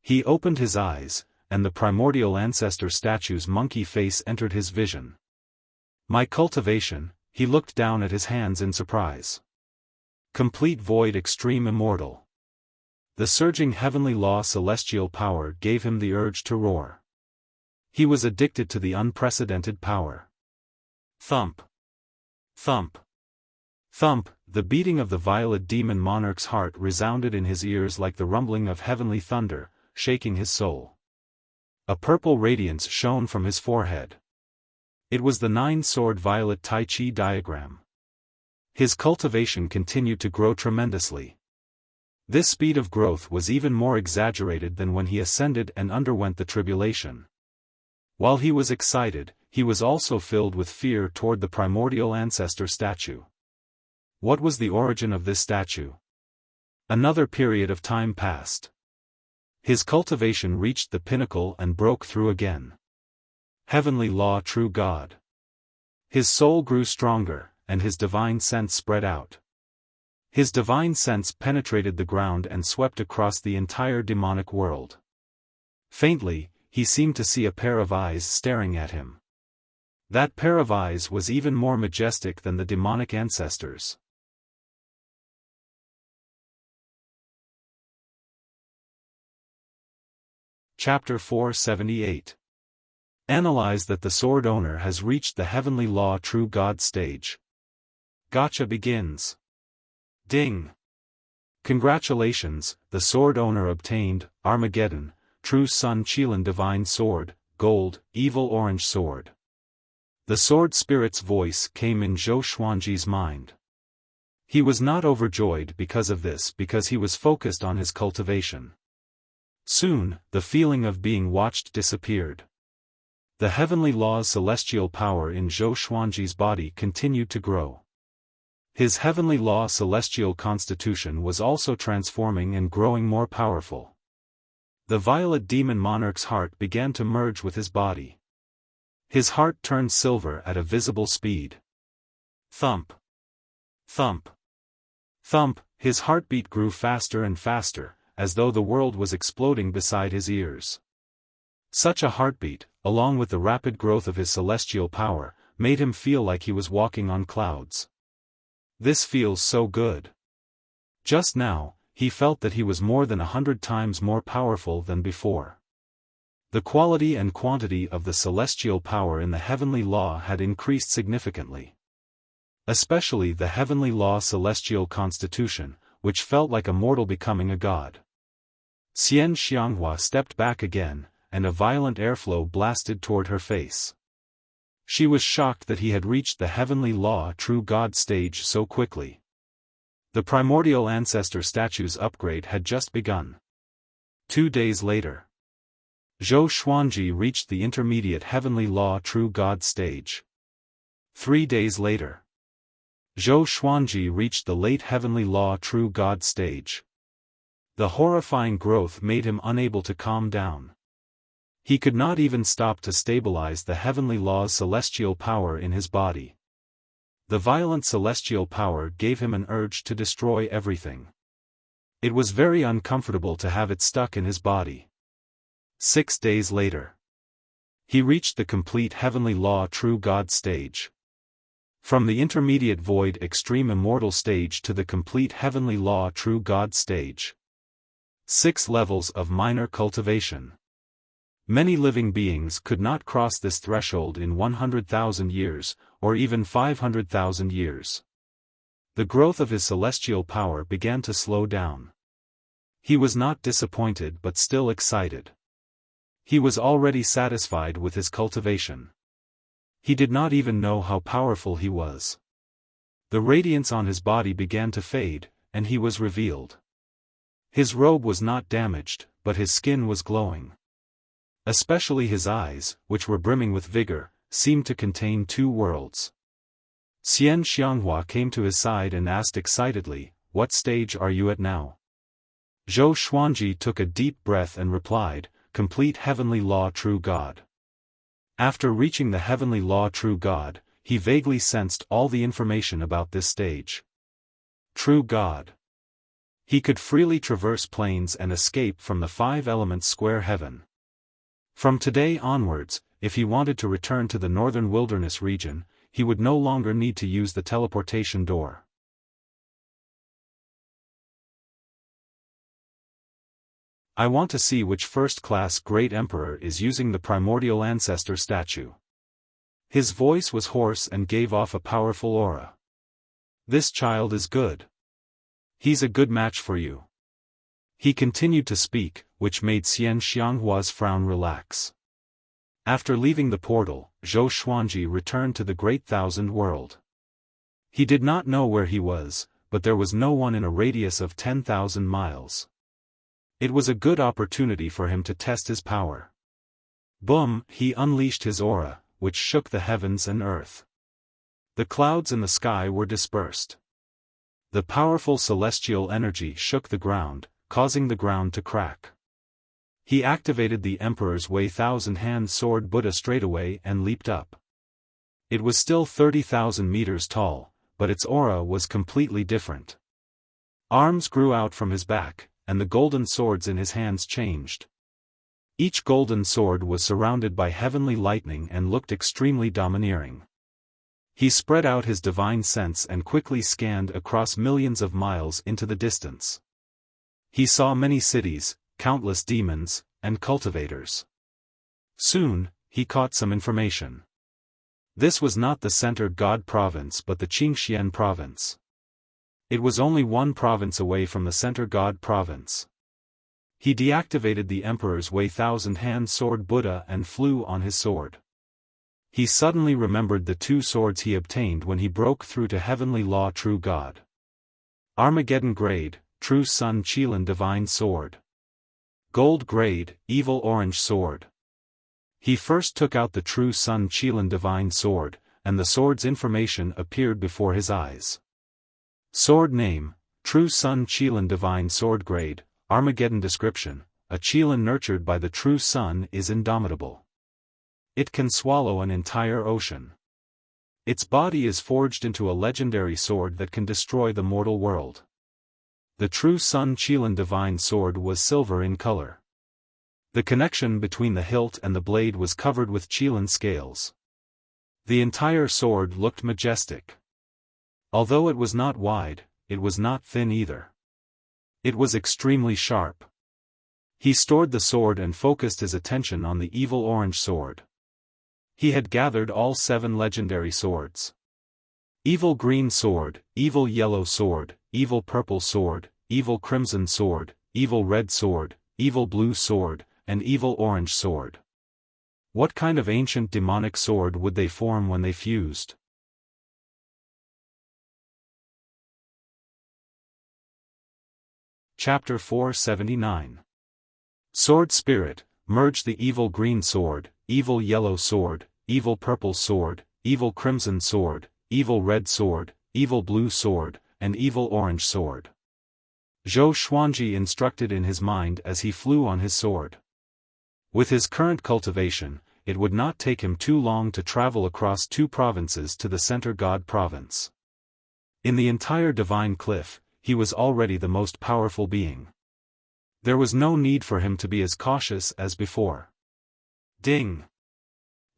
He opened his eyes, and the primordial ancestor statue's monkey face entered his vision. My cultivation, he looked down at his hands in surprise. Complete void extreme immortal. The surging heavenly law celestial power gave him the urge to roar. He was addicted to the unprecedented power. Thump. Thump. Thump, the beating of the violet demon monarch's heart resounded in his ears like the rumbling of heavenly thunder, shaking his soul. A purple radiance shone from his forehead. It was the 9-sword violet Tai Chi diagram. His cultivation continued to grow tremendously. This speed of growth was even more exaggerated than when he ascended and underwent the tribulation. While he was excited, he was also filled with fear toward the primordial ancestor statue. What was the origin of this statue? Another period of time passed. His cultivation reached the pinnacle and broke through again. Heavenly law, true God. His soul grew stronger, and his divine sense spread out. His divine sense penetrated the ground and swept across the entire demonic world. Faintly, he seemed to see a pair of eyes staring at him. That pair of eyes was even more majestic than the demonic ancestors. Chapter 478. Analyze that the sword owner has reached the heavenly law true God stage. Gotcha begins. Ding! Congratulations, the sword owner obtained, Armageddon, True Sun Qilin Divine Sword, Gold, Evil Orange Sword. The sword spirit's voice came in Zhou Xuanji's mind. He was not overjoyed because of this because he was focused on his cultivation. Soon, the feeling of being watched disappeared. The heavenly law's celestial power in Zhou Xuanji's body continued to grow. His heavenly law celestial constitution was also transforming and growing more powerful. The violet demon monarch's heart began to merge with his body. His heart turned silver at a visible speed. Thump. Thump. Thump, his heartbeat grew faster and faster, as though the world was exploding beside his ears. Such a heartbeat, along with the rapid growth of his celestial power, made him feel like he was walking on clouds. This feels so good. Just now, he felt that he was more than 100 times more powerful than before. The quality and quantity of the celestial power in the heavenly law had increased significantly. Especially the heavenly law celestial constitution, which felt like a mortal becoming a god. Xian Xianghua stepped back again, and a violent airflow blasted toward her face. She was shocked that he had reached the heavenly law true God stage so quickly. The primordial ancestor statue's upgrade had just begun. 2 days later, Zhou Xuanji reached the intermediate heavenly law true God stage. 3 days later, Zhou Xuanji reached the late heavenly law true God stage. The horrifying growth made him unable to calm down. He could not even stop to stabilize the heavenly law's celestial power in his body. The violent celestial power gave him an urge to destroy everything. It was very uncomfortable to have it stuck in his body. 6 days later, he reached the complete heavenly law true God stage. From the intermediate void extreme immortal stage to the complete heavenly law true God stage. 6 levels of minor cultivation. Many living beings could not cross this threshold in 100,000 years, or even 500,000 years. The growth of his celestial power began to slow down. He was not disappointed but still excited. He was already satisfied with his cultivation. He did not even know how powerful he was. The radiance on his body began to fade, and he was revealed. His robe was not damaged, but his skin was glowing. Especially his eyes, which were brimming with vigor, seemed to contain 2 worlds. Xian Xianghua came to his side and asked excitedly, "What stage are you at now?" Zhou Xuanji took a deep breath and replied, "Complete heavenly law true God." After reaching the heavenly law true God, he vaguely sensed all the information about this stage. True God. He could freely traverse planes and escape from the 5 elements square heaven. From today onwards, if he wanted to return to the northern wilderness region, he would no longer need to use the teleportation door. I want to see which first-class great emperor is using the primordial ancestor statue. His voice was hoarse and gave off a powerful aura. This child is good. He's a good match for you. He continued to speak, which made Xian Xianghua's frown relax. After leaving the portal, Zhou Xuanji returned to the Great Thousand World. He did not know where he was, but there was no one in a radius of 10,000 miles. It was a good opportunity for him to test his power. Boom! He unleashed his aura, which shook the heavens and earth. The clouds in the sky were dispersed. The powerful celestial energy shook the ground, causing the ground to crack. He activated the Emperor's Way thousand-hand sword Buddha straightaway and leaped up. It was still 30,000 meters tall, but its aura was completely different. Arms grew out from his back, and the golden swords in his hands changed. Each golden sword was surrounded by heavenly lightning and looked extremely domineering. He spread out his divine sense and quickly scanned across millions of miles into the distance. He saw many cities, countless demons, and cultivators. Soon, he caught some information. This was not the Center God Province but the Qingxian Province. It was only one province away from the Center God Province. He deactivated the Emperor's Way thousand-hand sword Buddha and flew on his sword. He suddenly remembered the two swords he obtained when he broke through to Heavenly Law True God. Armageddon Grade, True Sun Qilin Divine Sword. Gold Grade, Evil Orange Sword. He first took out the True Sun Qilin Divine Sword, and the sword's information appeared before his eyes. Sword Name, True Sun Qilin Divine Sword Grade, Armageddon Description, a Qilin nurtured by the True Sun is indomitable. It can swallow an entire ocean. Its body is forged into a legendary sword that can destroy the mortal world. The True Sun Qilin Divine Sword was silver in color. The connection between the hilt and the blade was covered with Qilin scales. The entire sword looked majestic. Although it was not wide, it was not thin either. It was extremely sharp. He stored the sword and focused his attention on the Evil Orange Sword. He had gathered all 7 legendary swords. Evil Green Sword, Evil Yellow Sword, Evil Purple Sword, Evil Crimson Sword, Evil Red Sword, Evil Blue Sword, and Evil Orange Sword. What kind of ancient demonic sword would they form when they fused? Chapter 479. Sword Spirit, merge the Evil Green Sword, Evil Yellow Sword, Evil Purple Sword, Evil Crimson Sword, Evil Red Sword, Evil Blue Sword, and Evil Orange Sword. Zhou Xuanji instructed in his mind as he flew on his sword. With his current cultivation, it would not take him too long to travel across 2 provinces to the Center God Province. In the entire Divine Cliff, he was already the most powerful being. There was no need for him to be as cautious as before. Ding!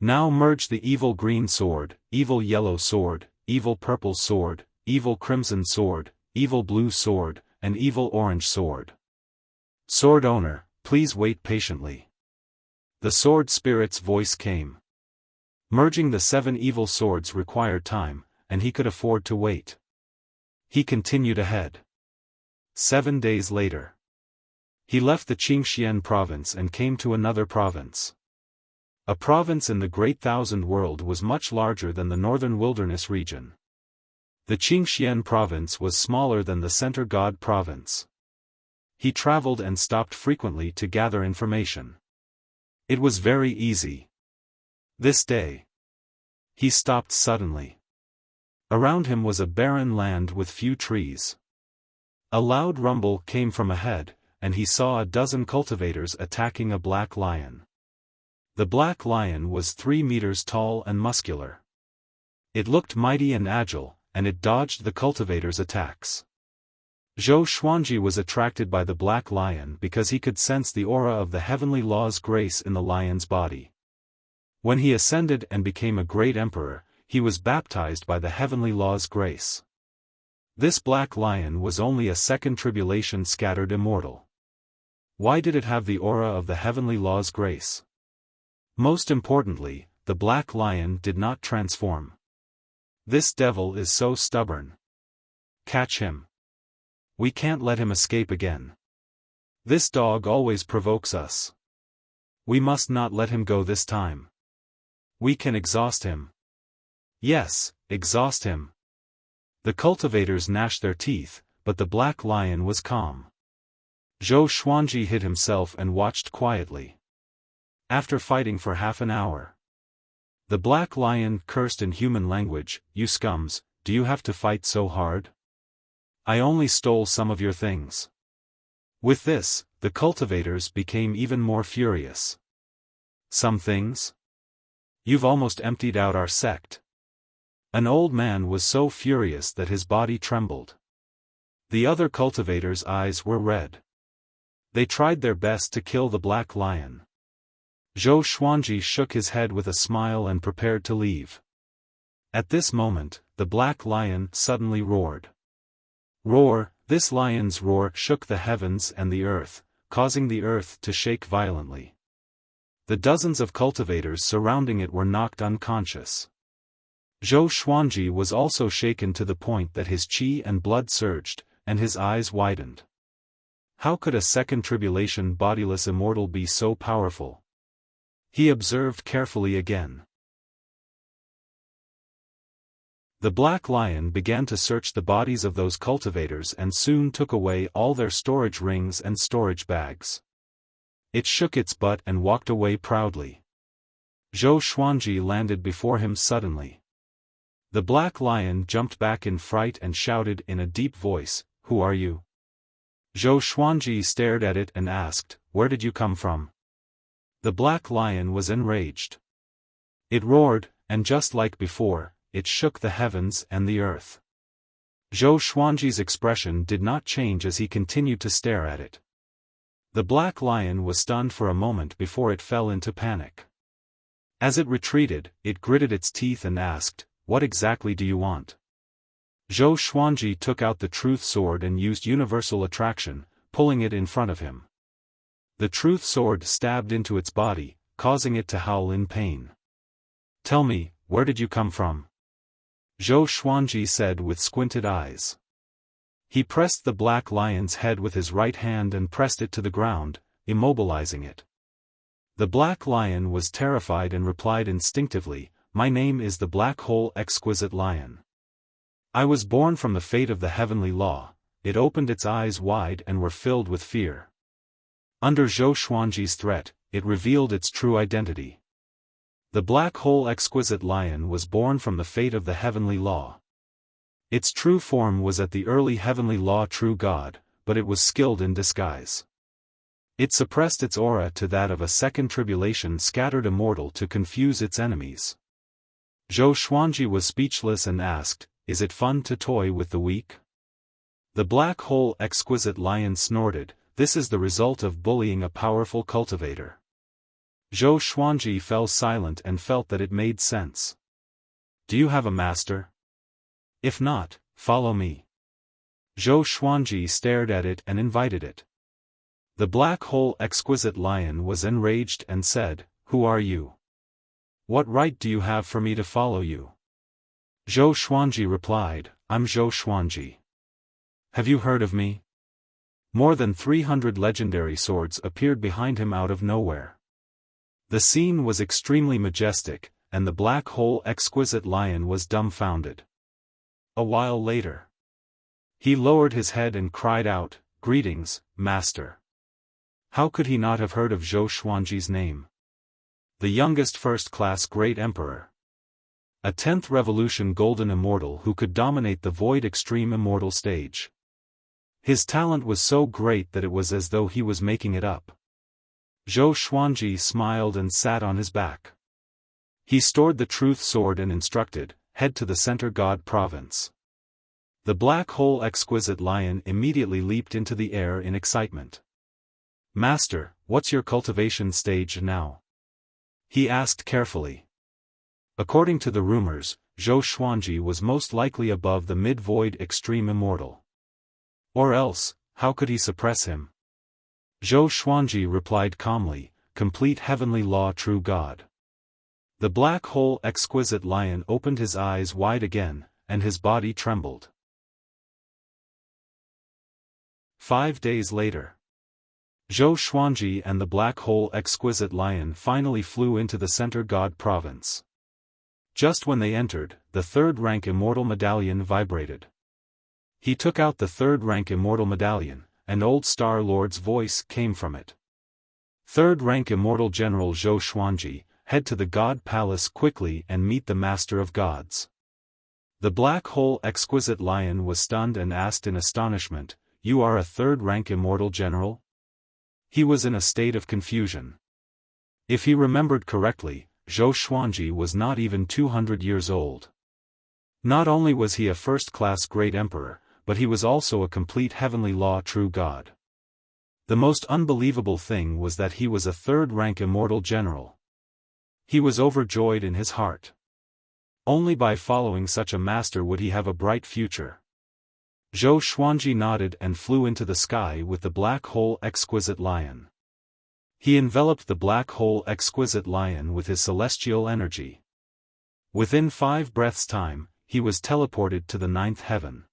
Now merge the Evil Green Sword, Evil Yellow Sword, Evil Purple Sword, Evil Crimson Sword, Evil Blue Sword, and Evil Orange Sword. Sword Owner, please wait patiently. The Sword Spirit's voice came. Merging the 7 evil swords required time, and he could afford to wait. He continued ahead. 7 days later. He left the Qingxian province and came to another province. A province in the Great Thousand World was much larger than the Northern Wilderness region. The Qingxian province was smaller than the Center God province. He traveled and stopped frequently to gather information. It was very easy. This day. He stopped suddenly. Around him was a barren land with few trees. A loud rumble came from ahead, and he saw a dozen cultivators attacking a black lion. The black lion was 3 meters tall and muscular. It looked mighty and agile, and it dodged the cultivators' attacks. Zhou Xuanji was attracted by the black lion because he could sense the aura of the heavenly law's grace in the lion's body. When he ascended and became a great emperor, he was baptized by the heavenly law's grace. This black lion was only a second tribulation scattered immortal. Why did it have the aura of the heavenly law's grace? Most importantly, the black lion did not transform. This devil is so stubborn. Catch him. We can't let him escape again. This dog always provokes us. We must not let him go this time. We can exhaust him. Yes, exhaust him. The cultivators gnashed their teeth, but the black lion was calm. Zhou Xuanji hid himself and watched quietly. After fighting for half an hour, the Black Lion cursed in human language, "You scums, do you have to fight so hard? I only stole some of your things." With this, the cultivators became even more furious. "Some things? You've almost emptied out our sect." An old man was so furious that his body trembled. The other cultivators' eyes were red. They tried their best to kill the Black Lion. Zhou Xuanji shook his head with a smile and prepared to leave. At this moment, the Black Lion suddenly roared. Roar! This lion's roar shook the heavens and the earth, causing the earth to shake violently. The dozens of cultivators surrounding it were knocked unconscious. Zhou Xuanji was also shaken to the point that his qi and blood surged, and his eyes widened. How could a second tribulation bodiless immortal be so powerful? He observed carefully again. The Black Lion began to search the bodies of those cultivators and soon took away all their storage rings and storage bags. It shook its butt and walked away proudly. Zhou Xuanji landed before him suddenly. The Black Lion jumped back in fright and shouted in a deep voice, "Who are you?" Zhou Xuanji stared at it and asked, "Where did you come from?" The Black Lion was enraged. It roared, and just like before, it shook the heavens and the earth. Zhou Xuanji's expression did not change as he continued to stare at it. The Black Lion was stunned for a moment before it fell into panic. As it retreated, it gritted its teeth and asked, "What exactly do you want?" Zhou Xuanji took out the truth sword and used universal attraction, pulling it in front of him. The truth sword stabbed into its body, causing it to howl in pain. "Tell me, where did you come from?" Zhou Xuanji said with squinted eyes. He pressed the Black Lion's head with his right hand and pressed it to the ground, immobilizing it. The Black Lion was terrified and replied instinctively, "My name is the Black Hole Exquisite Lion. I was born from the fate of the heavenly law." It opened its eyes wide and were filled with fear. Under Zhou Xuanji's threat, it revealed its true identity. The Black Hole Exquisite Lion was born from the fate of the heavenly law. Its true form was at the early heavenly law true God, but it was skilled in disguise. It suppressed its aura to that of a second tribulation scattered immortal to confuse its enemies. Zhou Xuanji was speechless and asked, "Is it fun to toy with the weak?" The Black Hole Exquisite Lion snorted, "This is the result of bullying a powerful cultivator." Zhou Xuanji fell silent and felt that it made sense. "Do you have a master? If not, follow me." Zhou Xuanji stared at it and invited it. The Black Hole Exquisite Lion was enraged and said, "Who are you? What right do you have for me to follow you?" Zhou Xuanji replied, "I'm Zhou Xuanji. Have you heard of me?" More than 300 legendary swords appeared behind him out of nowhere. The scene was extremely majestic, and the Black Hole Exquisite Lion was dumbfounded. A while later, he lowered his head and cried out, "Greetings, Master." How could he not have heard of Zhou Xuanji's name? The youngest first-class Great Emperor. A 10th Revolution Golden Immortal who could dominate the Void Extreme Immortal stage. His talent was so great that it was as though he was making it up. Zhou Xuanji smiled and sat on his back. He stored the truth sword and instructed, "Head to the Center God Province." The Black Hole Exquisite Lion immediately leaped into the air in excitement. "Master, what's your cultivation stage now?" he asked carefully. According to the rumors, Zhou Xuanji was most likely above the mid-void extreme immortal. Or else, how could he suppress him? Zhou Xuanji replied calmly, "Complete heavenly law true God." The Black Hole Exquisite Lion opened his eyes wide again, and his body trembled. 5 days later, Zhou Xuanji and the Black Hole Exquisite Lion finally flew into the Center God Province. Just when they entered, the third-rank Immortal Medallion vibrated. He took out the third-rank Immortal Medallion, and Old Star Lord's voice came from it. Third-rank immortal General Zhou Xuanji, head to the God Palace quickly and meet the Master of Gods. The black hole exquisite lion was stunned and asked in astonishment, "You are a third-rank immortal general?" He was in a state of confusion. If he remembered correctly, Zhou Xuanji was not even 200 years old. Not only was he a first-class great emperor, but he was also a complete heavenly law true god. The most unbelievable thing was that he was a third-rank immortal general. He was overjoyed in his heart. Only by following such a master would he have a bright future. Zhou Xuanji nodded and flew into the sky with the black hole exquisite lion. He enveloped the black hole exquisite lion with his celestial energy. Within 5 breaths' time, he was teleported to the 9th heaven.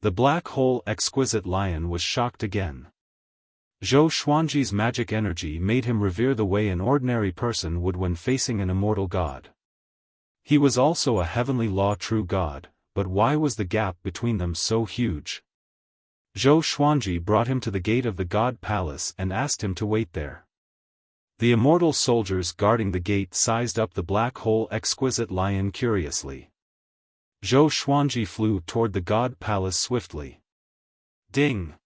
The black hole exquisite lion was shocked again. Zhou Xuanji's magic energy made him revere the way an ordinary person would when facing an immortal god. He was also a heavenly law true god, but why was the gap between them so huge? Zhou Xuanji brought him to the gate of the God Palace and asked him to wait there. The immortal soldiers guarding the gate sized up the black hole exquisite lion curiously. Zhou Xuanji flew toward the God Palace swiftly. Ding!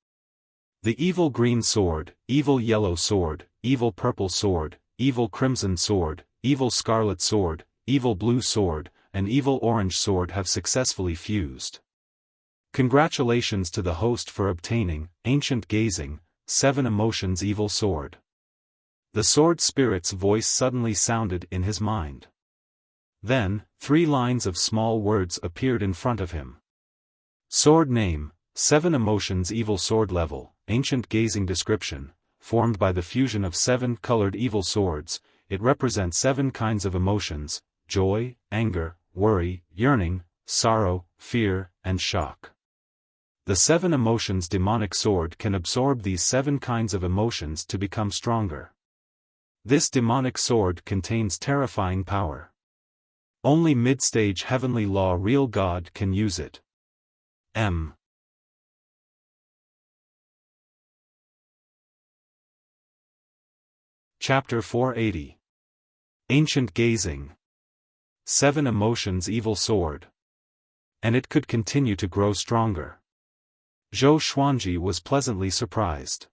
The evil green sword, evil yellow sword, evil purple sword, evil crimson sword, evil scarlet sword, evil blue sword, and evil orange sword have successfully fused. Congratulations to the host for obtaining, ancient gazing, 7 emotions evil sword. The sword spirit's voice suddenly sounded in his mind. Then, 3 lines of small words appeared in front of him. Sword name, 7 emotions evil sword level, ancient gazing description, formed by the fusion of 7 colored evil swords, it represents 7 kinds of emotions, joy, anger, worry, yearning, sorrow, fear, and shock. The 7 emotions demonic sword can absorb these 7 kinds of emotions to become stronger. This demonic sword contains terrifying power. Only mid-stage heavenly law real God can use it. Chapter 480. Ancient Gazing. 7 emotions evil sword. And it could continue to grow stronger. Zhou Xuanji was pleasantly surprised.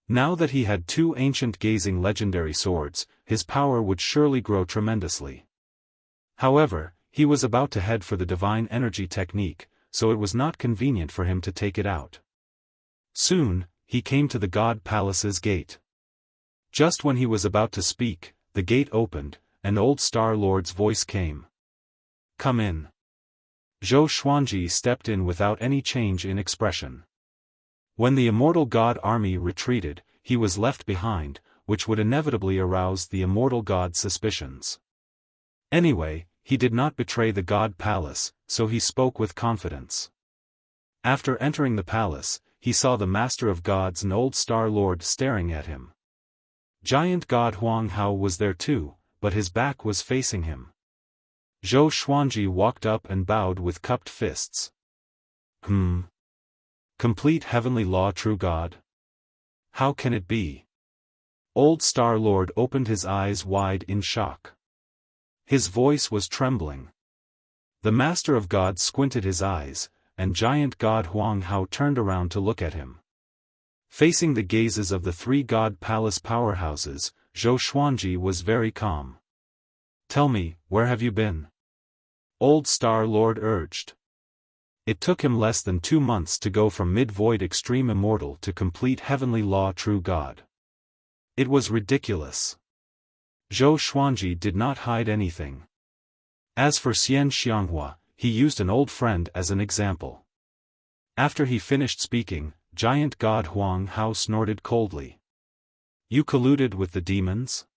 Now that he had 2 ancient gazing legendary swords, his power would surely grow tremendously. However, he was about to head for the divine energy technique, so it was not convenient for him to take it out. Soon, he came to the God Palace's gate. Just when he was about to speak, the gate opened, and Old Star Lord's voice came. "Come in." Zhou Xuanji stepped in without any change in expression. When the immortal god army retreated, he was left behind, which would inevitably arouse the immortal god's suspicions. Anyway, he did not betray the God Palace, so he spoke with confidence. After entering the palace, he saw the Master of Gods and Old Star Lord staring at him. Giant God Huang Hao was there too, but his back was facing him. Zhou Xuanji walked up and bowed with cupped fists. Complete heavenly law true God? How can it be? Old Star Lord opened his eyes wide in shock. His voice was trembling. The Master of God squinted his eyes, and Giant God Huang Hao turned around to look at him. Facing the gazes of the 3 God Palace powerhouses, Zhou Xuanji was very calm. "Tell me, where have you been?" Old Star Lord urged. It took him less than 2 months to go from mid-void extreme immortal to complete heavenly law true God. It was ridiculous. Zhou Xuanji did not hide anything. As for Xian Xianghua, he used an old friend as an example. After he finished speaking, Giant God Huang Hao snorted coldly. "You colluded with the demons?"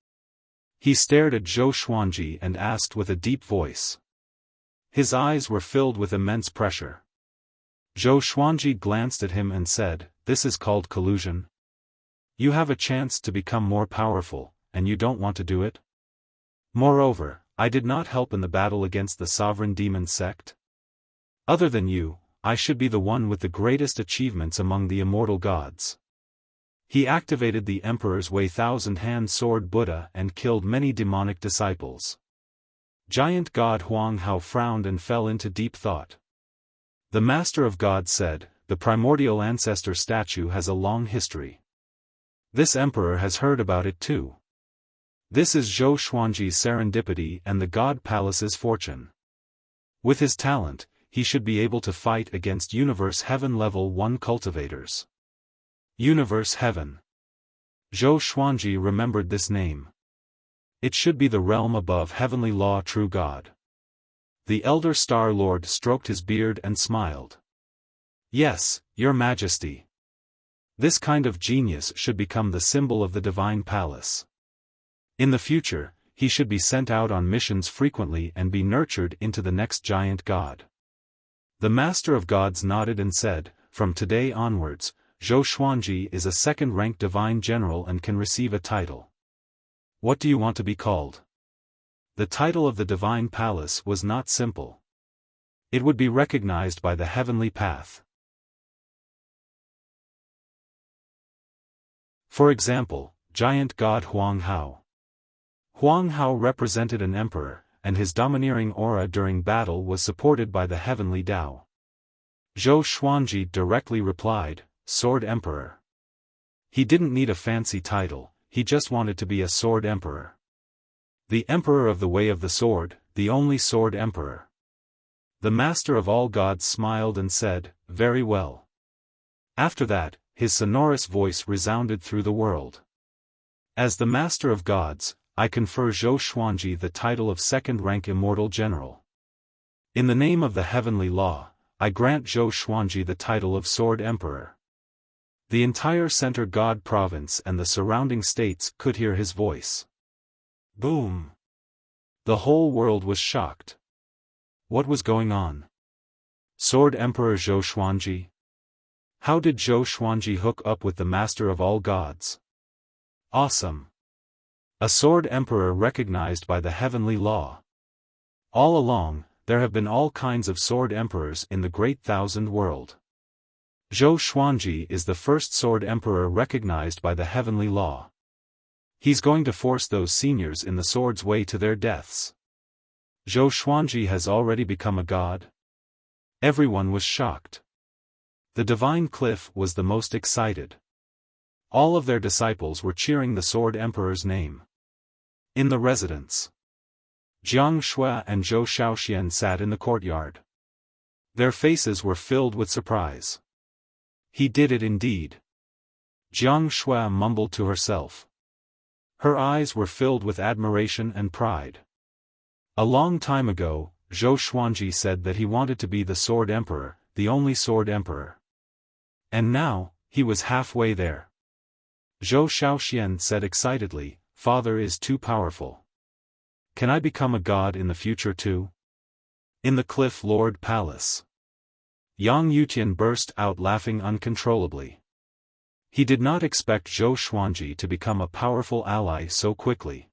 He stared at Zhou Xuanji and asked with a deep voice. His eyes were filled with immense pressure. Zhou Xuanji glanced at him and said, "This is called collusion? You have a chance to become more powerful, and you don't want to do it? Moreover, I did not help in the battle against the sovereign demon sect. Other than you, I should be the one with the greatest achievements among the immortal gods." He activated the Emperor's Way Thousand-Hand Sword Buddha and killed many demonic disciples. Giant God Huang Hao frowned and fell into deep thought. The Master of God said, "The primordial ancestor statue has a long history. This emperor has heard about it too. This is Zhou Xuanji's serendipity and the God Palace's fortune. With his talent, he should be able to fight against Universe Heaven Level 1 cultivators." Universe Heaven. Zhou Xuanji remembered this name. It should be the realm above heavenly law, true God. The Elder Star Lord stroked his beard and smiled. "Yes, Your Majesty. This kind of genius should become the symbol of the Divine Palace. In the future, he should be sent out on missions frequently and be nurtured into the next giant god." The Master of Gods nodded and said, "From today onwards, Zhou Xuanji is a second-rank divine general and can receive a title. What do you want to be called?" The title of the Divine Palace was not simple. It would be recognized by the heavenly path. For example, Giant God Huang Hao. Huang Hao represented an emperor, and his domineering aura during battle was supported by the heavenly Tao. Zhou Xuanji directly replied, "Sword Emperor." He didn't need a fancy title, he just wanted to be a Sword Emperor. The Emperor of the Way of the Sword, the only Sword Emperor. The Master of all Gods smiled and said, "Very well." After that, his sonorous voice resounded through the world. "As the Master of Gods, I confer Zhou Xuanji the title of second-rank Immortal General. In the name of the heavenly law, I grant Zhou Xuanji the title of Sword Emperor." The entire Center God Province and the surrounding states could hear his voice. Boom! The whole world was shocked. What was going on? Sword Emperor Zhou Xuanji? How did Zhou Xuanji hook up with the Master of all Gods? Awesome! A Sword Emperor recognized by the heavenly law. All along, there have been all kinds of Sword Emperors in the Great Thousand World. Zhou Xuanji is the first Sword Emperor recognized by the heavenly law. He's going to force those seniors in the sword's way to their deaths. Zhou Xuanji has already become a god? Everyone was shocked. The Divine Cliff was the most excited. All of their disciples were cheering the Sword Emperor's name. In the residence, Jiang Shui and Zhou Shaoxian sat in the courtyard. Their faces were filled with surprise. He did it indeed. Jiang Shui mumbled to herself. Her eyes were filled with admiration and pride. A long time ago, Zhou Xuanji said that he wanted to be the Sword Emperor, the only Sword Emperor. And now, he was halfway there. Zhou Shaoxian said excitedly, "Father is too powerful. Can I become a god in the future too?" In the Cliff Lord Palace, Yang Yutian burst out laughing uncontrollably. He did not expect Zhou Xuanji to become a powerful ally so quickly.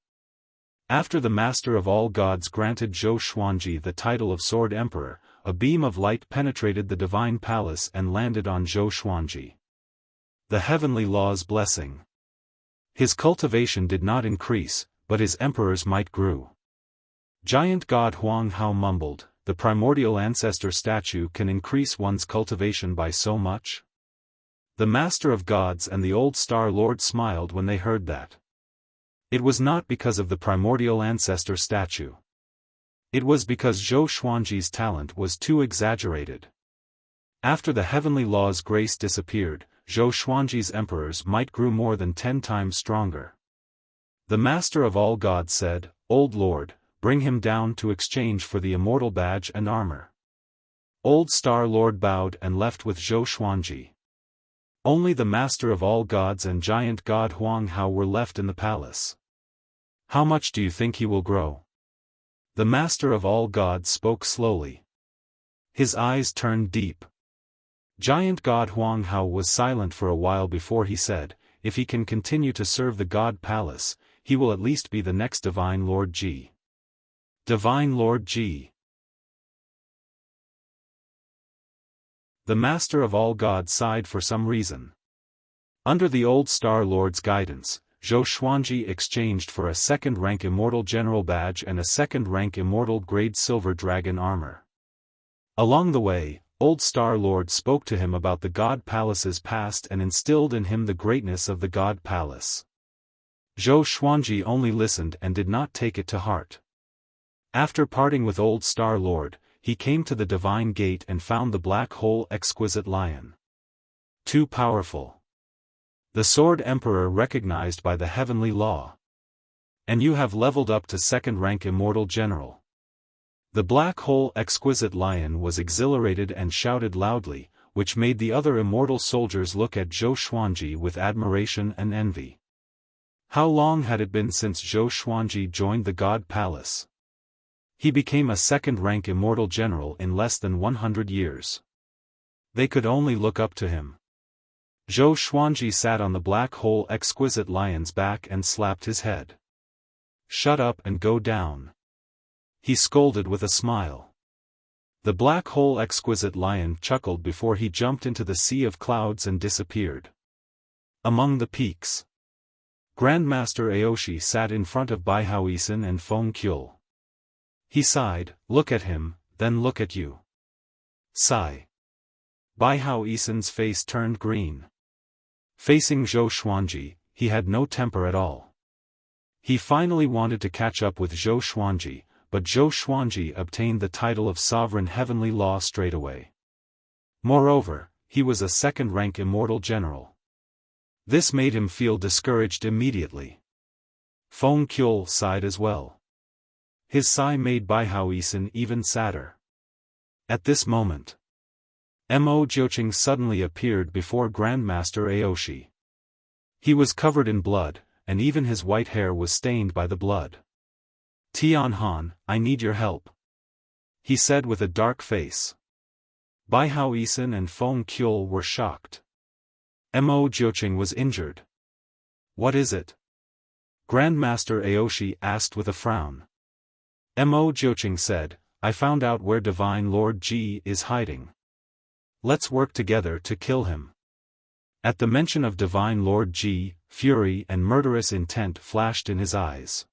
After the Master of all Gods granted Zhou Xuanji the title of Sword Emperor, a beam of light penetrated the Divine Palace and landed on Zhou Xuanji. The heavenly law's blessing. His cultivation did not increase, but his emperor's might grew. Giant God Huang Hao mumbled, "The primordial ancestor statue can increase one's cultivation by so much?" The Master of Gods and the Old Star Lord smiled when they heard that. It was not because of the primordial ancestor statue. It was because Zhou Xuanji's talent was too exaggerated. After the heavenly law's grace disappeared, Zhou Xuanji's emperor's might grew more than 10 times stronger. The Master of all Gods said, "Old Lord, bring him down to exchange for the immortal badge and armor." Old Star Lord bowed and left with Zhou Xuanji. Only the Master of all Gods and Giant God Huang Hao were left in the palace. "How much do you think he will grow?" The Master of all Gods spoke slowly. His eyes turned deep. Giant God Huang Hao was silent for a while before he said, "If he can continue to serve the God Palace, he will at least be the next Divine Lord Ji." Divine Lord Ji. The Master of all Gods sighed for some reason. Under the old Star Lord's guidance, Zhou Xuanji exchanged for a second-rank Immortal General badge and a second-rank Immortal Grade Silver Dragon armor. Along the way, Old Star Lord spoke to him about the God Palace's past and instilled in him the greatness of the God Palace. Zhou Xuanji only listened and did not take it to heart. After parting with Old Star Lord, he came to the Divine Gate and found the Black Hole Exquisite Lion. Too powerful. The Sword Emperor recognized by the heavenly law. And you have leveled up to second-rank Immortal General. The Black Hole Exquisite Lion was exhilarated and shouted loudly, which made the other immortal soldiers look at Zhou Xuanji with admiration and envy. How long had it been since Zhou Xuanji joined the God Palace? He became a second-rank Immortal General in less than 100 years. They could only look up to him. Zhou Xuanji sat on the Black Hole Exquisite Lion's back and slapped his head. "Shut up and go down," he scolded with a smile. The Black Hole Exquisite Lion chuckled before he jumped into the sea of clouds and disappeared. Among the peaks, Grandmaster Aoshi sat in front of Baihaoisen and Feng Kyul. He sighed, "Look at him, then look at you." Sigh. Baihaoisen's face turned green. Facing Zhou Xuanji, he had no temper at all. He finally wanted to catch up with Zhou Xuanji, but Zhou Xuanji obtained the title of Sovereign Heavenly Law straight away. Moreover, he was a second-rank Immortal General. This made him feel discouraged immediately. Feng Kyul sighed as well. His sigh made Baihaoisen even sadder. At this moment, Mo Jiuqing suddenly appeared before Grandmaster Aoshi. He was covered in blood, and even his white hair was stained by the blood. "Tian Han, I need your help," he said with a dark face. Baihaoisen and Feng Kyul were shocked. Mo Jiuqing was injured. "What is it?" Grandmaster Aoshi asked with a frown. Mo Jiuqing said, "I found out where Divine Lord Ji is hiding. Let's work together to kill him." At the mention of Divine Lord Ji, fury and murderous intent flashed in his eyes.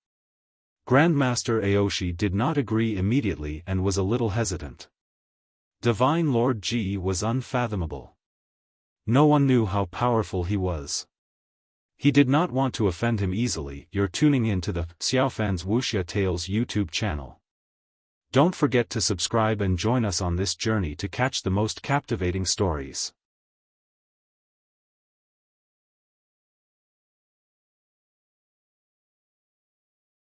Grandmaster Aoshi did not agree immediately and was a little hesitant. Divine Lord Ji was unfathomable. No one knew how powerful he was. He did not want to offend him easily. You're tuning in to the Xiaofan's Wuxia Tales YouTube channel. Don't forget to subscribe and join us on this journey to catch the most captivating stories.